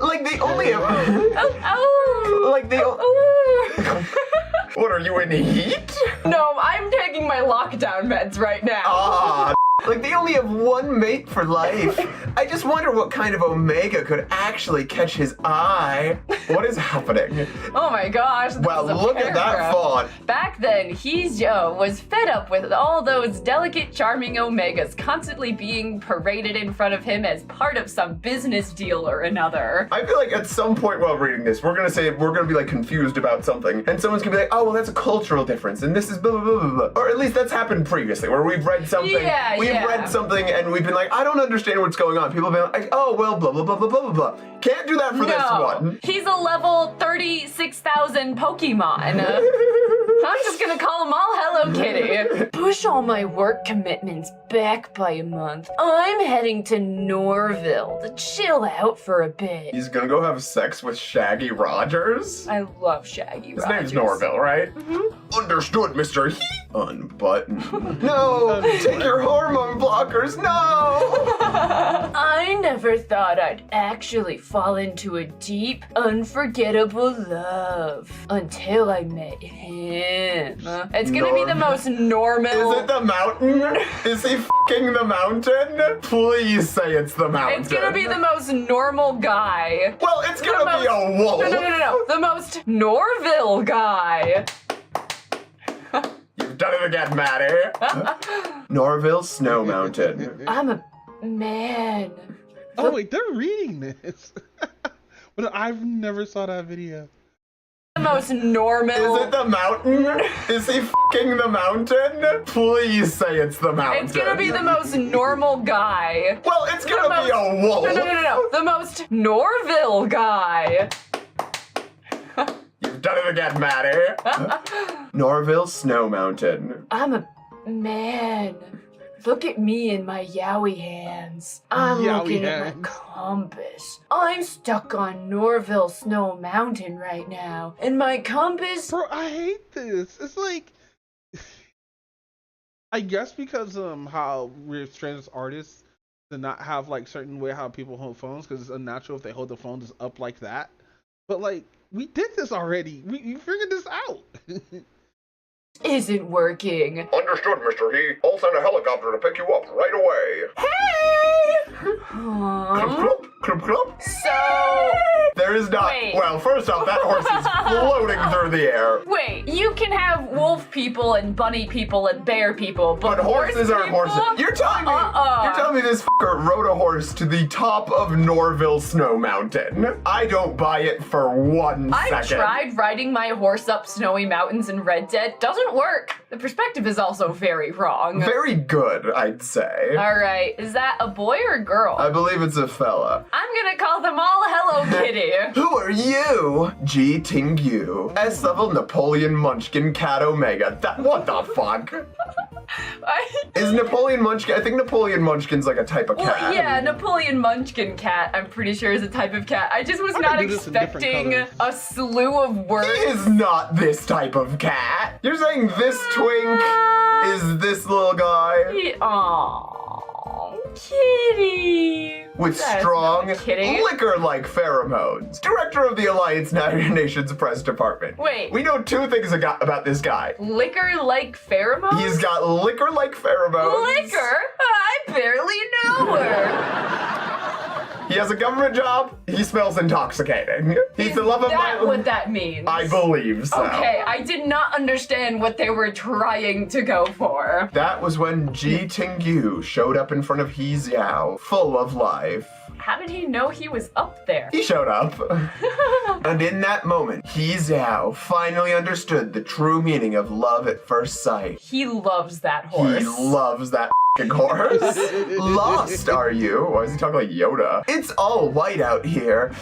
Like they only like they What are you in heat? No, I'm taking my lockdown meds right now. Ah, like they only have one mate for life. I just wonder what kind of Omega could actually catch his eye. What is happening? Oh my gosh. Well, look at that font. Back then, Joe was fed up with all those delicate, charming Omegas constantly being paraded in front of him as part of some business deal or another. I feel like at some point while reading this, we're gonna be like confused about something, and someone's gonna be like, oh, well, that's a cultural difference, and this is blah, blah, blah, blah, blah. Or at least that's happened previously, where we've read something, we've read something, and we've been like, I don't understand what's going on. People have been like, oh, well, blah, blah, blah, blah, blah, blah, blah. Can't do that for this one. He's a level 36,000 Pokemon. I'm just gonna call him all Hello Kitty. Push all my work commitments back by a month. I'm heading to Norville to chill out for a bit. He's gonna go have sex with Shaggy Rogers? I love Shaggy Rogers. His name's Norville, right? Mm-hmm. Understood, Mr. He. Unbutton. No! Take your hormone blockers, no! I never thought I'd actually fall into a deep, unforgettable love until I met him. It's gonna be the most normal. Is it the mountain? Is he f***ing the mountain? Please say it's the mountain. It's gonna be the most normal guy. Well, it's gonna be a wolf. No. The most Norville guy. You've done it again, Maddie. Norville Snow Mountain. I'm a man. Oh wait, they're reading this. But I've never saw that video. The most normal. Is it the mountain? Is he f***ing the mountain? Please say it's the mountain. It's gonna be the most normal guy. Well, it's gonna be a wolf. No. The most Norville guy. You've done it again, Maddie. Norville Snow Mountain. I'm a man. Look at me in my yowie hands. I'm looking at my compass. I'm stuck on Norville Snow Mountain right now. And my compass... Bro, I hate this. It's like... I guess because how we're trained as artists to not have like certain way how people hold phones, because it's unnatural if they hold the phone just up like that. But like, we did this already. We figured this out. Isn't working. Understood, Mr. He. I'll send a helicopter to pick you up right away. Hey! Clump, clump. So... There is not... Wait. Well, first off, that horse is floating through the air. Wait, you can have wolf people and bunny people and bear people, but horses aren't horses. You're telling me this fucker rode a horse to the top of Norville Snow Mountain. I don't buy it for 1 second. I've tried riding my horse up snowy mountains in Red Dead. Doesn't work. The perspective is also very wrong. Very good, I'd say. All right, is that a boy or a girl? I believe it's a fella. I'm gonna call them all Hello Kitty. Who are you? G Ting-yu. S-level Napoleon Munchkin Cat Omega. What the fuck? Is Napoleon Munchkin? I think Napoleon Munchkin's like a type of cat. Well, yeah, Napoleon Munchkin cat, I'm pretty sure is a type of cat. I just was not expecting a slew of words. He is not this type of cat. You're saying this twink is this little guy? Aww, kitty. With strong, liquor-like pheromones. Director of the Alliance Nations Press Department. Wait. We know 2 things about this guy. Liquor-like pheromones? He's got liquor-like pheromones. Liquor? I barely know her. He has a government job. He smells intoxicating. He's the love of my life. Is that what that means? I believe so. Okay, I did not understand what they were trying to go for. That was when Ji Ting-yu showed up in front of He Xiao, full of life. How did he know he was up there? He showed up. And in that moment, He Xiao finally understood the true meaning of love at first sight. He loves that horse. He loves that horse. Lost, are you? Why is he talking like Yoda? It's all white out here.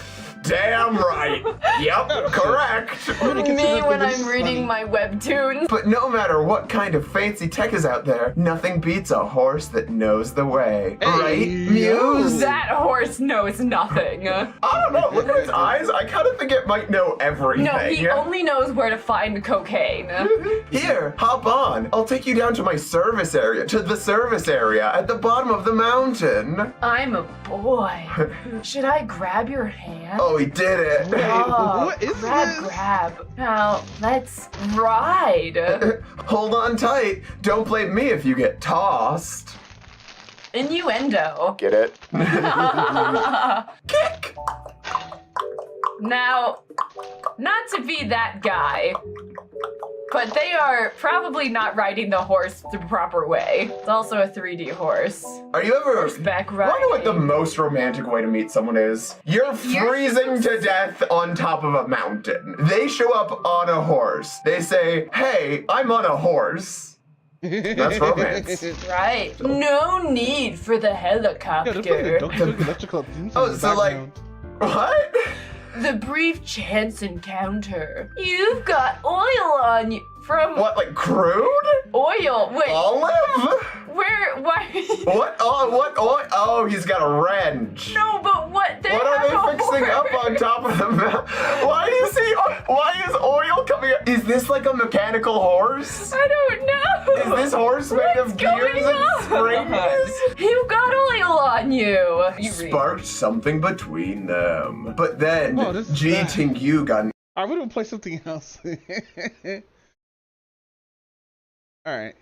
Damn right. Yep, correct. Me when I'm reading my webtoons. But no matter what kind of fancy tech is out there, nothing beats a horse that knows the way. Right, Muse? That horse knows nothing. I don't know. Look at its eyes. I kind of think it might know everything. No, he only knows where to find cocaine. Here, hop on. I'll take you down to my service area, to the service area at the bottom of the mountain. I'm a boy. Should I grab your hand? Oh, he did it. Oh, What is grab. Now, let's ride. Hold on tight. Don't blame me if you get tossed. Innuendo. Get it? Kick! Now, not to be that guy, but they are probably not riding the horse the proper way. It's also a 3D horse. Are you ever... Horseback riding. Wonder what the most romantic way to meet someone is? You're freezing to death on top of a mountain. They show up on a horse. They say, hey, I'm on a horse. That's romance. Right. No need for the helicopter. Oh, so like... What? The brief chance encounter. You've got oil on you from... What, like crude? Oil. Wait. Olive? Where? Why? What? Oh, what oil? Oh, he's got a wrench. No, but what? What are they fixing up on top of the mountain? Why do you see? Why is oil coming up? Is this like a mechanical horse? I don't know. Is this horse made of gears and springs? You've got oil on you. Sparked something between them. But then, Ji Ting-yu got... I would have played something else. Alright.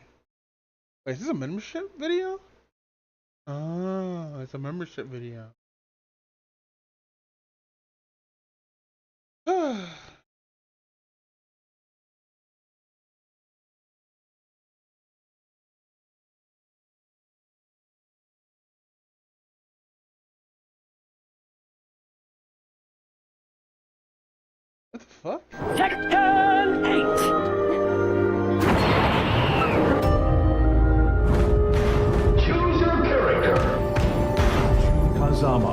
Wait, is this a membership video? Oh, it's a membership video. What the fuck? Section 8.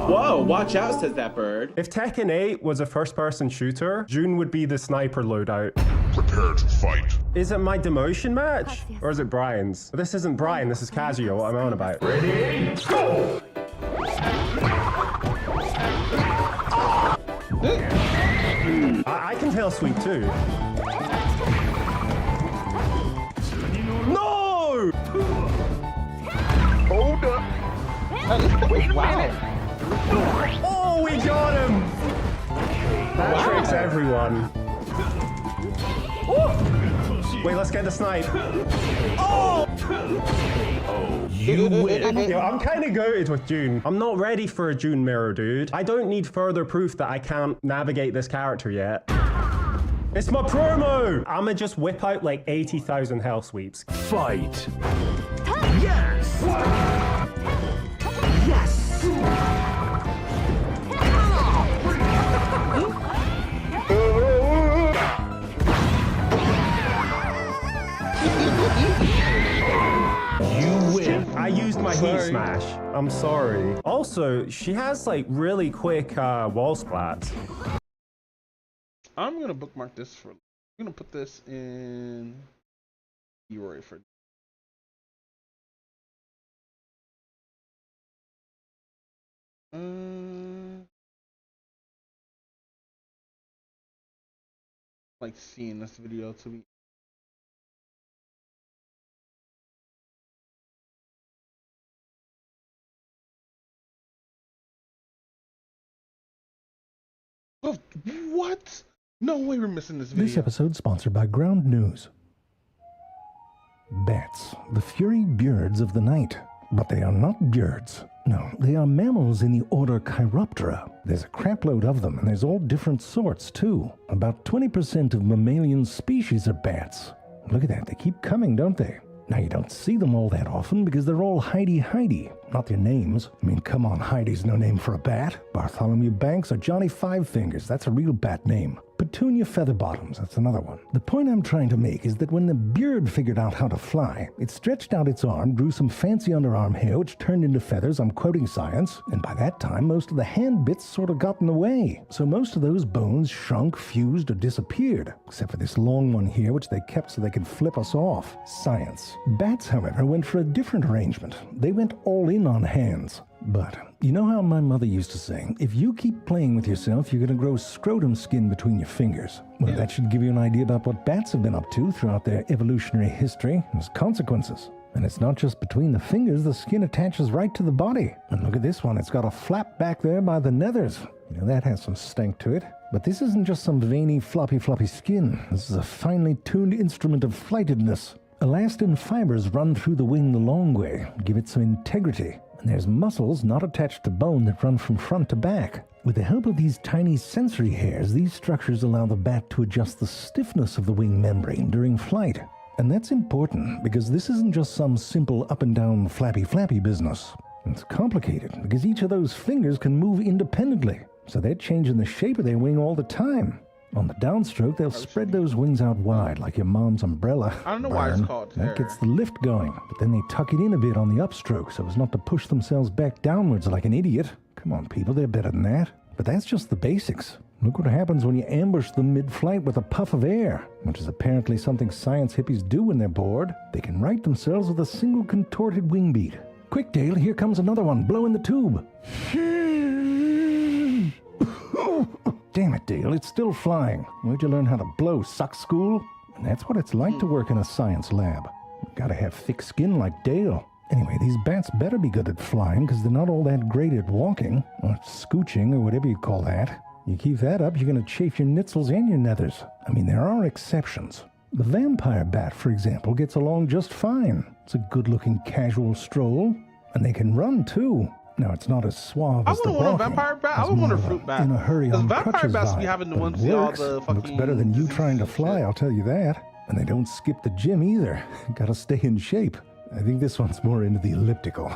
Whoa, watch out, says that bird. If Tekken 8 was a first-person shooter, June would be the sniper loadout. Prepare to fight. Is it my demotion match? Or is it Brian's? This isn't Brian, this is Casual, what I'm on about. Ready, go! I can tail sweep too. No! Hold up. Wait a minute. Oh, we got him! That tricks everyone. Wait, let's get the snipe. Oh! You win. Yo, I'm kind of goated with June. I'm not ready for a June mirror, dude. I don't need further proof that I can't navigate this character yet. It's my promo! I'ma just whip out like 80,000 hell sweeps. Fight. Yes! my heat Sorry. smash. I'm sorry. Also, she has like really quick wall splats. I'm gonna bookmark this for. I'm gonna put this in. Leroy for. Like seeing this video to be. Oh, what? No way we're missing this video. This episode sponsored by Ground News. Bats, the fury birds of the night. But they are not birds. No, they are mammals in the order Chiroptera. There's a crapload of them, and there's all different sorts, too. About 20% of mammalian species are bats. Look at that, they keep coming, don't they? Now, you don't see them all that often because they're all Heidi, not their names. I mean, come on, Heidi's no name for a bat. Bartholomew Banks or Johnny Five Fingers, that's a real bat name. Petunia Featherbottoms, that's another one. The point I'm trying to make is that when the bird figured out how to fly, it stretched out its arm, grew some fancy underarm hair, which turned into feathers, I'm quoting science, and by that time, most of the hand bits sort of got in the way. So most of those bones shrunk, fused, or disappeared, except for this long one here, which they kept so they could flip us off. Science. Bats, however, went for a different arrangement. They went all in on hands. But you know how my mother used to say, if you keep playing with yourself, you're going to grow scrotum skin between your fingers. Well, that should give you an idea about what bats have been up to throughout their evolutionary history. There's consequences. And it's not just between the fingers, the skin attaches right to the body. And look at this one, it's got a flap back there by the nethers. You know, that has some stank to it. But this isn't just some veiny, floppy skin. This is a finely tuned instrument of flightedness. Elastin fibers run through the wing the long way, give it some integrity. And there's muscles not attached to bone that run from front to back. With the help of these tiny sensory hairs, these structures allow the bat to adjust the stiffness of the wing membrane during flight. And that's important because this isn't just some simple up and down flappy business. It's complicated because each of those fingers can move independently, so they're changing the shape of their wing all the time. On the downstroke, they'll spread those wings out wide like your mom's umbrella. I don't know why it's called That gets the lift going, but then they tuck it in a bit on the upstroke so as not to push themselves back downwards like an idiot. Come on, people, they're better than that. But that's just the basics. Look what happens when you ambush them mid-flight with a puff of air, which is apparently something science hippies do when they're bored. They can right themselves with a single contorted wing beat. Quick, Dale, here comes another one. Blow in the tube. Damn it, Dale, it's still flying. Where'd you learn how to blow, suck school? And that's what it's like to work in a science lab. You gotta have thick skin like Dale. Anyway, these bats better be good at flying because they're not all that great at walking, or scooching, or whatever you call that. You keep that up, you're gonna chafe your nitzels and your nethers. I mean, there are exceptions. The vampire bat, for example, gets along just fine. It's a good-looking casual stroll, and they can run, too. Now, it's not as suave as the walking. I wouldn't want a vampire bat. I would want a fruit bat. In a hurry on vampire crutches bats vibe. be having the But ones it see all works. the fucking. Looks better than you trying to fly, I'll tell you that. And they don't skip the gym either. Gotta stay in shape. I think this one's more into the elliptical.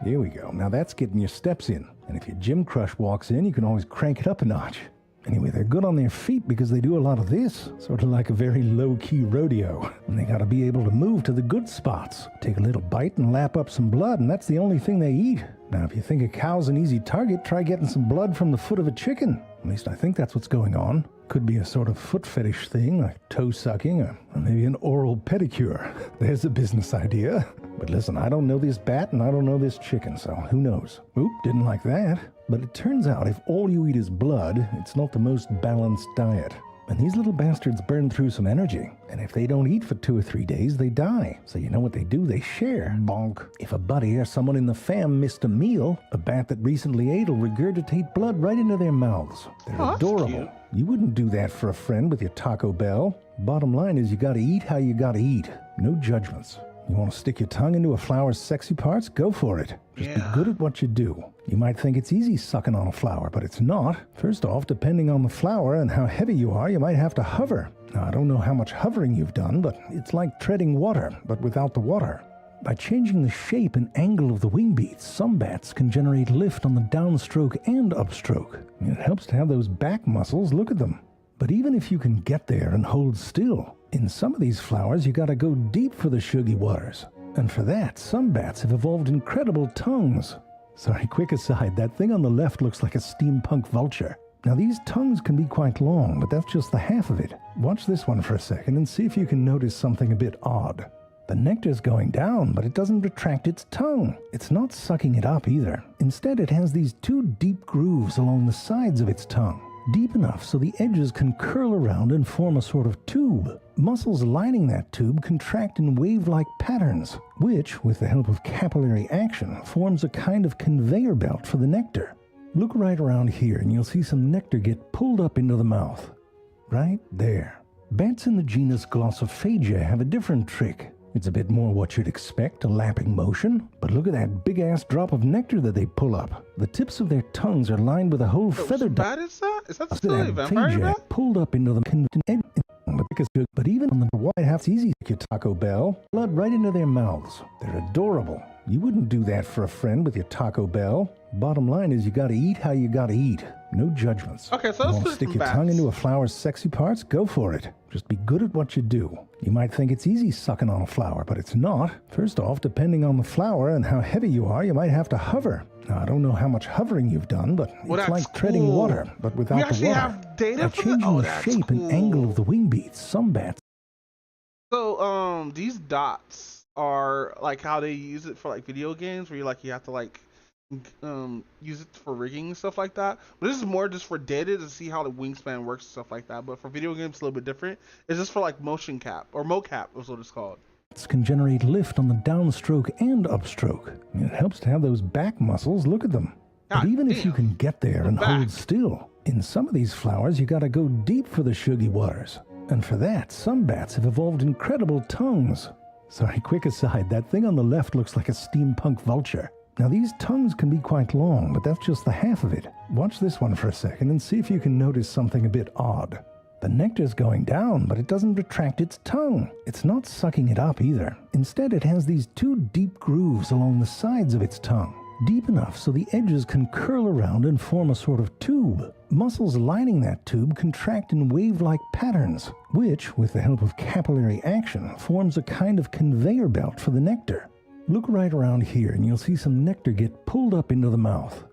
Here we go. Now that's getting your steps in. And if your gym crush walks in, you can always crank it up a notch. Anyway, they're good on their feet because they do a lot of this. Sort of like a very low-key rodeo. And they gotta be able to move to the good spots. Take a little bite and lap up some blood, and that's the only thing they eat. Now, if you think a cow's an easy target, try getting some blood from the foot of a chicken. At least I think that's what's going on. Could be a sort of foot fetish thing, like toe sucking, or maybe an oral pedicure. There's a business idea. But listen, I don't know this bat and I don't know this chicken, so who knows? Oop, didn't like that. But it turns out if all you eat is blood, it's not the most balanced diet. And these little bastards burn through some energy. And if they don't eat for 2 or 3 days, they die. So you know what they do? They share. Bonk. If a buddy or someone in the fam missed a meal, a bat that recently ate will regurgitate blood right into their mouths. They're adorable. Cute. You wouldn't do that for a friend with your Taco Bell. Bottom line is you gotta eat how you gotta eat. No judgments. You want to stick your tongue into a flower's sexy parts? Go for it. Just be good at what you do. You might think it's easy sucking on a flower, but it's not. First off, depending on the flower and how heavy you are, you might have to hover. Now, I don't know how much hovering you've done, but it's like treading water, but without the water. By changing the shape and angle of the wing beats, some bats can generate lift on the downstroke and upstroke. It helps to have those back muscles. Look at them. But even if you can get there and hold still, in some of these flowers, you gotta go deep for the sugary waters. And for that, some bats have evolved incredible tongues. Sorry, quick aside, that thing on the left looks like a steampunk vulture. Now these tongues can be quite long, but that's just the half of it. Watch this one for a second and see if you can notice something a bit odd. The nectar's going down, but it doesn't retract its tongue. It's not sucking it up either. Instead, it has these two deep grooves along the sides of its tongue. Deep enough so the edges can curl around and form a sort of tube. Muscles lining that tube contract in wave-like patterns, which, with the help of capillary action, forms a kind of conveyor belt for the nectar. Look right around here and you'll see some nectar get pulled up into the mouth. Right there. Bats in the genus Glossophagia have a different trick. It's a bit more what you'd expect, a lapping motion. But look at that big-ass drop of nectar that they pull up. The tips of their tongues are lined with a whole feather Bat is that? Is that still a vampire bat? Pulled up into the but even on the white half, it's easy to get Taco Bell. Blood right into their mouths. They're adorable. You wouldn't do that for a friend with your Taco Bell. Bottom line is you gotta eat how you gotta eat. No judgments. Okay, so you let's want to stick your tongue into a flower's sexy parts? Go for it. Just be good at what you do. You might think it's easy sucking on a flower, but it's not. First off, depending on the flower and how heavy you are, you might have to hover. Now, I don't know how much hovering you've done, but it's like treading water, but without the water. Have data By for changing the that's shape and angle of the wing beats, some bats. So, these dots are like how they use it for like video games, where you have to like use it for rigging and stuff like that. But this is more just for data to see how the wingspan works and stuff like that. But for video games, it's a little bit different. It's just for like motion cap or mocap is what it's called. Can generate lift on the downstroke and upstroke. It helps to have those back muscles. Look at them. But even if you can get there and hold still, in some of these flowers you gotta go deep for the sugy waters. And for that, some bats have evolved incredible tongues. Sorry, quick aside, that thing on the left looks like a steampunk vulture. Now these tongues can be quite long, but that's just the half of it. Watch this one for a second and see if you can notice something a bit odd. The nectar's going down, but it doesn't retract its tongue. It's not sucking it up either. Instead, it has these two deep grooves along the sides of its tongue. Deep enough so the edges can curl around and form a sort of tube. Muscles lining that tube contract in wave-like patterns, which, with the help of capillary action, forms a kind of conveyor belt for the nectar. Look right around here and you'll see some nectar get pulled up into the mouth.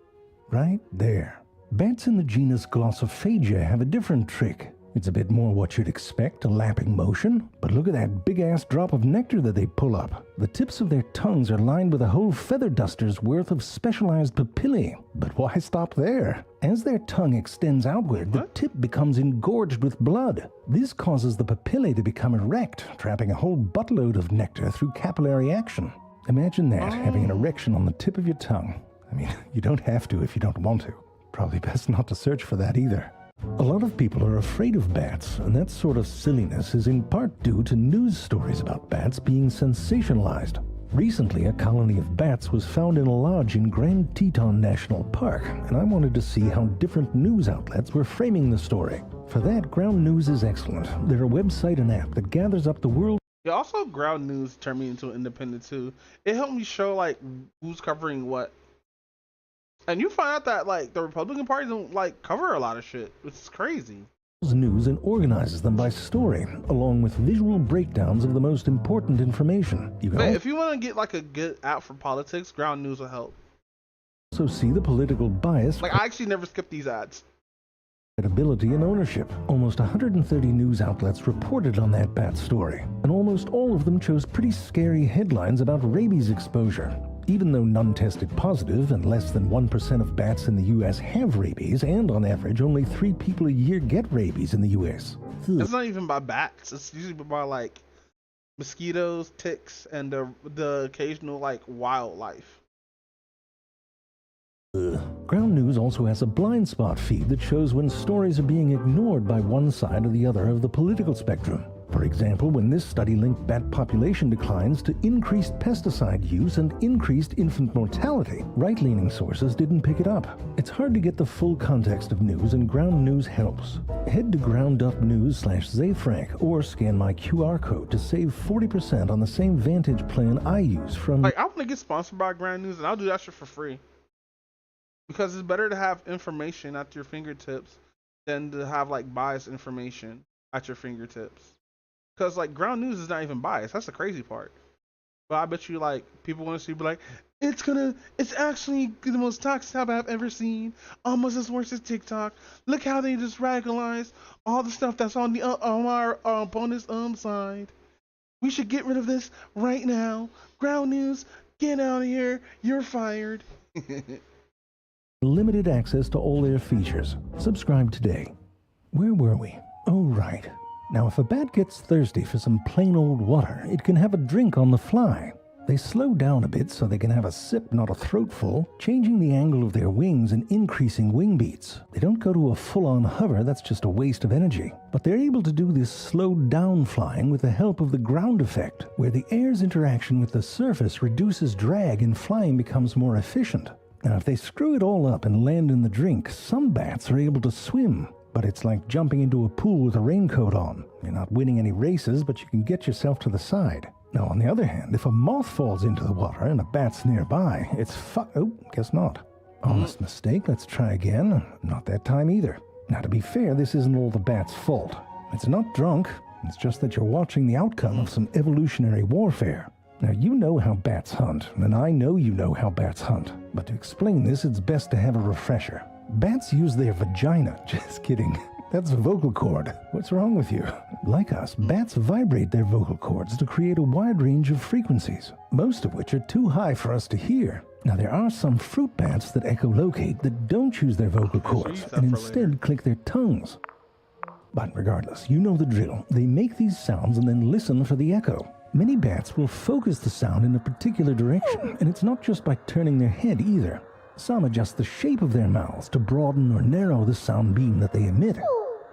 Right there. Bats in the genus Glossophagia have a different trick. It's a bit more what you'd expect, a lapping motion. But look at that big-ass drop of nectar that they pull up. The tips of their tongues are lined with a whole feather duster's worth of specialized papillae. But why stop there? As their tongue extends outward, the tip becomes engorged with blood. This causes the papillae to become erect, trapping a whole buttload of nectar through capillary action. Imagine that, having an erection on the tip of your tongue. I mean, you don't have to if you don't want to. Probably best not to search for that either. A lot of people are afraid of bats, and that sort of silliness is in part due to news stories about bats being sensationalized. Recently, a colony of bats was found in a lodge in Grand Teton National Park, and I wanted to see how different news outlets were framing the story. For that, Ground News is excellent. They're a website and app that gathers up the world. Yeah, also Ground News turned me into an independent too. It helped me show like who's covering what. And you find out that like the Republican Party don't like cover a lot of shit, which is crazy. News and organizes them by story, along with visual breakdowns of the most important information. You can if you want to get like a good app for politics, Ground News will help. Also see the political bias. Like I actually never skip these ads. Credibility and ownership. Almost 130 news outlets reported on that bat story, and almost all of them chose pretty scary headlines about rabies exposure. Even though none tested positive and less than 1% of bats in the US have rabies, and on average only 3 people a year get rabies in the US. It's not even by bats, it's usually by like mosquitoes, ticks, and the occasional like wildlife. Ground News also has a blind spot feed that shows when stories are being ignored by one side or the other of the political spectrum. For example, when this study linked bat population declines to increased pesticide use and increased infant mortality, right-leaning sources didn't pick it up. It's hard to get the full context of news, and Ground News helps. Head to ground.news/Zayfrank or scan my QR code to save 40% on the same Vantage plan I use from... Like, I want to get sponsored by Ground News, and I'll do that shit for free. Because it's better to have information at your fingertips than to have, like, biased information at your fingertips. Because like Ground News is not even biased. That's the crazy part. But I bet you like people want to see, be like, it's actually the most toxic app I've ever seen. Almost as worse as TikTok. Look how they just radicalize all the stuff that's on the on our opponent's side. We should get rid of this right now. Ground News, get out of here. You're fired. Limited access to all their features. Subscribe today. Where were we? Oh, right. Now, if a bat gets thirsty for some plain old water, it can have a drink on the fly. They slow down a bit so they can have a sip, not a throatful, changing the angle of their wings and increasing wing beats. They don't go to a full-on hover, that's just a waste of energy. But they're able to do this slowed down flying with the help of the ground effect, where the air's interaction with the surface reduces drag and flying becomes more efficient. Now, if they screw it all up and land in the drink, some bats are able to swim. But it's like jumping into a pool with a raincoat on. You're not winning any races, but you can get yourself to the side. Now, on the other hand, if a moth falls into the water and a bat's nearby, it's oh, guess not. Honest mistake, let's try again. Not that time either. Now, to be fair, this isn't all the bat's fault. It's not drunk, it's just that you're watching the outcome of some evolutionary warfare. Now, you know how bats hunt, and I know you know how bats hunt. But to explain this, it's best to have a refresher. Bats use their vagina. Just kidding. That's a vocal cord. What's wrong with you? Like us, bats vibrate their vocal cords to create a wide range of frequencies, most of which are too high for us to hear. Now, there are some fruit bats that echolocate that don't use their vocal cords and instead click their tongues. But regardless, you know the drill. They make these sounds and then listen for the echo. Many bats will focus the sound in a particular direction, and it's not just by turning their head either. Some adjust the shape of their mouths to broaden or narrow the sound beam that they emit.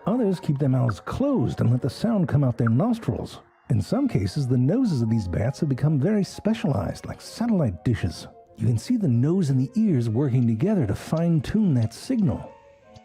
Others keep their mouths closed and let the sound come out their nostrils. In some cases, the noses of these bats have become very specialized, like satellite dishes. You can see the nose and the ears working together to fine-tune that signal.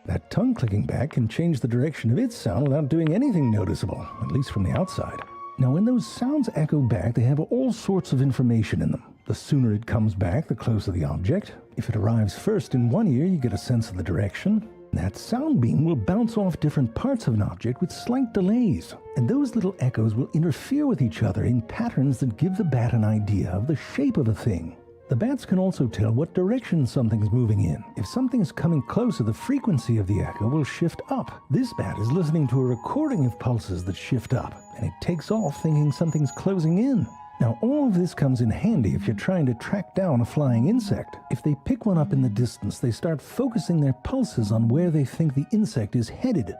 That tongue clicking back can change the direction of its sound without doing anything noticeable, at least from the outside. Now, when those sounds echo back, they have all sorts of information in them. The sooner it comes back, the closer the object. If it arrives first in one ear, you get a sense of the direction. That sound beam will bounce off different parts of an object with slight delays, and those little echoes will interfere with each other in patterns that give the bat an idea of the shape of a thing. The bats can also tell what direction something's moving in. If something's coming closer, the frequency of the echo will shift up. This bat is listening to a recording of pulses that shift up, and it takes off thinking something's closing in. Now, all of this comes in handy if you're trying to track down a flying insect. If they pick one up in the distance, they start focusing their pulses on where they think the insect is headed.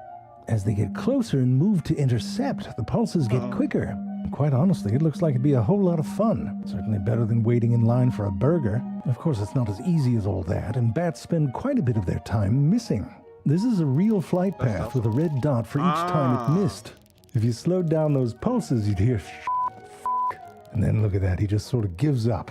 As they get closer and move to intercept, the pulses get quicker. And quite honestly, it looks like it'd be a whole lot of fun. Certainly better than waiting in line for a burger. Of course, it's not as easy as all that, and bats spend quite a bit of their time missing. This is a real flight path with a red dot for each time it missed. If you slowed down those pulses, you'd hear and then look at that, he just sort of gives up,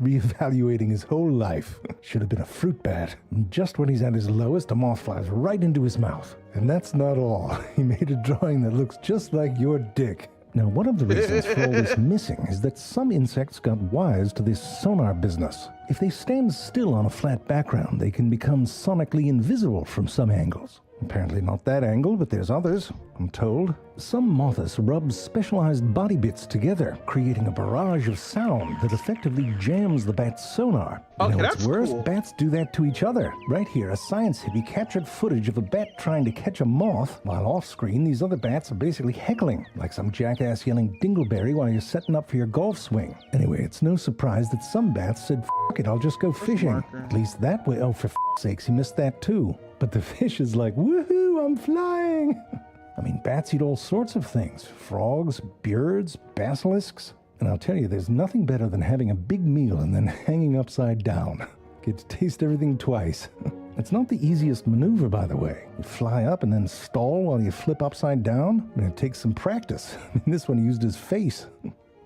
reevaluating his whole life. Should have been a fruit bat. And just when he's at his lowest, a moth flies right into his mouth. And that's not all. He made a drawing that looks just like your dick. Now, one of the reasons for all this missing is that some insects got wise to this sonar business. If they stand still on a flat background, they can become sonically invisible from some angles. Apparently not that angle, but there's others, I'm told. Some moths rub specialized body bits together, creating a barrage of sound that effectively jams the bat's sonar. You know what's worse? Cool. Bats do that to each other. Right here, a science hippie captured footage of a bat trying to catch a moth, while off-screen, these other bats are basically heckling, like some jackass yelling dingleberry while you're setting up for your golf swing. Anyway, it's no surprise that some bats said, "F*** it, I'll just go fishing." At least that way, oh, for f***'s sakes, he missed that too. But the fish is like, woohoo, I'm flying. I mean, bats eat all sorts of things. Frogs, birds, basilisks. And I'll tell you, there's nothing better than having a big meal and then hanging upside down. Get to taste everything twice. It's not the easiest maneuver, by the way. You fly up and then stall while you flip upside down. I mean, it takes some practice. I mean, this one used his face.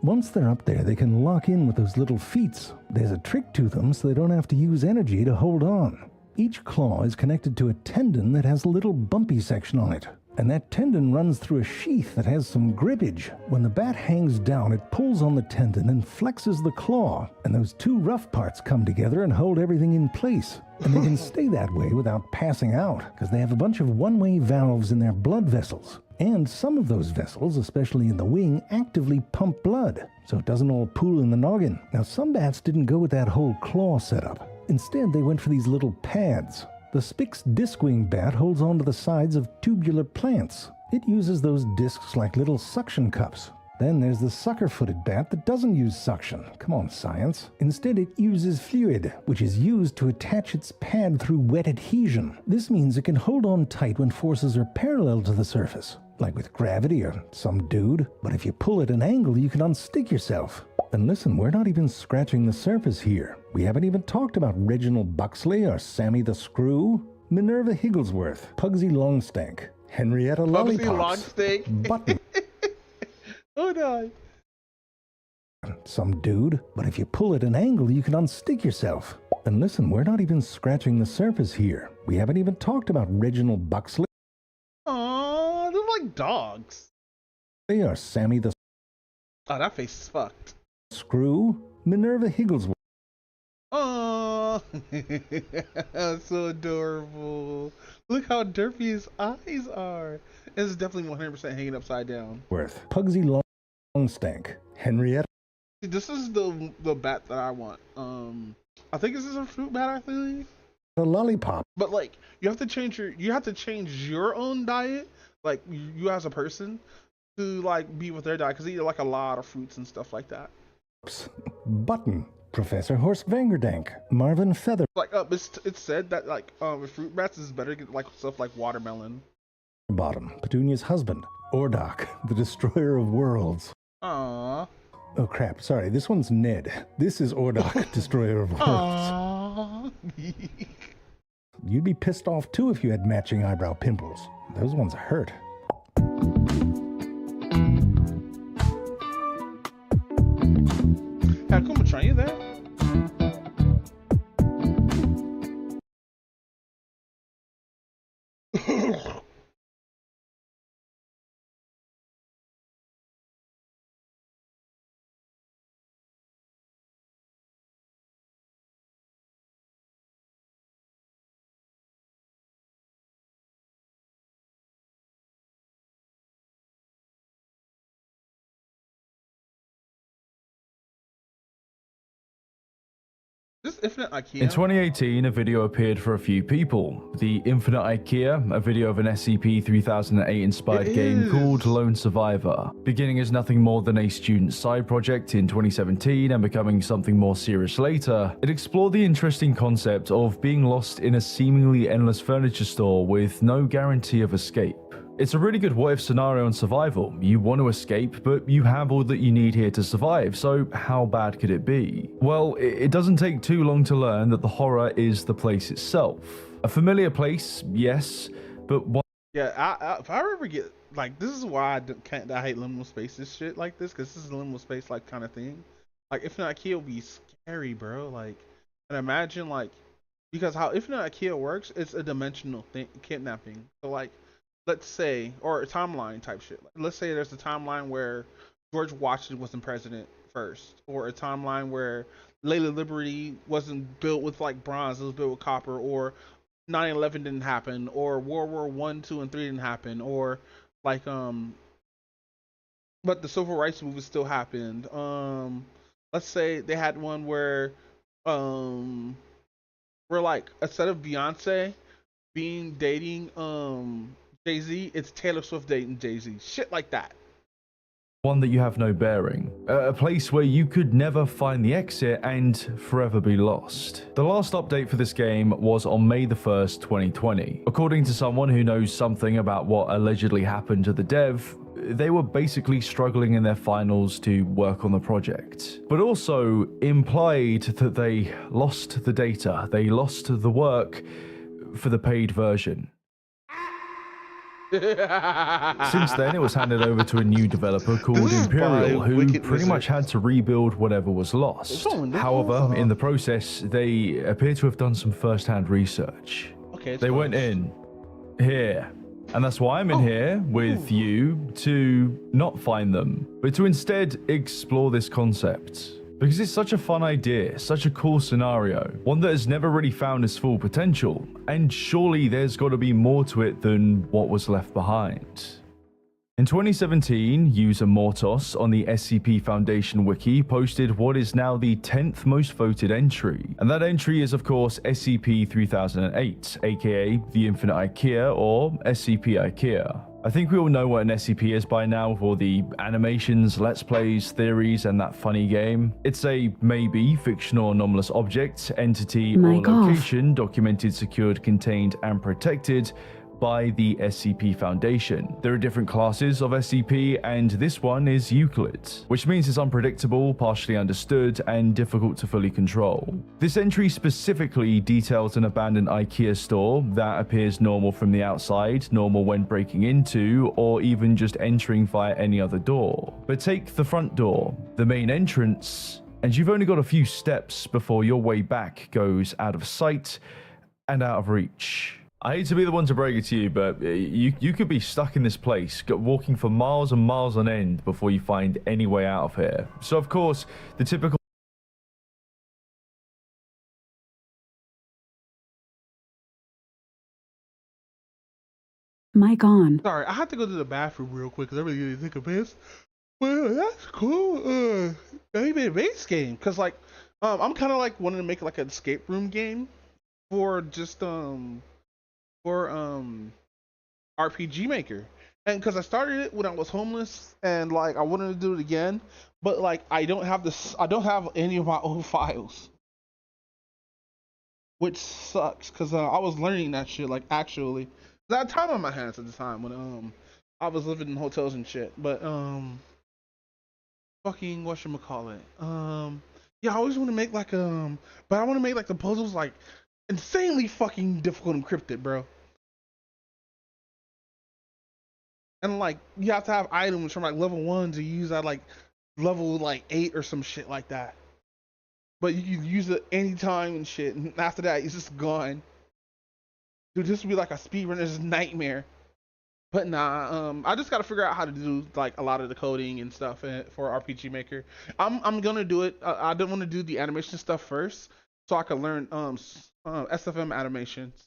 Once they're up there, they can lock in with those little feet. There's a trick to them so they don't have to use energy to hold on. Each claw is connected to a tendon that has a little bumpy section on it. And that tendon runs through a sheath that has some grippage. When the bat hangs down, it pulls on the tendon and flexes the claw. And those two rough parts come together and hold everything in place. And they can stay that way without passing out, because they have a bunch of one-way valves in their blood vessels. And some of those vessels, especially in the wing, actively pump blood, so it doesn't all pool in the noggin. Now, some bats didn't go with that whole claw setup. Instead, they went for these little pads. The Spix discwing bat holds onto the sides of tubular plants. It uses those discs like little suction cups. Then there's the sucker-footed bat that doesn't use suction. Come on, science. Instead, it uses fluid, which is used to attach its pad through wet adhesion. This means it can hold on tight when forces are parallel to the surface, like with gravity or some dude. But if you pull at an angle, you can unstick yourself. And listen, we're not even scratching the surface here. We haven't even talked about Reginald Buxley or Sammy the Screw, Minerva Higglesworth, Pugsy Longstank, Henrietta Lollipops, Button. Oh no. Some dude, but if you pull at an angle, you can unstick yourself. And listen, we're not even scratching the surface here. We haven't even talked about Reginald Buxley. Aww, they're like dogs. They are Sammy the Oh, that face is fucked. Screw, Minerva Higglesworth. Oh, so adorable. Look how derpy his eyes are. It's definitely 100% hanging upside down. Worth. Pugsy Longstank. Henrietta. This is the bat that I want. I think this is a fruit bat, I think. A lollipop. But like, you have to change your own diet, like you as a person, to like be with their diet, because they eat like a lot of fruits and stuff like that. Button. Professor Horst Vangerdank. Marvin Feather. Like it's said that like with fruit bats is better to get like stuff like watermelon. Bottom. Petunia's husband. Ordok, the destroyer of worlds. Aww. Oh crap, sorry, this one's Ned. This is Ordok, destroyer of worlds. Aww. You'd be pissed off too if you had matching eyebrow pimples. Those ones hurt. Are you there? In 2018, a video appeared for a few people. The Infinite IKEA, a video of an SCP-3008 inspired game called Lone Survivor. Beginning as nothing more than a student side project in 2017 and becoming something more serious later, it explored the interesting concept of being lost in a seemingly endless furniture store with no guarantee of escape. It's a really good what-if scenario on survival. You want to escape, but you have all that you need here to survive, so how bad could it be? Well, it doesn't take too long to learn that the horror is the place itself. A familiar place, yes, but one... Yeah, if I ever get, like, this is why I hate liminal spaces shit like this, because this is a liminal space, like, kind of thing. Like, Infinite IKEA would be scary, bro, like, and imagine, like, because how Infinite IKEA works, it's a dimensional thing, kidnapping, so, like, let's say, or a timeline type shit. Let's say there's a timeline where George Washington wasn't president first, or a timeline where Lady Liberty wasn't built with like bronze, it was built with copper, or 9/11 didn't happen, or World War 1, 2, and 3 didn't happen, or like but the civil rights movement still happened. Let's say they had one where like instead of Beyonce dating Jay-Z, it's Taylor Swift dating Jay-Z. Shit like that. One that you have no bearing. A place where you could never find the exit and forever be lost. The last update for this game was on May the 1st, 2020. According to someone who knows something about what allegedly happened to the dev, they were basically struggling in their finals to work on the project. But also implied that they lost the data, they lost the work for the paid version. Since then, it was handed over to a new developer called Imperial, who pretty much had to rebuild whatever was lost. However, in the process, they appear to have done some first-hand research. They went in here, and that's why I'm in here with you, to not find them, but to instead explore this concept. Because it's such a fun idea, such a cool scenario, one that has never really found its full potential, and surely there's got to be more to it than what was left behind. In 2017, user Mortos on the SCP Foundation wiki posted what is now the 10th most voted entry. And that entry is of course SCP-3008, aka the Infinite IKEA or SCP-IKEA. I think we all know what an SCP is by now with all the animations, let's plays, theories, and that funny game. It's a maybe fictional anomalous object, entity, or location documented, secured, contained, and protected by the SCP Foundation. There are different classes of SCP, and this one is Euclid, which means it's unpredictable, partially understood, and difficult to fully control. This entry specifically details an abandoned IKEA store that appears normal from the outside, normal when breaking into, or even just entering via any other door. But take the front door, the main entrance, and you've only got a few steps before your way back goes out of sight and out of reach. I hate to be the one to break it to you, but you could be stuck in this place, walking for miles and miles on end before you find any way out of here. So of course, the typical... Mic on. Sorry, I have to go to the bathroom real quick because I really need to take a piss. Well, that's cool. Maybe a base game, because like, I'm kind of like wanting to make like an escape room game for just RPG Maker, and because I started it when I was homeless and like I wanted to do it again, but like I don't have any of my old files, which sucks because I was learning that shit like actually. I had time on my hands at the time when I was living in hotels and shit, but fucking whatchamacallit, yeah, I always want to make like but I want to make like the puzzles like insanely fucking difficult and encrypted, bro. And like you have to have items from like level 1 to use at like level like 8 or some shit like that. But you can use it anytime and shit, and after that it's just gone. Dude, this would be like a speedrunner's nightmare. But nah, I just gotta figure out how to do like a lot of the coding and stuff for RPG Maker. I'm gonna do it. I don't want to do the animation stuff first, so I can learn SFM animations.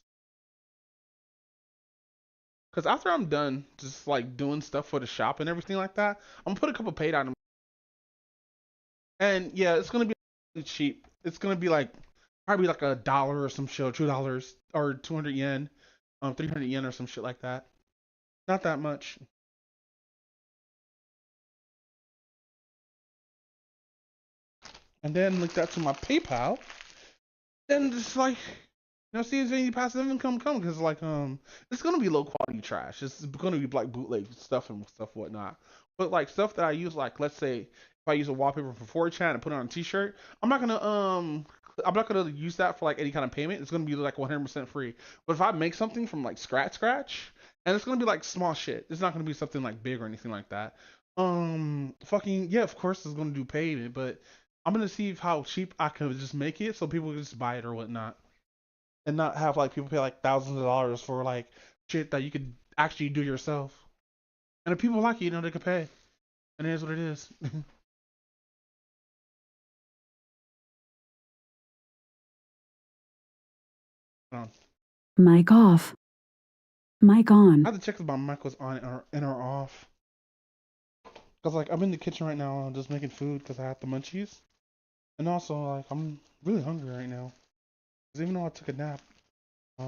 Cause after I'm done just like doing stuff for the shop and everything like that, I'm gonna put a couple paid items. And yeah, it's gonna be cheap. It's gonna be like probably like $1 or some shit, or $2 or 200 yen, 300 yen or some shit like that. Not that much. And then link that to my PayPal. Then just like, you know, see if any passive income come, because like it's gonna be low quality trash. It's gonna be like bootleg stuff and stuff whatnot. But like stuff that I use, like let's say if I use a wallpaper for 4chan and put it on a t-shirt, I'm not gonna use that for like any kind of payment. It's gonna be like 100% free. But if I make something from like scratch, and it's gonna be like small shit. It's not gonna be something like big or anything like that. Fucking yeah, of course it's gonna do payment, but I'm gonna see how cheap I can just make it so people can just buy it or whatnot, and not have like people pay like thousands of dollars for like shit that you could actually do yourself. And if people like it, you know, they could pay. And it is what it is. Mic off. Mic on. I have to check if my mic was on or off. Cause like I'm in the kitchen right now, just making food because I have the munchies, and also like I'm really hungry right now. Cause even though I took a nap, I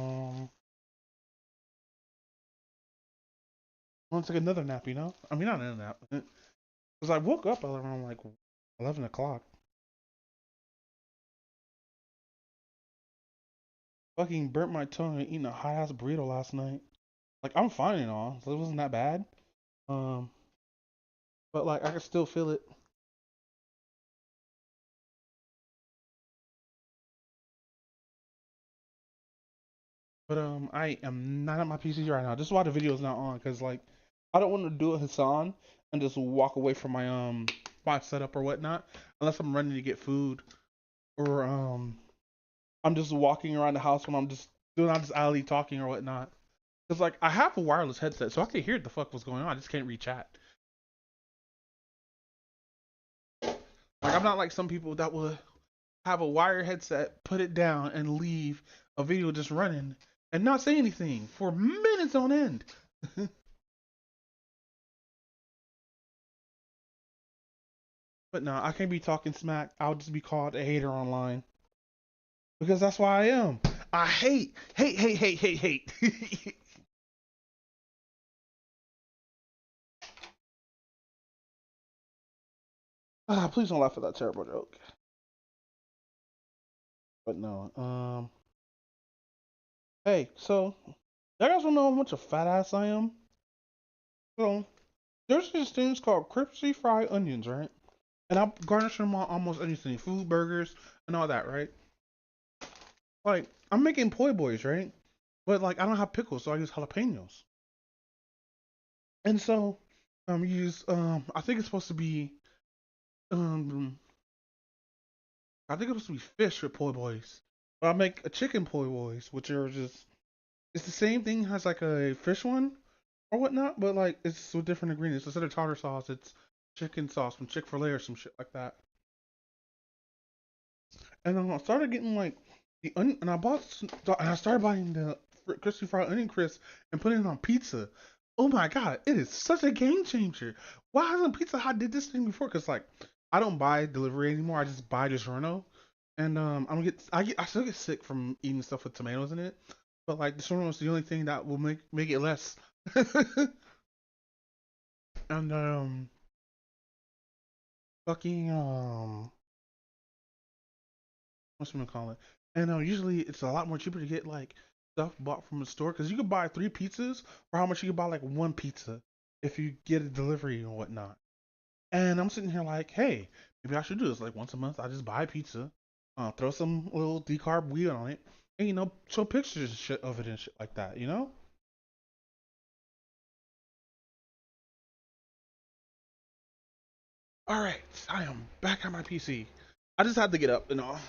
want to take another nap. You know, I mean not another nap, cause I woke up around like 11 o'clock. Fucking burnt my tongue eating a hot ass burrito last night. Like I'm fine and all, so it wasn't that bad. But like I can still feel it. But I am not at my PC right now. This is why the video is not on, cause like I don't want to do a Hassan and just walk away from my my setup or whatnot, unless I'm running to get food, or I'm just walking around the house when I'm just doing this alley talking or whatnot. Cause like I have a wireless headset, so I can hear the fuck what's going on. I just can't read chat. Like I'm not like some people that would have a wire headset, put it down, and leave a video just running and not say anything for minutes on end. But no, I can't be talking smack. I'll just be called a hater online. Because that's why I am. I hate. Please don't laugh at that terrible joke. But no, hey, so, you guys wanna know how much a fat ass I am? So, there's these things called crispy fried onions, right? And I garnish them on almost anything, food, burgers, and all that, right? Like, I'm making poi boys, right? But like, I don't have pickles, so I use jalapenos. And so, use I think it's supposed to be, I think it's supposed to be fish with poi boys. But I make a chicken poi boys, which are just, it's the same thing as like a fish one or whatnot, but like it's with different ingredients. Instead of tartar sauce, it's chicken sauce from Chick-fil-A or some shit like that. And then I started getting like the onion, and I started buying the crispy fried onion crisp and putting it on pizza. Oh my god, it is such a game changer. Why hasn't Pizza Hut did this thing before? Cause like I don't buy delivery anymore. I just buy DiGiorno, and I still get sick from eating stuff with tomatoes in it. But like DiGiorno is the only thing that will make it less. And fucking what's I'm gonna call it? And usually it's a lot more cheaper to get like stuff bought from a store, because you could buy 3 pizzas for how much you could buy like 1 pizza if you get a delivery and whatnot. And I'm sitting here like, hey, maybe I should do this. Like once a month, I just buy pizza, throw some little decarb weed on it, and show pictures and shit of it and shit like that, Alright, I am back on my PC. I just had to get up and I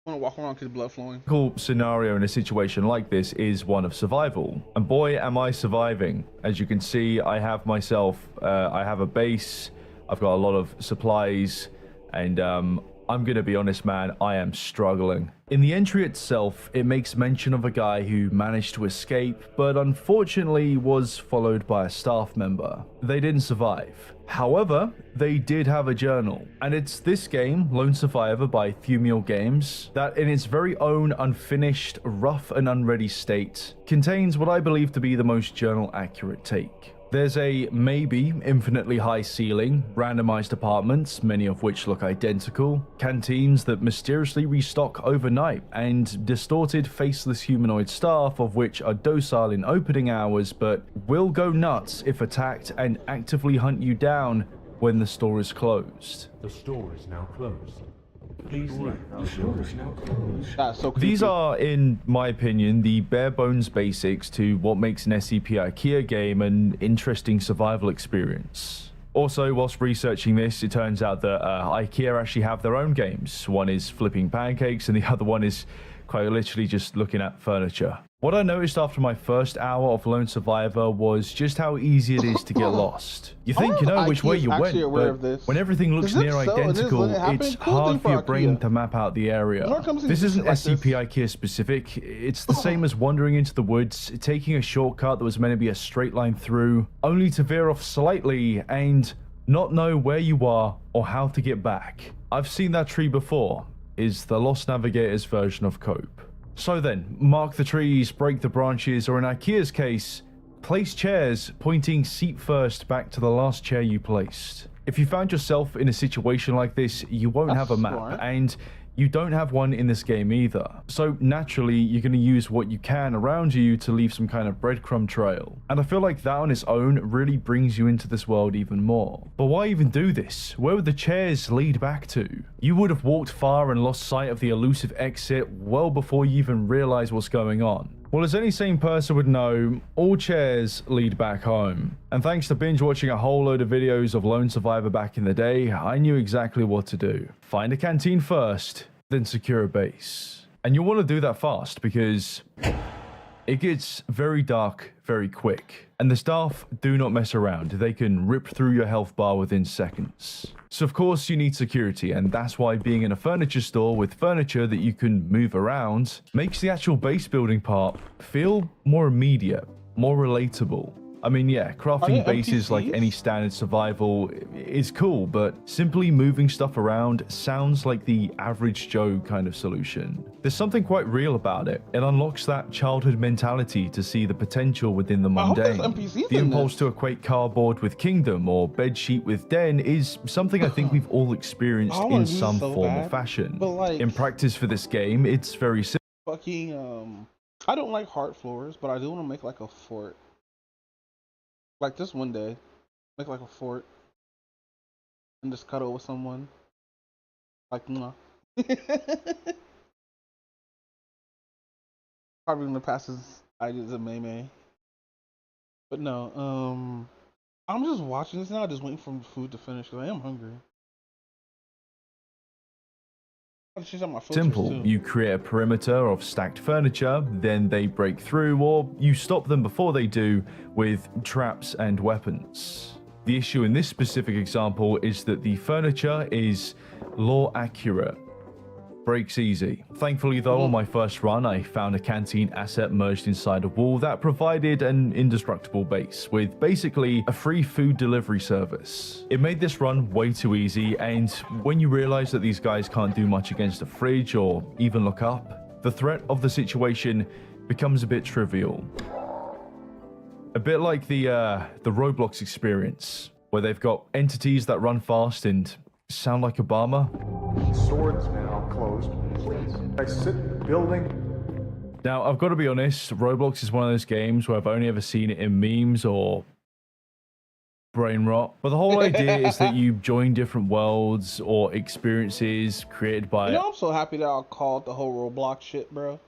want to walk around because blood flowing. Cool scenario in a situation like this is one of survival, and boy am I surviving. As you can see, I have I have a base, I've got a lot of supplies, and I'm gonna be honest, man, I am struggling. In the entry itself, it makes mention of a guy who managed to escape, but unfortunately was followed by a staff member. They didn't survive. However, they did have a journal, and it's this game, Lone Survivor by Thumio Games, that in its very own unfinished, rough and unready state, contains what I believe to be the most journal accurate take. There's a maybe infinitely high ceiling, randomized apartments, many of which look identical, canteens that mysteriously restock overnight, and distorted faceless humanoid staff of which are docile in opening hours but will go nuts if attacked and actively hunt you down when the store is closed. The store is now closed. Please leave. These are, in my opinion, the bare bones basics to what makes an SCP IKEA game an interesting survival experience. Also, whilst researching this, it turns out that IKEA actually have their own games. One is flipping pancakes and the other one is quite literally just looking at furniture. What I noticed after my first hour of Lone Survivor was just how easy it is to get lost. You think you know which way you went, but when everything looks near identical, it's hard for your brain to map out the area. This isn't SCP IKEA specific, it's the same as wandering into the woods, taking a shortcut that was meant to be a straight line through, only to veer off slightly and not know where you are or how to get back. I've seen that tree before, is the Lost Navigator's version of Cope. So then, mark the trees, break the branches, or in IKEA's case, place chairs pointing seat first back to the last chair you placed. If you found yourself in a situation like this, you won't have a map, and you don't have one in this game either. So naturally, you're going to use what you can around you to leave some kind of breadcrumb trail. And I feel like that on its own really brings you into this world even more. But why even do this? Where would the chairs lead back to? You would have walked far and lost sight of the elusive exit well before you even realize what's going on. Well, as any sane person would know, all chairs lead back home. And thanks to binge watching a whole load of videos of Lone Survivor back in the day, I knew exactly what to do. Find a canteen first, then secure a base. And you'll want to do that fast because it gets very dark very quick. And the staff do not mess around. They can rip through your health bar within seconds. So of course you need security, and that's why being in a furniture store with furniture that you can move around makes the actual base building part feel more immediate, more relatable. I mean, yeah, crafting bases like any standard survival is cool, but simply moving stuff around sounds like the average Joe kind of solution. There's something quite real about it. It unlocks that childhood mentality to see the potential within the mundane. The impulse to equate cardboard with kingdom or bedsheet with den is something I think we've all experienced in some form or fashion. But like, in practice for this game, it's very simple. Fucking, I don't like hard floors, but I do want to make like a fort. Like this one day, make like a fort and just cuddle with someone. Like, mwah. Probably gonna pass his ideas of May. But no, I'm just watching this now, just waiting for the food to finish because I am hungry. Simple. You create a perimeter of stacked furniture, then they break through, or you stop them before they do with traps and weapons. The issue in this specific example is that the furniture is lore accurate. Breaks easy. Thankfully though, on my first run, I found a canteen asset merged inside a wall that provided an indestructible base with basically a free food delivery service. It made this run way too easy, and when you realize that these guys can't do much against a fridge or even look up, the threat of the situation becomes a bit trivial. A bit like the Roblox experience, where they've got entities that run fast and sound like Obama. Swords now closed. Please. I sit in the building. Now, I've got to be honest, Roblox is one of those games where I've only ever seen it in memes or brain rot. But the whole idea is that you join different worlds or experiences created by... You know, I'm so happy that I called the whole Roblox shit, bro.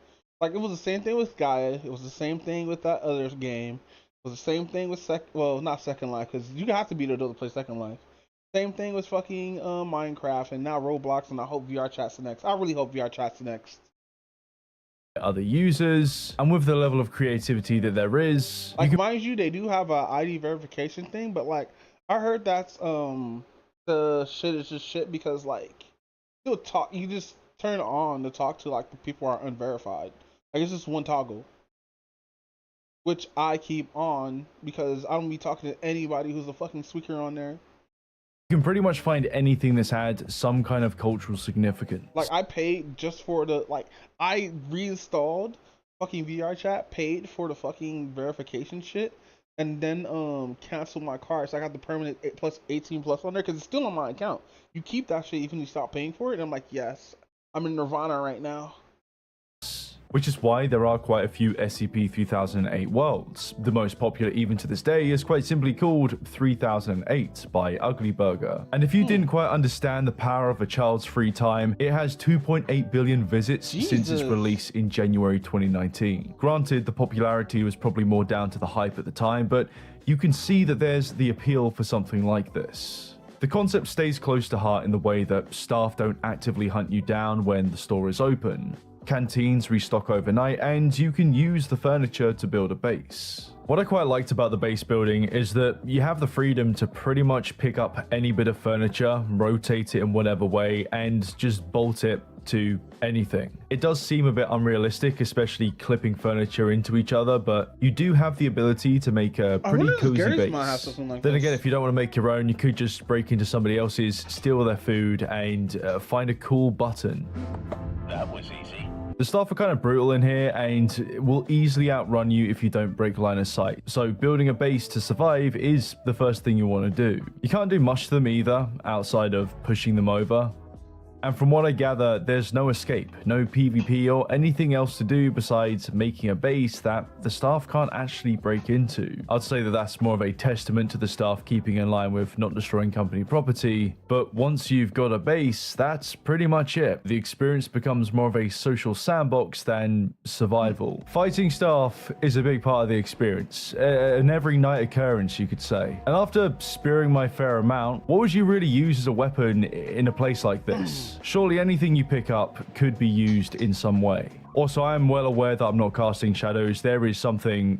Like, it was the same thing with Gaia. It was the same thing with that other game. It was the same thing with not Second Life, because you have to be there to play Second Life. Same thing with fucking Minecraft, and now Roblox, and I hope VR Chat's next. I really hope VR Chat's next. Other users, and with the level of creativity that there is, like, mind you, they do have a ID verification thing, but like, I heard that's the shit is just shit because like, you just turn it on to talk to like the people who are unverified. Like, it's just one toggle, which I keep on because I don't be talking to anybody who's a fucking squeaker on there. You can pretty much find anything that's had some kind of cultural significance. Like, I paid just for the, like, I reinstalled fucking VR Chat, paid for the fucking verification shit, and then canceled my card. So I got the permanent plus 18 plus on there because it's still on my account. You keep that shit even if you stop paying for it. And I'm like, yes, I'm in Nirvana right now. Which is why there are quite a few SCP-3008 worlds. The most popular even to this day is quite simply called 3008 by Ugly Burger. And if you didn't quite understand the power of a child's free time, it has 2.8 billion visits since its release in January 2019. Granted, the popularity was probably more down to the hype at the time, but you can see that there's the appeal for something like this. The concept stays close to heart in the way that staff don't actively hunt you down when the store is open. Canteens restock overnight, and you can use the furniture to build a base. What I quite liked about the base building is that you have the freedom to pretty much pick up any bit of furniture, rotate it in whatever way, and just bolt it to anything. It does seem a bit unrealistic, especially clipping furniture into each other, but you do have the ability to make a pretty cozy base. Then again, if you don't want to make your own, you could just break into somebody else's, steal their food, and find a cool button. That was easy. The staff are kind of brutal in here and will easily outrun you if you don't break line of sight. So building a base to survive is the first thing you want to do. You can't do much to them either, outside of pushing them over. And from what I gather, there's no escape, no PvP or anything else to do besides making a base that the staff can't actually break into. I'd say that that's more of a testament to the staff keeping in line with not destroying company property, but once you've got a base, that's pretty much it. The experience becomes more of a social sandbox than survival. Fighting staff is a big part of the experience, an every night occurrence you could say. And after spearing my fair amount, what would you really use as a weapon in a place like this? Surely anything you pick up could be used in some way. Also, I am well aware that I'm not casting shadows. There is something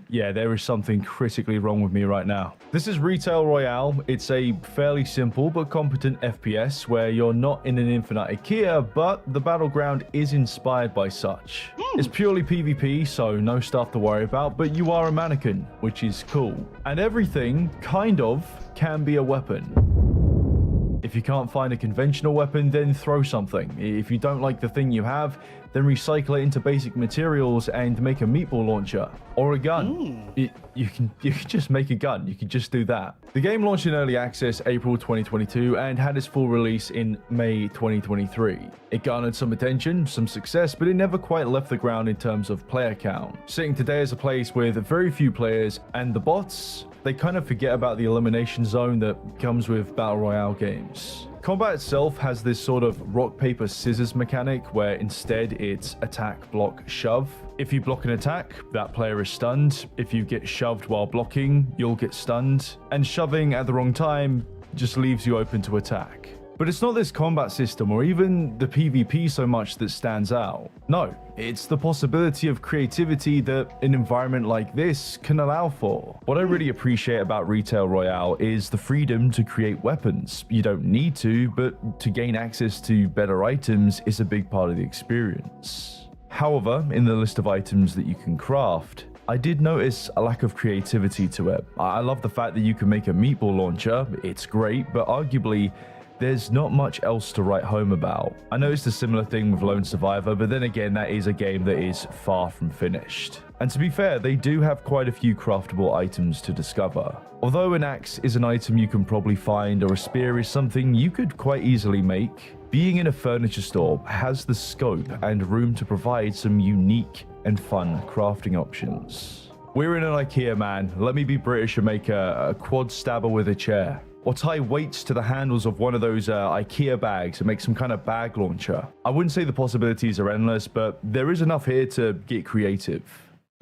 critically wrong with me right now. This is Retail Royale. It's a fairly simple but competent FPS where you're not in an infinite IKEA, but the battleground is inspired by such. It's purely PvP, so no stuff to worry about, but you are a mannequin, which is cool. And everything, kind of, can be a weapon. If you can't find a conventional weapon, then throw something. If you don't like the thing you have, then recycle it into basic materials and make a meatball launcher. Or a gun. You can just make a gun. You can just do that. The game launched in early access April 2022 and had its full release in May 2023. It garnered some attention, some success, but it never quite left the ground in terms of player count. Sitting today as a place with very few players, and the bots, they kind of forget about the elimination zone that comes with Battle Royale games. Combat itself has this sort of rock, paper, scissors mechanic where instead it's attack, block, shove. If you block an attack, that player is stunned. If you get shoved while blocking, you'll get stunned. And shoving at the wrong time just leaves you open to attack. But it's not this combat system or even the PvP so much that stands out. No, it's the possibility of creativity that an environment like this can allow for. What I really appreciate about Retail Royale is the freedom to create weapons. You don't need to, but to gain access to better items is a big part of the experience. However, in the list of items that you can craft, I did notice a lack of creativity to it. I love the fact that you can make a meatball launcher, it's great, but arguably, there's not much else to write home about. I noticed a similar thing with Lone Survivor, but then again, that is a game that is far from finished. And to be fair, they do have quite a few craftable items to discover. Although an axe is an item you can probably find, or a spear is something you could quite easily make, being in a furniture store has the scope and room to provide some unique and fun crafting options. We're in an IKEA, man. Let me be British and make a quad stabber with a chair. Or tie weights to the handles of one of those IKEA bags and make some kind of bag launcher. I wouldn't say the possibilities are endless, but there is enough here to get creative.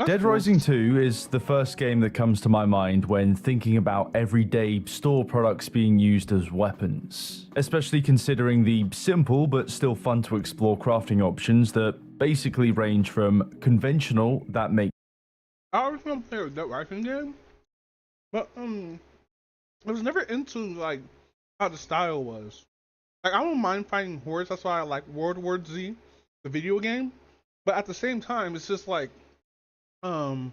Dead Rising 2 is the first game that comes to my mind when thinking about everyday store products being used as weapons. Especially considering the simple but still fun to explore crafting options that basically range from conventional that make... I always want to play a Dead Rising game, but I was never into like how the style was. Like I don't mind fighting hordes, that's why I like World War Z, the video game. But at the same time, it's just like I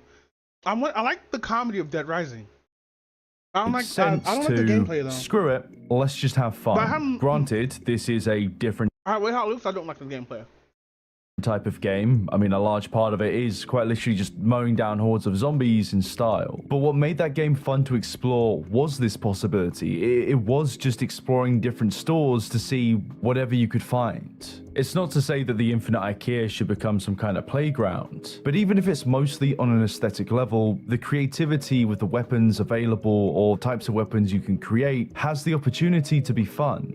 like the comedy of Dead Rising. I don't like the gameplay though. Screw it, let's just have fun. Granted, this is a different Alright, how it looks, I don't like the gameplay. Type of game. I mean, a large part of it is quite literally just mowing down hordes of zombies in style. But what made that game fun to explore was this possibility. It was just exploring different stores to see whatever you could find. It's not to say that the infinite IKEA should become some kind of playground, but even if it's mostly on an aesthetic level, the creativity with the weapons available or types of weapons you can create has the opportunity to be fun.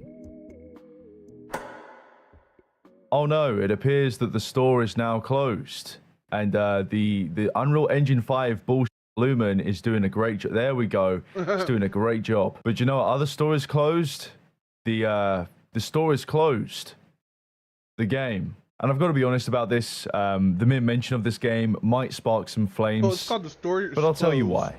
Oh no, it appears that the store is now closed. And the Unreal Engine 5 bullshit Lumen is doing a great job. There we go. It's doing a great job. But you know what other store is closed? The store is closed. The game. And I've got to be honest about this. The mere mention of this game might spark some flames. Oh, it's called The Story is But I'll tell you Closed. why.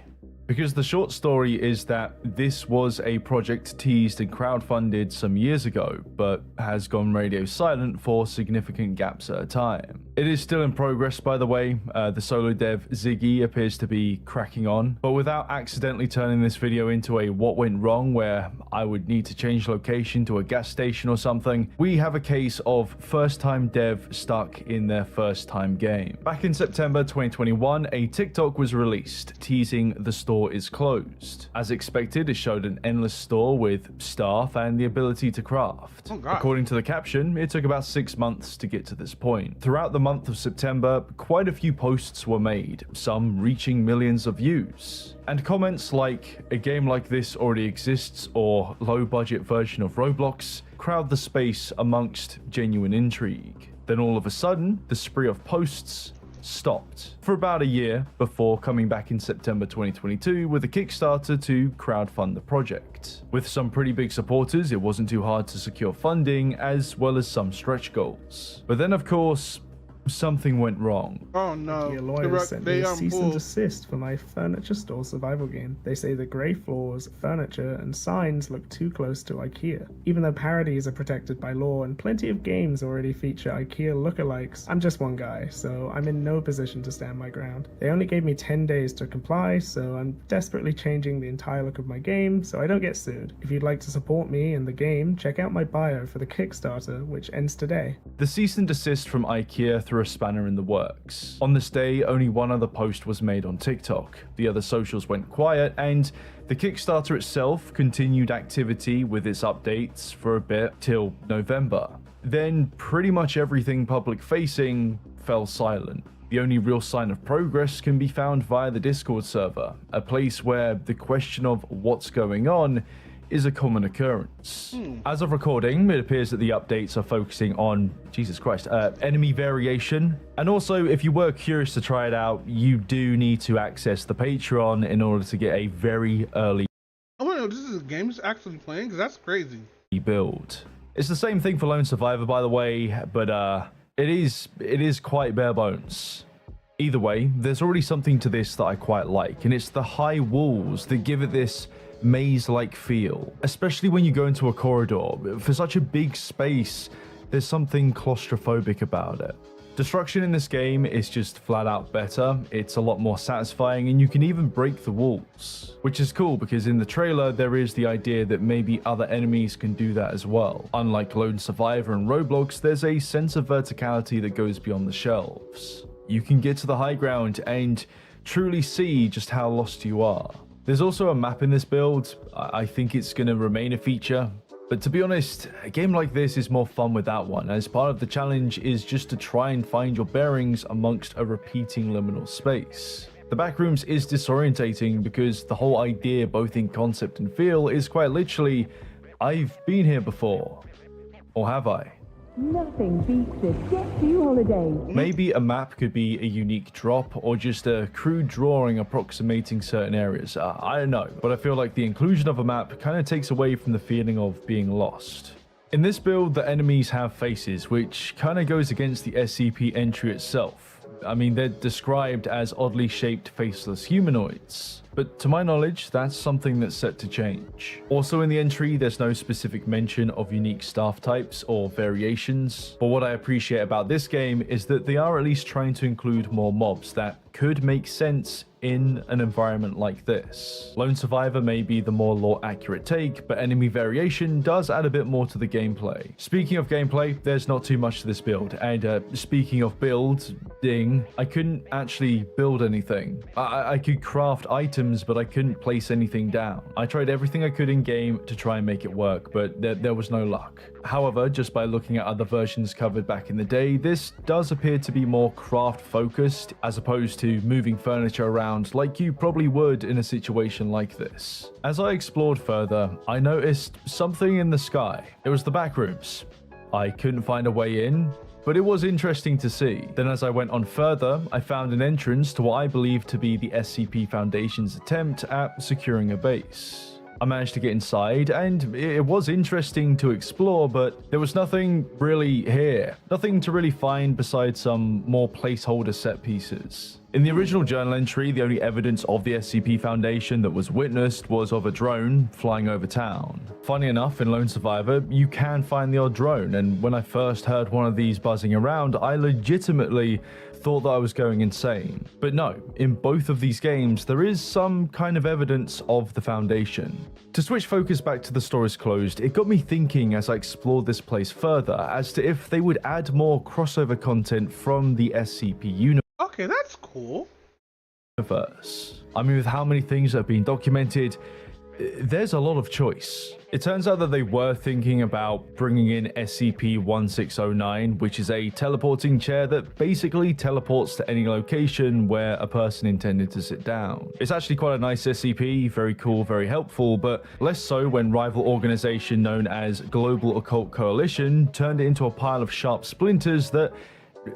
Because the short story is that this was a project teased and crowdfunded some years ago, but has gone radio silent for significant gaps at a time. It is still in progress, by the way. The solo dev Ziggy appears to be cracking on, but without accidentally turning this video into a what went wrong where I would need to change location to a gas station or something, we have a case of first-time dev stuck in their first-time game. Back in September 2021, a TikTok was released teasing the store is closed. As expected, it showed an endless store with staff and the ability to craft. According to the caption, it took about 6 months to get to this point. Throughout the month of September, quite a few posts were made, some reaching millions of views. And comments like, "A game like this already exists," or "Low budget version of Roblox," crowd the space amongst genuine intrigue. Then all of a sudden, the spree of posts stopped for about a year before coming back in September 2022 with a Kickstarter to crowdfund the project. With some pretty big supporters, it wasn't too hard to secure funding as well as some stretch goals. But then of course, something went wrong. Oh no. IKEA lawyers sent me a cease and desist for my furniture store survival game. They say the grey floors, furniture, and signs look too close to IKEA. Even though parodies are protected by law and plenty of games already feature IKEA lookalikes, I'm just one guy, so I'm in no position to stand my ground. They only gave me 10 days to comply, so I'm desperately changing the entire look of my game so I don't get sued. If you'd like to support me and the game, check out my bio for the Kickstarter, which ends today. The cease and desist from IKEA threw a spanner in the works. On this day, only one other post was made on TikTok. The other socials went quiet, and the Kickstarter itself continued activity with its updates for a bit till November. Then pretty much everything public-facing fell silent. The only real sign of progress can be found via the Discord server, a place where the question of what's going on is a common occurrence. As of recording, it appears that the updates are focusing on, Jesus Christ, enemy variation. And also, if you were curious to try it out, you do need to access the Patreon in order to get a very early I want to know, this is a game that's actually playing? Because that's crazy. build. It's the same thing for Lone Survivor, by the way, but it is quite bare bones. Either way, there's already something to this that I quite like, and it's the high walls that give it this maze-like feel, especially when you go into a corridor. For such a big space, there's something claustrophobic about it. Destruction in this game is just flat out better, it's a lot more satisfying, and you can even break the walls. Which is cool because in the trailer there is the idea that maybe other enemies can do that as well. Unlike Lone Survivor and Roblox, there's a sense of verticality that goes beyond the shelves. You can get to the high ground and truly see just how lost you are. There's also a map in this build. I think it's going to remain a feature, but to be honest, a game like this is more fun without one, as part of the challenge is just to try and find your bearings amongst a repeating liminal space. The backrooms is disorientating because the whole idea, both in concept and feel, is quite literally, I've been here before. Or have I? Nothing beats this get-to holiday. Maybe a map could be a unique drop or just a crude drawing approximating certain areas. I don't know, but I feel like the inclusion of a map kind of takes away from the feeling of being lost. In this build, the enemies have faces, which kind of goes against the SCP entry itself. I mean, they're described as oddly shaped faceless humanoids. But to my knowledge, that's something that's set to change. Also in the entry, there's no specific mention of unique staff types or variations. But what I appreciate about this game is that they are at least trying to include more mobs that could make sense in an environment like this. Lone Survivor may be the more lore-accurate take, but enemy variation does add a bit more to the gameplay. Speaking of gameplay, there's not too much to this build, and speaking of building, I couldn't actually build anything. I could craft items, but I couldn't place anything down. I tried everything I could in-game to try and make it work, but there was no luck. However, just by looking at other versions covered back in the day, this does appear to be more craft-focused, as opposed to moving furniture around like you probably would in a situation like this. As I explored further, I noticed something in the sky. It was the back rooms. I couldn't find a way in, but it was interesting to see. Then as I went on further, I found an entrance to what I believe to be the SCP Foundation's attempt at securing a base. I managed to get inside, and it was interesting to explore, but there was nothing really here. Nothing to really find besides some more placeholder set pieces. In the original journal entry, the only evidence of the SCP Foundation that was witnessed was of a drone flying over town. Funny enough, in Lone Survivor, you can find the odd drone, and when I first heard one of these buzzing around, I legitimately thought that I was going insane. But no, in both of these games, there is some kind of evidence of the Foundation. To switch focus back to the stories closed, it got me thinking as I explored this place further as to if they would add more crossover content from the SCP universe. Okay, that's cool. I mean, with how many things have been documented, there's a lot of choice. It turns out that they were thinking about bringing in SCP-1609, which is a teleporting chair that basically teleports to any location where a person intended to sit down. It's actually quite a nice SCP, very cool, very helpful, but less so when rival organization known as Global Occult Coalition turned it into a pile of sharp splinters that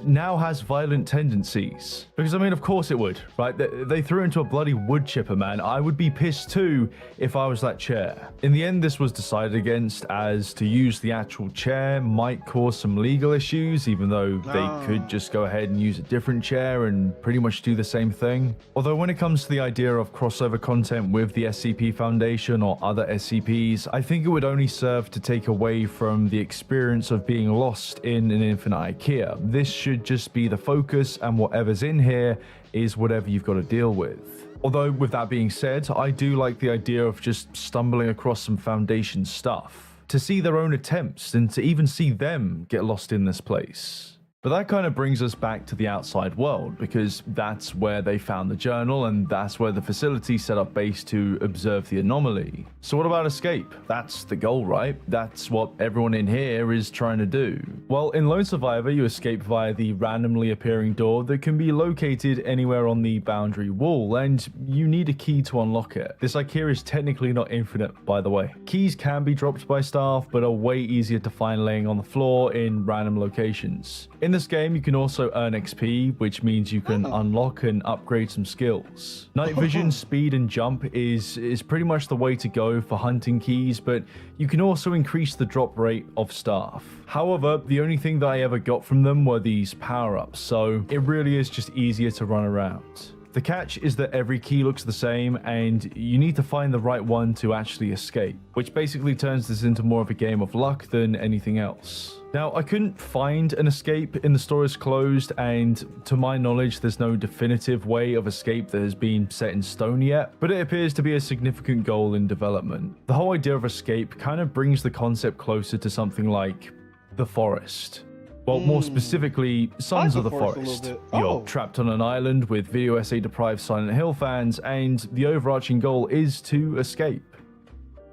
now has violent tendencies. Because I mean, of course it would, right? They threw into a bloody wood chipper, man. I would be pissed too if I was that chair. In the end, this was decided against, as to use the actual chair might cause some legal issues, even though they could just go ahead and use a different chair and pretty much do the same thing. Although when it comes to the idea of crossover content with the SCP Foundation or other SCPs, I think it would only serve to take away from the experience of being lost in an infinite IKEA. This should just be the focus, and whatever's in here is whatever you've got to deal with. Although, with that being said, I do like the idea of just stumbling across some Foundation stuff, to see their own attempts and to even see them get lost in this place. But that kind of brings us back to the outside world, because that's where they found the journal, and that's where the facility set up base to observe the anomaly. So what about escape? That's the goal, right? That's what everyone in here is trying to do. Well, in Lone Survivor, you escape via the randomly appearing door that can be located anywhere on the boundary wall, and you need a key to unlock it. This IKEA is technically not infinite, by the way. Keys can be dropped by staff, but are way easier to find laying on the floor in random locations. In this game, you can also earn XP, which means you can unlock and upgrade some skills. Night vision, speed, and jump is pretty much the way to go for hunting keys, but you can also increase the drop rate of staff. However, the only thing that I ever got from them were these power-ups, so it really is just easier to run around. The catch is that every key looks the same, and you need to find the right one to actually escape, which basically turns this into more of a game of luck than anything else. Now, I couldn't find an escape in the store is closed, and to my knowledge, there's no definitive way of escape that has been set in stone yet, but it appears to be a significant goal in development. The whole idea of escape kind of brings the concept closer to something like the forest. Well, more specifically, Sons of the Forest. You're trapped on an island with video essay deprived Silent Hill fans, and the overarching goal is to escape.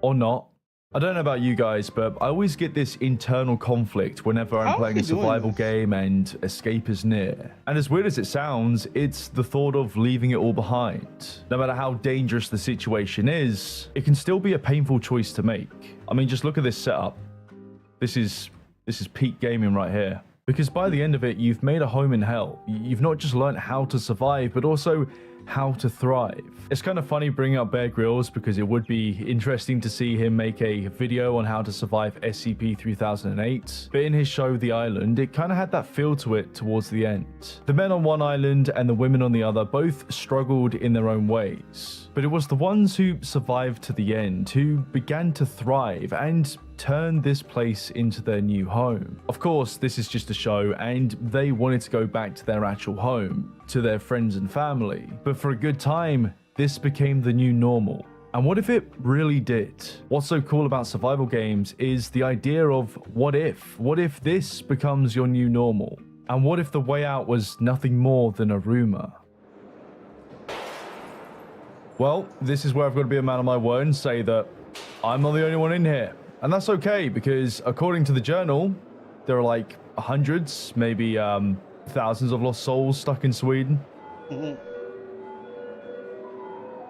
Or not. I don't know about you guys, but I always get this internal conflict whenever I'm playing a survival game and escape is near. And as weird as it sounds, it's the thought of leaving it all behind. No matter how dangerous the situation is, it can still be a painful choice to make. I mean, just look at this setup. This is peak gaming right here. Because by the end of it, you've made a home in hell. You've not just learned how to survive, but also how to thrive. It's kind of funny bringing up Bear Grylls, because it would be interesting to see him make a video on how to survive SCP-3008, but in his show The Island, it kind of had that feel to it towards the end. The men on one island and the women on the other both struggled in their own ways, but it was the ones who survived to the end who began to thrive and turn this place into their new home. Of course, this is just a show, and they wanted to go back to their actual home, to their friends and family. But for a good time, this became the new normal. And what if it really did? What's so cool about survival games is the idea of what if? What if this becomes your new normal? And what if the way out was nothing more than a rumor? Well, this is where I've got to be a man of my word and say that I'm not the only one in here. And that's okay, because according to the journal, there are like hundreds, maybe thousands of lost souls stuck in Sweden.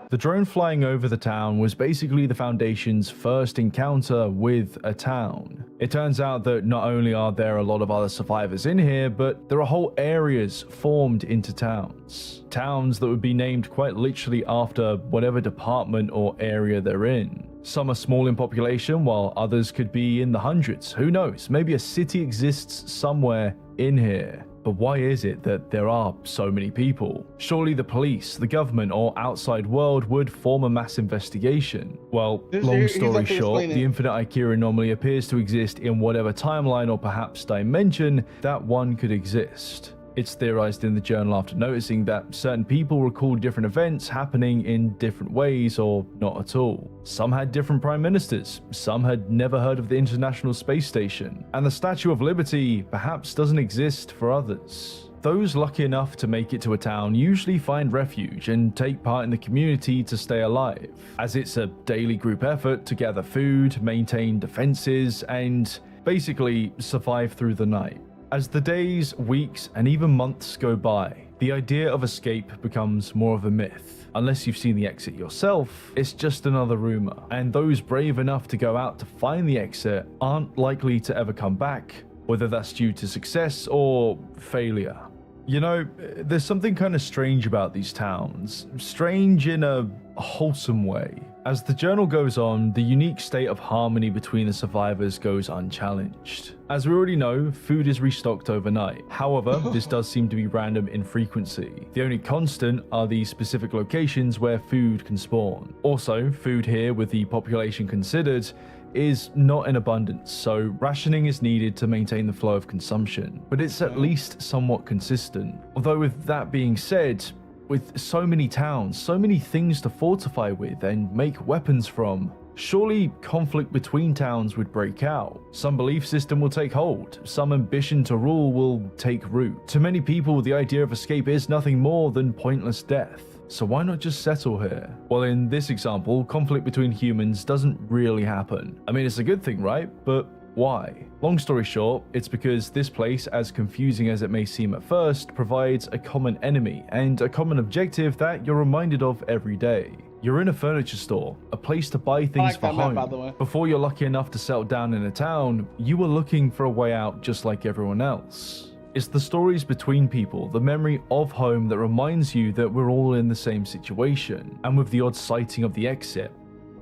The drone flying over the town was basically the Foundation's first encounter with a town. It turns out that not only are there a lot of other survivors in here, but there are whole areas formed into towns. Towns that would be named quite literally after whatever department or area they're in. Some are small in population, while others could be in the hundreds. Who knows? Maybe a city exists somewhere in here. But why is it that there are so many people? Surely the police, the government, or outside world would form a mass investigation. Well, long story short, the infinite IKEA anomaly appears to exist in whatever timeline or perhaps dimension that one could exist. It's theorized in the journal after noticing that certain people recall different events happening in different ways or not at all. Some had different prime ministers, some had never heard of the International Space Station, and the Statue of Liberty perhaps doesn't exist for others. Those lucky enough to make it to a town usually find refuge and take part in the community to stay alive, as it's a daily group effort to gather food, maintain defenses, and basically survive through the night. As the days, weeks, and even months go by, the idea of escape becomes more of a myth. Unless you've seen the exit yourself, it's just another rumor, and those brave enough to go out to find the exit aren't likely to ever come back whether that's due to success or failure. You know, there's something kind of strange about these towns, strange in a wholesome way. As the journal goes on, the unique state of harmony between the survivors goes unchallenged. As we already know, food is restocked overnight. However, this does seem to be random in frequency. The only constant are the specific locations where food can spawn. Also, food here, with the population considered, is not in abundance, so rationing is needed to maintain the flow of consumption, but it's at least somewhat consistent. Although with that being said, with so many towns, so many things to fortify with and make weapons from, surely conflict between towns would break out. Some belief system will take hold, some ambition to rule will take root. To many people, the idea of escape is nothing more than pointless death. So why not just settle here? Well, in this example, conflict between humans doesn't really happen. I mean, it's a good thing, right? But why? Long story short, it's because this place, as confusing as it may seem at first, provides a common enemy and a common objective that you're reminded of every day. You're in a furniture store, a place to buy things for home. by the way. Before you're lucky enough to settle down in a town, you were looking for a way out just like everyone else. It's the stories between people, the memory of home that reminds you that we're all in the same situation, and with the odd sighting of the exit,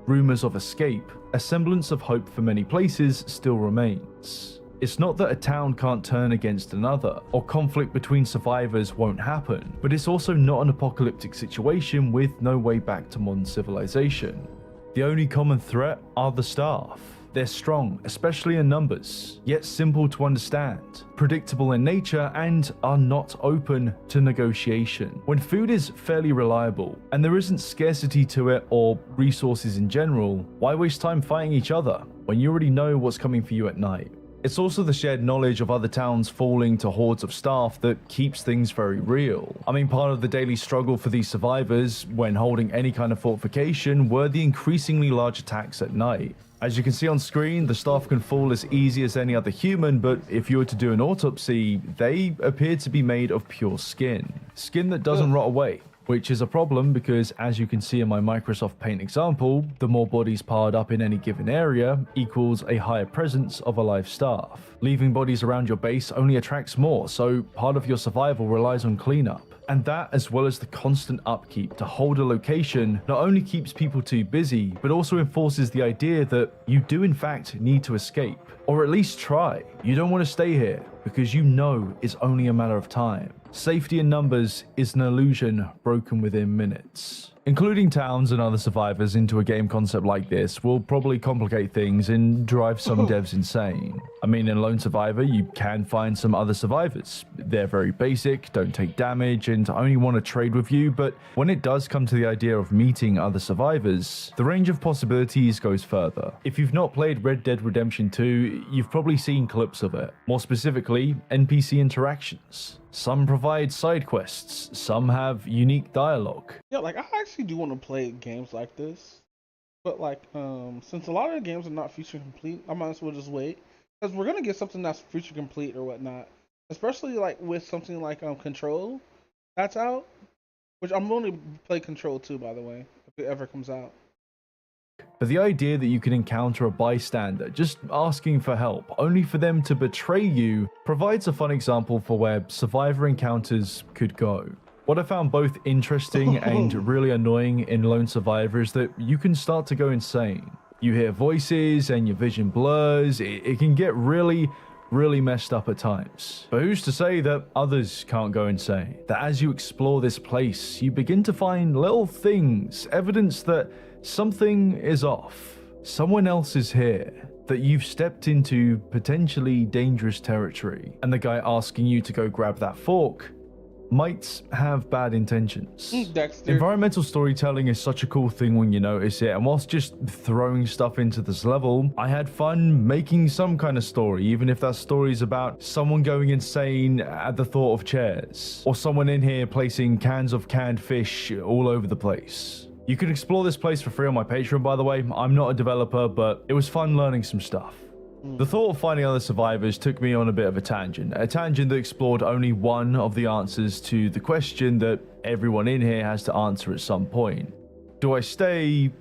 rumors of escape, a semblance of hope for many places still remains. It's not that a town can't turn against another, or conflict between survivors won't happen, but it's also not an apocalyptic situation with no way back to modern civilization. The only common threat are the staff. They're strong, especially in numbers, yet simple to understand, predictable in nature, and are not open to negotiation. When food is fairly reliable, and there isn't scarcity to it or resources in general, why waste time fighting each other when you already know what's coming for you at night? It's also the shared knowledge of other towns falling to hordes of staff that keeps things very real. I mean, part of the daily struggle for these survivors, when holding any kind of fortification, were the increasingly large attacks at night. As you can see on screen, the staff can fall as easy as any other human, but if you were to do an autopsy, they appear to be made of pure skin. Skin that doesn't rot away, which is a problem because, as you can see in my Microsoft Paint example, the more bodies piled up in any given area equals a higher presence of alive staff. Leaving bodies around your base only attracts more, so part of your survival relies on cleanup. And that, as well as the constant upkeep to hold a location, not only keeps people too busy, but also enforces the idea that you do in fact need to escape, or at least try. You don't want to stay here, because you know it's only a matter of time. Safety in numbers is an illusion broken within minutes. Including towns and other survivors into a game concept like this will probably complicate things and drive some devs insane. I mean, in Lone Survivor, you can find some other survivors. They're very basic, don't take damage, and only want to trade with you, but when it does come to the idea of meeting other survivors, the range of possibilities goes further. If you've not played Red Dead Redemption 2, you've probably seen clips of it. More specifically, NPC interactions. Some provide side quests, some have unique dialogue. Yeah, like I actually do want to play games like this, but like since a lot of the games are not feature complete, I might as well just wait, because we're gonna get something that's feature complete or whatnot, especially like with something like Control that's out, which I'm going to play Control 2, by the way, if it ever comes out. But the idea that you can encounter a bystander just asking for help, only for them to betray you, provides a fun example for where survivor encounters could go. What I found both interesting and really annoying in Lone Survivor is that you can start to go insane. You hear voices and your vision blurs. It can get really messed up at times. But who's to say that others can't go insane? That as you explore this place, you begin to find little things, evidence that something is off. Someone else is here, that you've stepped into potentially dangerous territory, and the guy asking you to go grab that fork might have bad intentions. Dexter. Environmental storytelling is such a cool thing when you notice it, and whilst just throwing stuff into this level, I had fun making some kind of story, even if that story's about someone going insane at the thought of chairs, or someone in here placing cans of canned fish all over the place. You can explore this place for free on my Patreon, by the way. I'm not a developer, but it was fun learning some stuff. The thought of finding other survivors took me on a bit of a tangent that explored only one of the answers to the question that everyone in here has to answer at some point. Do I stay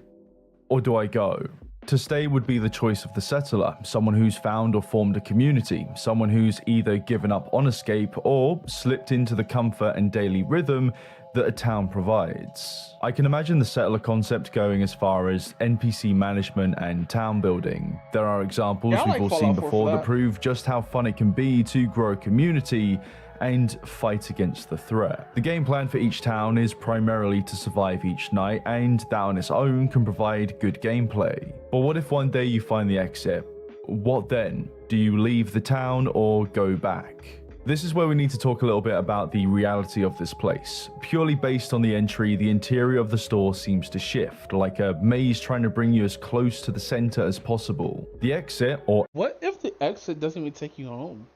or do I go? To stay would be the choice of the settler, someone who's found or formed a community, someone who's either given up on escape or slipped into the comfort and daily rhythm that a town provides. I can imagine the settler concept going as far as NPC management and town building. There are examples we've all seen before that prove just how fun it can be to grow a community and fight against the threat. The game plan for each town is primarily to survive each night, and that on its own can provide good gameplay. But what if one day you find the exit? What then? Do you leave the town or go back? This is where we need to talk a little bit about the reality of this place. Purely based on the entry, the interior of the store seems to shift, like a maze trying to bring you as close to the center as possible. The exit, or what if the exit doesn't even take you home?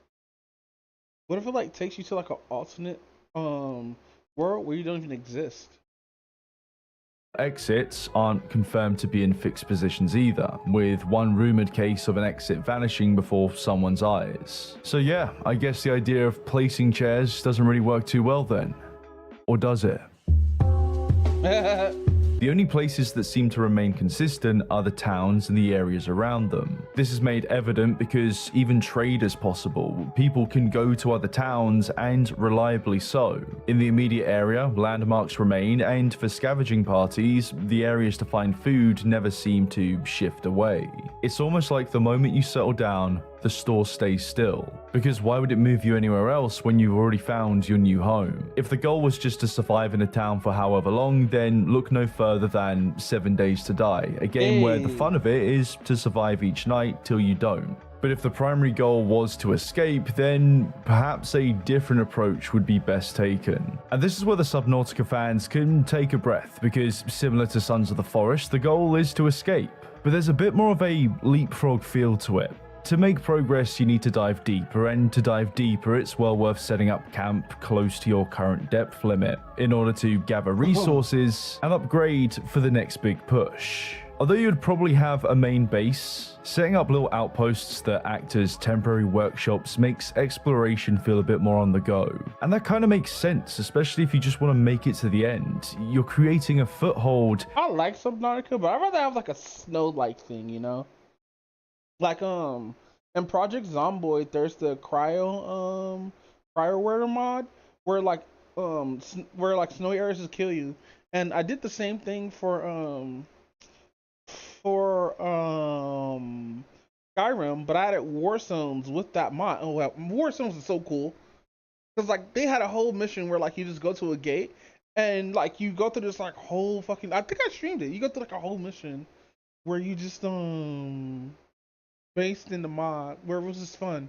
What if it like takes you to like an alternate world where you don't even exist? exits aren't confirmed to be in fixed positions either, with one rumored case of an exit vanishing before someone's eyes. So yeah, I guess the idea of placing chairs doesn't really work too well then. Or does it? The only places that seem to remain consistent are the towns and the areas around them. This is made evident because even trade is possible. People can go to other towns, and reliably so. In the immediate area, landmarks remain, and for scavenging parties, the areas to find food never seem to shift away. It's almost like the moment you settle down, the store stays still. Because why would it move you anywhere else when you've already found your new home? If the goal was just to survive in a town for however long, then look no further than 7 Days to Die, a game where the fun of it is to survive each night till you don't. But if the primary goal was to escape, then perhaps a different approach would be best taken. And this is where the Subnautica fans can take a breath, because similar to Sons of the Forest, the goal is to escape. But there's a bit more of a leapfrog feel to it. To make progress, you need to dive deeper, and to dive deeper, it's well worth setting up camp close to your current depth limit in order to gather resources and upgrade for the next big push. Although you'd probably have a main base, setting up little outposts that act as temporary workshops makes exploration feel a bit more on the go. And that kind of makes sense, especially if you just want to make it to the end. You're creating a foothold. I like Subnautica, but I'd rather have like a snow-like thing, you know? Like in Project Zomboid, there's the cryo weather mod where like snowy areas just kill you, and I did the same thing for Skyrim, but I added war zones with that mod. Oh, well, war zones is so cool because like they had a whole mission where like you just go to a gate and like you go through this like whole fucking. I think I streamed it. You go through like a whole mission where you just based in the mod where it was just fun.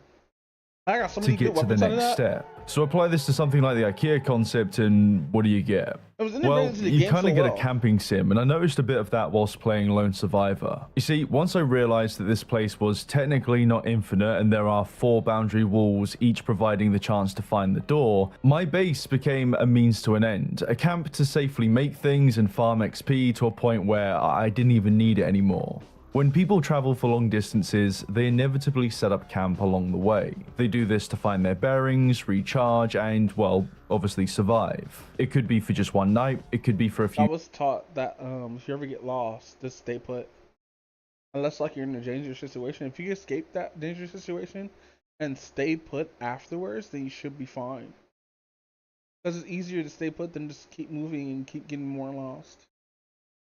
I got so many good weapons out of that. To get to the next step. So apply this to something like the IKEA concept, and what do you get? Well, you kind of get a camping sim, and I noticed a bit of that whilst playing Lone Survivor. You see, once I realized that this place was technically not infinite and there are 4 boundary walls, each providing the chance to find the door, my base became a means to an end, a camp to safely make things and farm XP to a point where I didn't even need it anymore. When people travel for long distances, they inevitably set up camp along the way. They do this to find their bearings, recharge, and, well, obviously survive. It could be for just one night, it could be for a few— I was taught that if you ever get lost, just stay put. Unless like you're in a dangerous situation. If you escape that dangerous situation and stay put afterwards, then you should be fine. Because it's easier to stay put than just keep moving and keep getting more lost.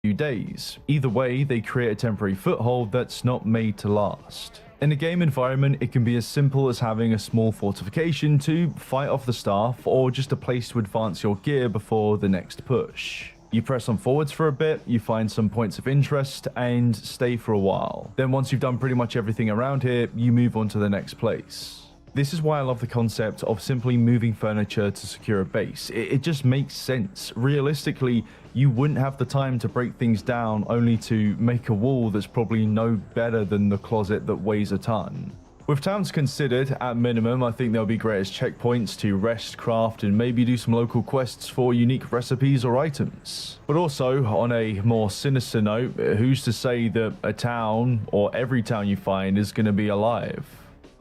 Few days. Either way, they create a temporary foothold that's not made to last. In a game environment, it can be as simple as having a small fortification to fight off the staff, or just a place to advance your gear before the next push. You press on forwards for a bit, you find some points of interest, and stay for a while. Then once you've done pretty much everything around here, you move on to the next place. This is why I love the concept of simply moving furniture to secure a base. It just makes sense. Realistically, you wouldn't have the time to break things down only to make a wall that's probably no better than the closet that weighs a ton. With towns considered, at minimum, I think they'll be great as checkpoints to rest, craft, and maybe do some local quests for unique recipes or items. But also, on a more sinister note, who's to say that a town, or every town you find, is going to be alive?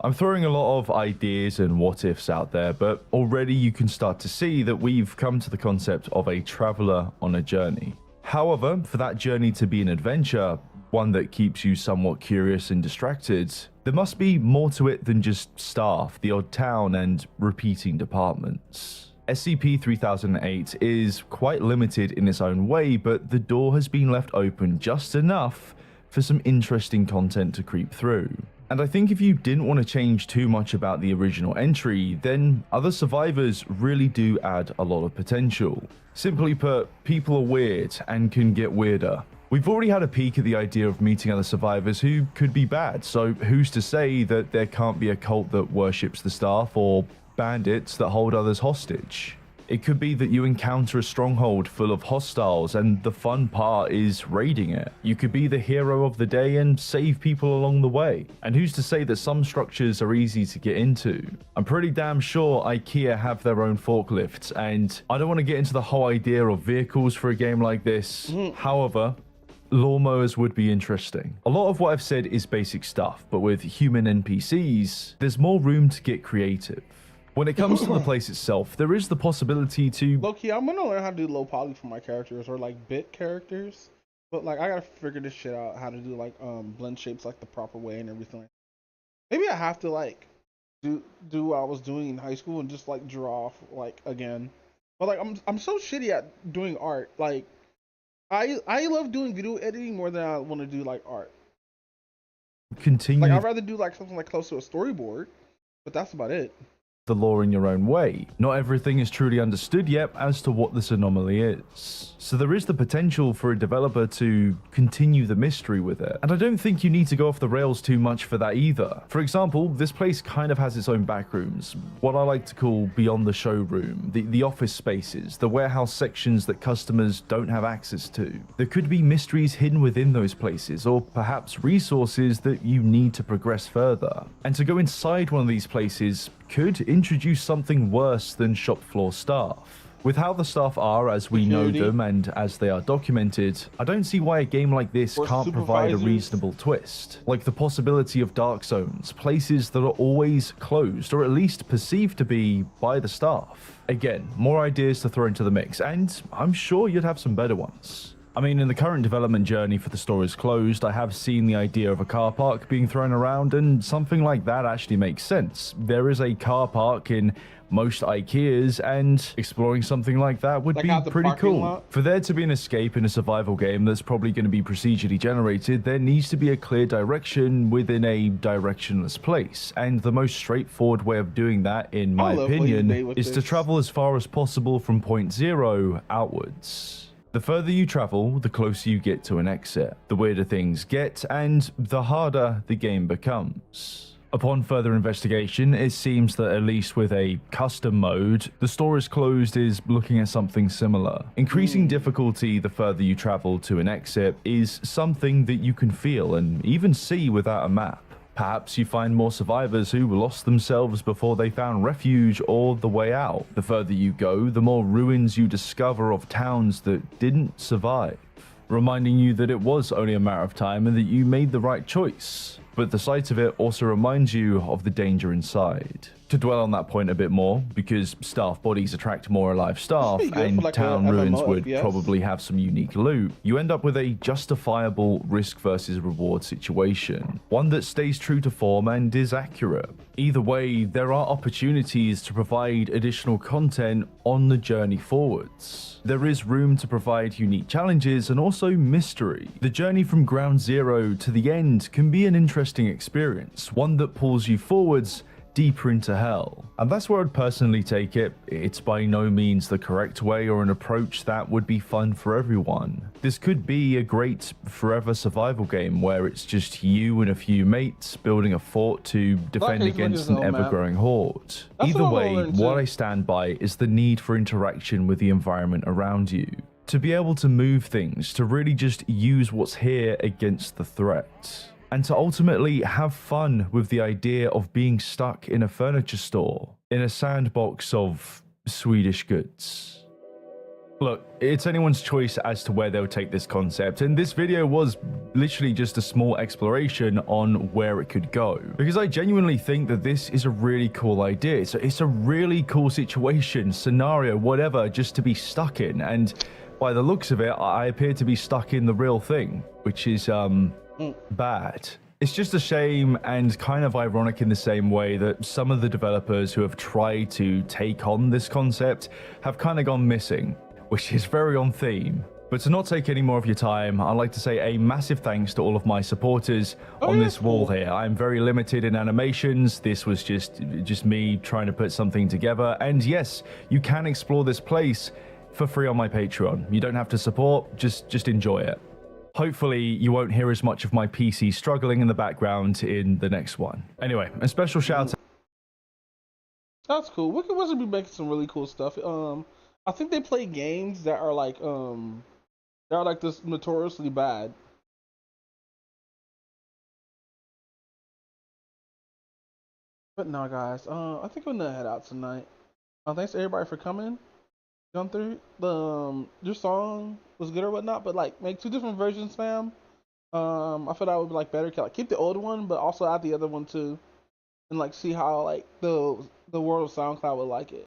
I'm throwing a lot of ideas and what-ifs out there, but already you can start to see that we've come to the concept of a traveler on a journey. However, for that journey to be an adventure, one that keeps you somewhat curious and distracted, there must be more to it than just staff, the odd town, and repeating departments. SCP-3008 is quite limited in its own way, but the door has been left open just enough for some interesting content to creep through. And I think if you didn't want to change too much about the original entry, then other survivors really do add a lot of potential. Simply put, people are weird and can get weirder. We've already had a peek at the idea of meeting other survivors who could be bad, so who's to say that there can't be a cult that worships the staff or bandits that hold others hostage? It could be that you encounter a stronghold full of hostiles and the fun part is raiding it. You could be the hero of the day and save people along the way. And who's to say that some structures are easy to get into? I'm pretty damn sure IKEA have their own forklifts, and I don't want to get into the whole idea of vehicles for a game like this. However, lawnmowers would be interesting. A lot of what I've said is basic stuff, but with human NPCs, there's more room to get creative. When it comes to the place itself, there is the possibility to... Low-key, I'm gonna learn how to do low poly for my characters, or like bit characters. But like, I gotta figure this shit out, how to do like blend shapes like the proper way and everything. Maybe I have to like do what I was doing in high school and just like draw like again. But like, I'm so shitty at doing art. Like, I love doing video editing more than I want to do like art. Continue. Like, I'd rather do like something like close to a storyboard, but that's about it. The lore in your own way. Not everything is truly understood yet as to what this anomaly is. So there is the potential for a developer to continue the mystery with it. And I don't think you need to go off the rails too much for that either. For example, this place kind of has its own backrooms, what I like to call beyond the showroom, the office spaces, the warehouse sections that customers don't have access to. There could be mysteries hidden within those places, or perhaps resources that you need to progress further. And to go inside one of these places could introduce something worse than shop floor staff. With how the staff are as we know them and as they are documented, I don't see why a game like this can't provide a reasonable twist. Like the possibility of dark zones, places that are always closed, or at least perceived to be by the staff. Again, more ideas to throw into the mix, and I'm sure you'd have some better ones. I mean, in the current development journey for the store is closed, I have seen the idea of a car park being thrown around, and something like that actually makes sense. There is a car park in most IKEAs, and exploring something like that would be pretty cool. For there to be an escape in a survival game that's probably going to be procedurally generated, there needs to be a clear direction within a directionless place, and the most straightforward way of doing that, in my opinion, is to travel as far as possible from point 0 outwards. The further you travel, the closer you get to an exit. The weirder things get, and the harder the game becomes. Upon further investigation, it seems that at least with a custom mode, the store is closed is looking at something similar. Increasing difficulty the further you travel to an exit is something that you can feel and even see without a map. Perhaps you find more survivors who lost themselves before they found refuge or the way out. The further you go, the more ruins you discover of towns that didn't survive, reminding you that it was only a matter of time and that you made the right choice. But the sight of it also reminds you of the danger inside. To dwell on that point a bit more, because staff bodies attract more alive staff, and like town ruins would probably have some unique loot, you end up with a justifiable risk versus reward situation. One that stays true to form and is accurate. Either way, there are opportunities to provide additional content on the journey forwards. There is room to provide unique challenges and also mystery. The journey from ground zero to the end can be an interesting experience, one that pulls you forwards deeper into hell. And that's where I'd personally take it. It's by no means the correct way or an approach that would be fun for everyone. This could be a great forever survival game where it's just you and a few mates building a fort to defend against an ever-growing horde. Either way, what I stand by is the need for interaction with the environment around you. To be able to move things, to really just use what's here against the threat. And to ultimately have fun with the idea of being stuck in a furniture store, in a sandbox of Swedish goods. Look, it's anyone's choice as to where they'll take this concept, and this video was literally just a small exploration on where it could go. Because I genuinely think that this is a really cool idea. It's a really cool situation, scenario, whatever, just to be stuck in. And by the looks of it, I appear to be stuck in the real thing, which is bad. It's just a shame and kind of ironic in the same way that some of the developers who have tried to take on this concept have kind of gone missing, which is very on theme. But to not take any more of your time, I'd like to say a massive thanks to all of my supporters on this wall here. I'm very limited in animations. This was just me trying to put something together. And yes, you can explore this place for free on my Patreon. You don't have to support, just enjoy it. Hopefully, you won't hear as much of my PC struggling in the background in the next one. Anyway, a special shout out. That's cool. Wicked Wizard be making some really cool stuff. I think they play games that are like this notoriously bad. But no, guys. I think I'm gonna head out tonight. Thanks to everybody for coming. Gone through the your song was good or whatnot, but like make 2 different versions, fam. I feel that would be like better. Like keep the old one, but also add the other one too, and like see how like the world of SoundCloud would like it.